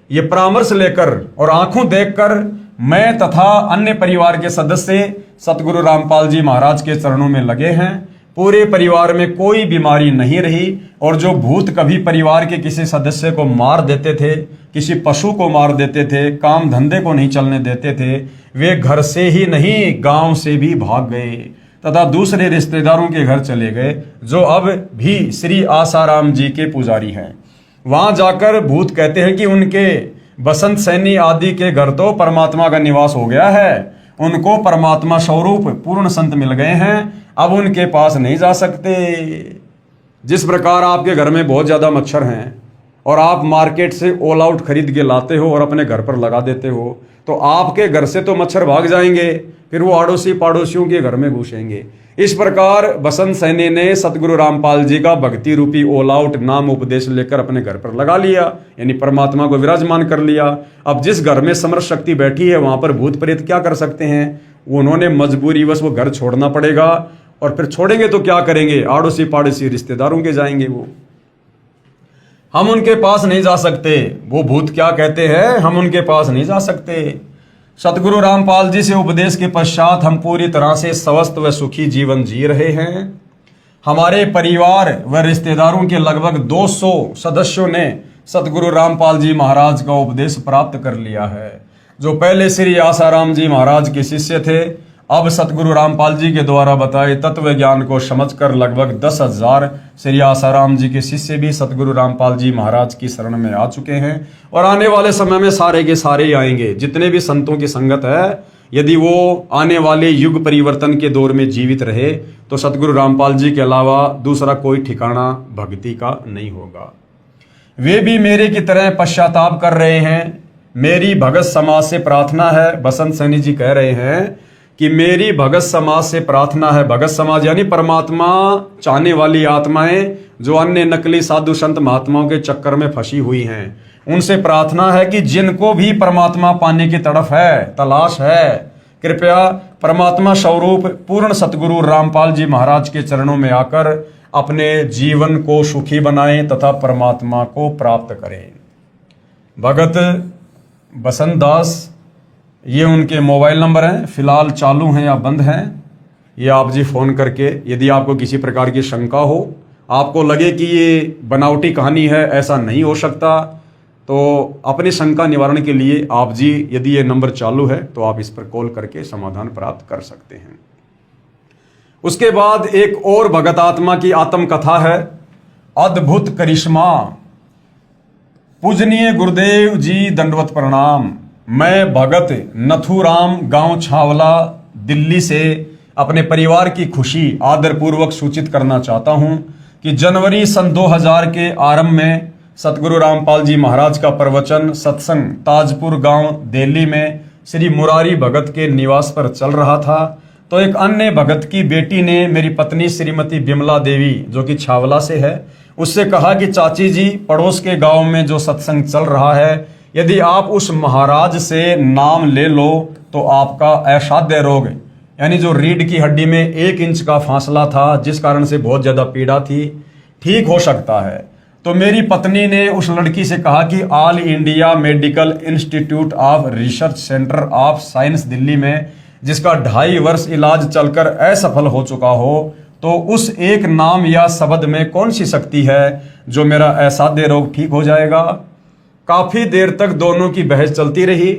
ये परामर्श लेकर और आंखों देखकर मैं तथा अन्य परिवार के सदस्य सतगुरु रामपाल जी महाराज के चरणों में लगे हैं। पूरे परिवार में कोई बीमारी नहीं रही, और जो भूत कभी परिवार के किसी सदस्य को मार देते थे, किसी पशु को मार देते थे, काम धंधे को नहीं चलने देते थे, वे घर से ही नहीं गांव से भी भाग गए तथा दूसरे रिश्तेदारों के घर चले गए, जो अब भी श्री आसाराम जी के पुजारी हैं। वहां जाकर भूत कहते हैं कि उनके बसंत सैनी आदि के घर तो परमात्मा का निवास हो गया है, उनको परमात्मा स्वरूप पूर्ण संत मिल गए हैं, अब उनके पास नहीं जा सकते। जिस प्रकार आपके घर में बहुत ज्यादा मच्छर हैं और आप मार्केट से ऑल आउट खरीद के लाते हो और अपने घर पर लगा देते हो, तो आपके घर से तो मच्छर भाग जाएंगे, फिर वो आड़ोसी पड़ोसियों के घर में घुसेंगे। इस प्रकार बसंत सैनी ने सतगुरु रामपाल जी का भक्ति रूपी ऑल आउट नाम उपदेश लेकर अपने घर पर लगा लिया, यानी परमात्मा को विराजमान कर लिया। अब जिस घर में समर्थ शक्ति बैठी है वहां पर भूत प्रेत क्या कर सकते हैं? उन्होंने मजबूरीवश वो घर छोड़ना पड़ेगा, और फिर छोड़ेंगे तो क्या करेंगे? आड़ोसी पड़ोसी रिश्तेदारों के जाएंगे वो। हम उनके पास नहीं जा सकते। वो भूत क्या कहते हैं? हम उनके पास नहीं जा सकते। सतगुरु रामपाल जी से उपदेश के पश्चात हम पूरी तरह से स्वस्थ व सुखी जीवन जी रहे हैं। हमारे परिवार व रिश्तेदारों के लगभग 200 सदस्यों ने सतगुरु रामपाल जी महाराज का उपदेश प्राप्त कर लिया है। जो पहले श्री आसाराम जी महाराज के शिष्य थे, अब सतगुरु रामपाल जी के द्वारा बताए तत्व ज्ञान को समझकर लगभग 10,000 श्री आसाराम जी के शिष्य भी सतगुरु रामपाल जी महाराज की शरण में आ चुके हैं, और आने वाले समय में सारे के सारे ही आएंगे। जितने भी संतों की संगत है, यदि वो आने वाले युग परिवर्तन के दौर में जीवित रहे, तो सतगुरु रामपाल जी के अलावा दूसरा कोई ठिकाना भक्ति का नहीं होगा। वे भी मेरे की तरह पश्चाताप कर रहे हैं। मेरी भगत समाज से प्रार्थना है, बसंत सैनी जी कह रहे हैं कि मेरी भगत समाज से प्रार्थना है। भगत समाज यानी परमात्मा चाहने वाली आत्माएं जो अन्य नकली साधु संत महात्माओं के चक्कर में फंसी हुई हैं, उनसे प्रार्थना है कि जिनको भी परमात्मा पाने की तड़फ है, तलाश है, कृपया परमात्मा स्वरूप पूर्ण सतगुरु रामपाल जी महाराज के चरणों में आकर अपने जीवन को सुखी बनाएं तथा परमात्मा को प्राप्त करें। भगत बसंत दास, ये उनके मोबाइल नंबर हैं, फिलहाल चालू हैं या बंद हैं। ये आप जी फ़ोन करके यदि आपको किसी प्रकार की शंका हो, आपको लगे कि ये बनावटी कहानी है, ऐसा नहीं हो सकता, तो अपनी शंका निवारण के लिए आप जी यदि ये नंबर चालू है तो आप इस पर कॉल करके समाधान प्राप्त कर सकते हैं। उसके बाद एक और भगत आत्मा की आत्मकथा है, अद्भुत करिश्मा। पूजनीय गुरुदेव जी दंडवत प्रणाम। मैं भगत नथुराम, गांव छावला, दिल्ली से अपने परिवार की खुशी आदरपूर्वक सूचित करना चाहता हूं कि जनवरी सन 2000 के आरंभ में सतगुरु रामपाल जी महाराज का प्रवचन सत्संग ताजपुर गांव दिल्ली में श्री मुरारी भगत के निवास पर चल रहा था। तो एक अन्य भगत की बेटी ने मेरी पत्नी श्रीमती बिमला देवी, जो कि छावला से है, उससे कहा कि चाची जी, पड़ोस के गांव में जो सत्संग चल रहा है, यदि आप उस महाराज से नाम ले लो तो आपका असाध्य रोग, यानी जो रीढ़ की हड्डी में 1 इंच का फासला था, जिस कारण से बहुत ज़्यादा पीड़ा थी, ठीक हो सकता है। तो मेरी पत्नी ने उस लड़की से कहा कि all India medical institute of research centre of science Delhi में, जिसका 2.5 वर्ष इलाज चलकर असफल हो चुका हो, तो उस एक नाम या शब्द में कौन सी शक्ति है जो मेरा असाध्य रोग ठीक हो जाएगा। काफी देर तक दोनों की बहस चलती रही।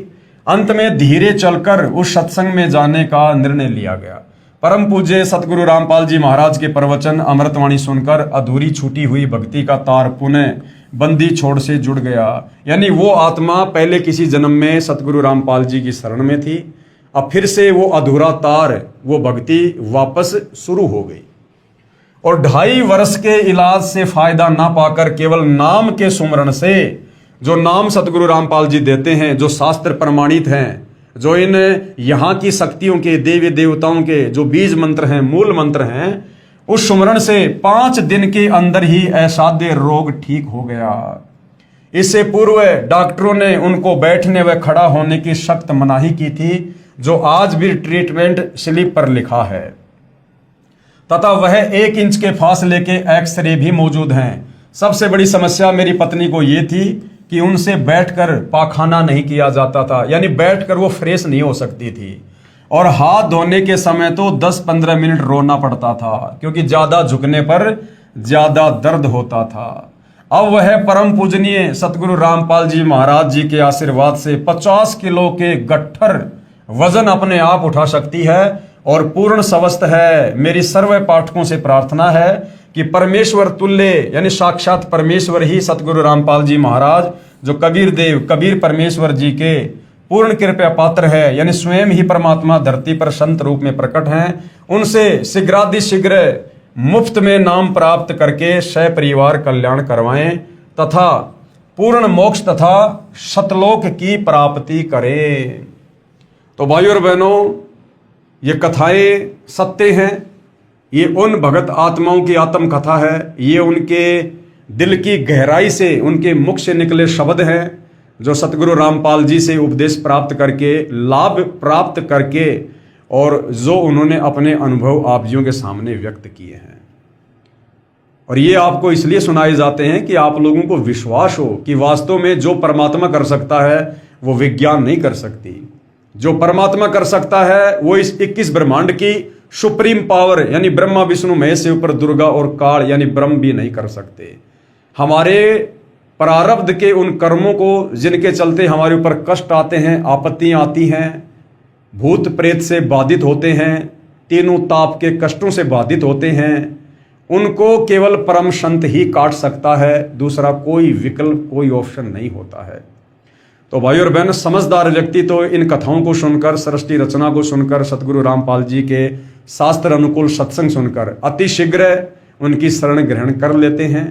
अंत में धीरे चलकर उस सत्संग में जाने का निर्णय लिया गया। परम पूज्य सतगुरु रामपाल जी महाराज के प्रवचन अमृतवाणी सुनकर अधूरी छूटी हुई भक्ति का तार पुनः बंदी छोड़ से जुड़ गया। यानी वो आत्मा पहले किसी जन्म में सतगुरु रामपाल जी की शरण में थी, अब फिर से वो अधूरा तार, वो भक्ति वापस शुरू हो गई। और 2.5 वर्ष के इलाज से फायदा ना पाकर केवल नाम के सुमरण से, जो नाम सतगुरु रामपाल जी देते हैं, जो शास्त्र प्रमाणित हैं, जो इन यहाँ की शक्तियों के, देवी देवताओं के जो बीज मंत्र हैं, मूल मंत्र हैं, उस सुमरण से 5 दिन के अंदर ही असाध्य रोग ठीक हो गया। इससे पूर्व डॉक्टरों ने उनको बैठने व खड़ा होने की सख्त मनाही की थी, जो आज भी ट्रीटमेंट स्लिप पर लिखा है, तथा वह 1 इंच के फासले के एक्सरे भी मौजूद हैं। सबसे बड़ी समस्या मेरी पत्नी को ये थी कि उनसे बैठकर पाखाना नहीं किया जाता था, यानी बैठकर वो फ्रेश नहीं हो सकती थी, और हाथ धोने के समय तो 10-15 मिनट रोना पड़ता था, क्योंकि ज्यादा झुकने पर ज्यादा दर्द होता था। अब वह परम पूजनीय सतगुरु रामपाल जी महाराज जी के आशीर्वाद से 50 किलो के गट्ठर वजन अपने आप उठा सकती है और पूर्ण स्वस्थ है। मेरी सर्व पाठकों से प्रार्थना है कि परमेश्वर तुल्य, यानी साक्षात परमेश्वर ही सतगुरु रामपाल जी महाराज, जो कबीर देव, कबीर परमेश्वर जी के पूर्ण कृपया पात्र है, यानी स्वयं ही परमात्मा धरती पर संत रूप में प्रकट हैं, उनसे शीघ्रातिशीघ्र मुफ्त में नाम प्राप्त करके सपरिवार कल्याण करवाएं तथा पूर्ण मोक्ष तथा सतलोक की प्राप्ति करें। तो भाइयों और बहनों, ये कथाएं सत्य हैं, ये उन भगत आत्माओं की आत्म कथा है, ये उनके दिल की गहराई से, उनके मुख से निकले शब्द हैं, जो सतगुरु रामपाल जी से उपदेश प्राप्त करके, लाभ प्राप्त करके, और जो उन्होंने अपने अनुभव आप जियों के सामने व्यक्त किए हैं। और ये आपको इसलिए सुनाए जाते हैं कि आप लोगों को विश्वास हो कि वास्तव में जो परमात्मा कर सकता है वो विज्ञान नहीं कर सकती। जो परमात्मा कर सकता है वो इस 21 ब्रह्मांड की सुप्रीम पावर, यानी ब्रह्मा विष्णु महेश से ऊपर दुर्गा और काल यानी ब्रह्म भी नहीं कर सकते। हमारे प्रारब्ध के उन कर्मों को, जिनके चलते हमारे ऊपर कष्ट आते हैं, आपत्तियां आती हैं, भूत प्रेत से बाधित होते हैं, तीनों ताप के कष्टों से बाधित होते हैं, उनको केवल परम संत ही काट सकता है, दूसरा कोई विकल्प, कोई ऑप्शन नहीं होता है। तो भाई और बहन, समझदार व्यक्ति तो इन कथाओं को सुनकर, सृष्टि रचना को सुनकर, सतगुरु रामपाल जी के शास्त्र अनुकूल सत्संग सुनकर अति शीघ्र उनकी शरण ग्रहण कर लेते हैं।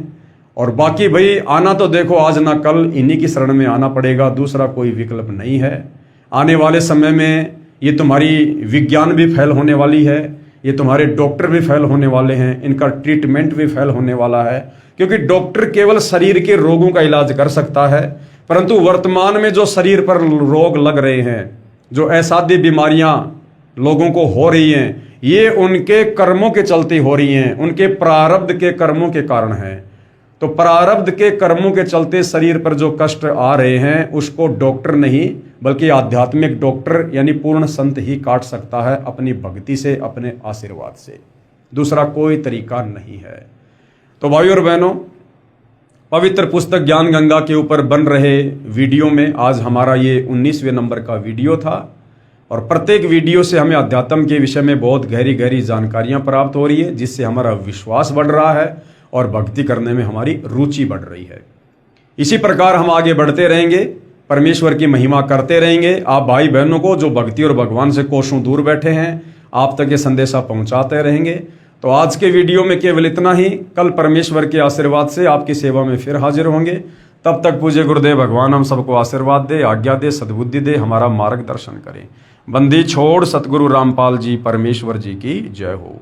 और बाकी भाई आना तो देखो आज ना कल, इन्हीं की शरण में आना पड़ेगा, दूसरा कोई विकल्प नहीं है। आने वाले समय में ये तुम्हारी विज्ञान भी फैल होने वाली है, ये तुम्हारे डॉक्टर भी फेल होने वाले हैं, इनका ट्रीटमेंट भी फेल होने वाला है, क्योंकि डॉक्टर केवल शरीर के रोगों का इलाज कर सकता है, परंतु वर्तमान में जो शरीर पर रोग लग रहे हैं, जो असाध्य बीमारियां लोगों को हो रही हैं, ये उनके कर्मों के चलते हो रही हैं, उनके प्रारब्ध के कर्मों के कारण हैं। तो प्रारब्ध के कर्मों के चलते शरीर पर जो कष्ट आ रहे हैं उसको डॉक्टर नहीं बल्कि आध्यात्मिक डॉक्टर यानी पूर्ण संत ही काट सकता है, अपनी भक्ति से, अपने आशीर्वाद से। दूसरा कोई तरीका नहीं है। तो भाइयों और बहनों, पवित्र पुस्तक ज्ञान गंगा के ऊपर बन रहे वीडियो में आज हमारा ये 19वें नंबर का वीडियो था, और प्रत्येक वीडियो से हमें अध्यात्म के विषय में बहुत गहरी गहरी जानकारियां प्राप्त हो रही है, जिससे हमारा विश्वास बढ़ रहा है और भक्ति करने में हमारी रुचि बढ़ रही है। इसी प्रकार हम आगे बढ़ते रहेंगे, परमेश्वर की महिमा करते रहेंगे। आप भाई बहनों को जो भक्ति और भगवान से कोसों दूर बैठे हैं, आप तक ये संदेशा पहुंचाते रहेंगे। तो आज के वीडियो में केवल इतना ही। कल परमेश्वर के आशीर्वाद से आपकी सेवा में फिर हाजिर होंगे। तब तक पूज्य गुरुदेव भगवान हम सबको आशीर्वाद दे, आज्ञा दे, सद्बुद्धि दे, हमारा मार्गदर्शन करें। बंदी छोड़ सतगुरु रामपाल जी परमेश्वर जी की जय हो।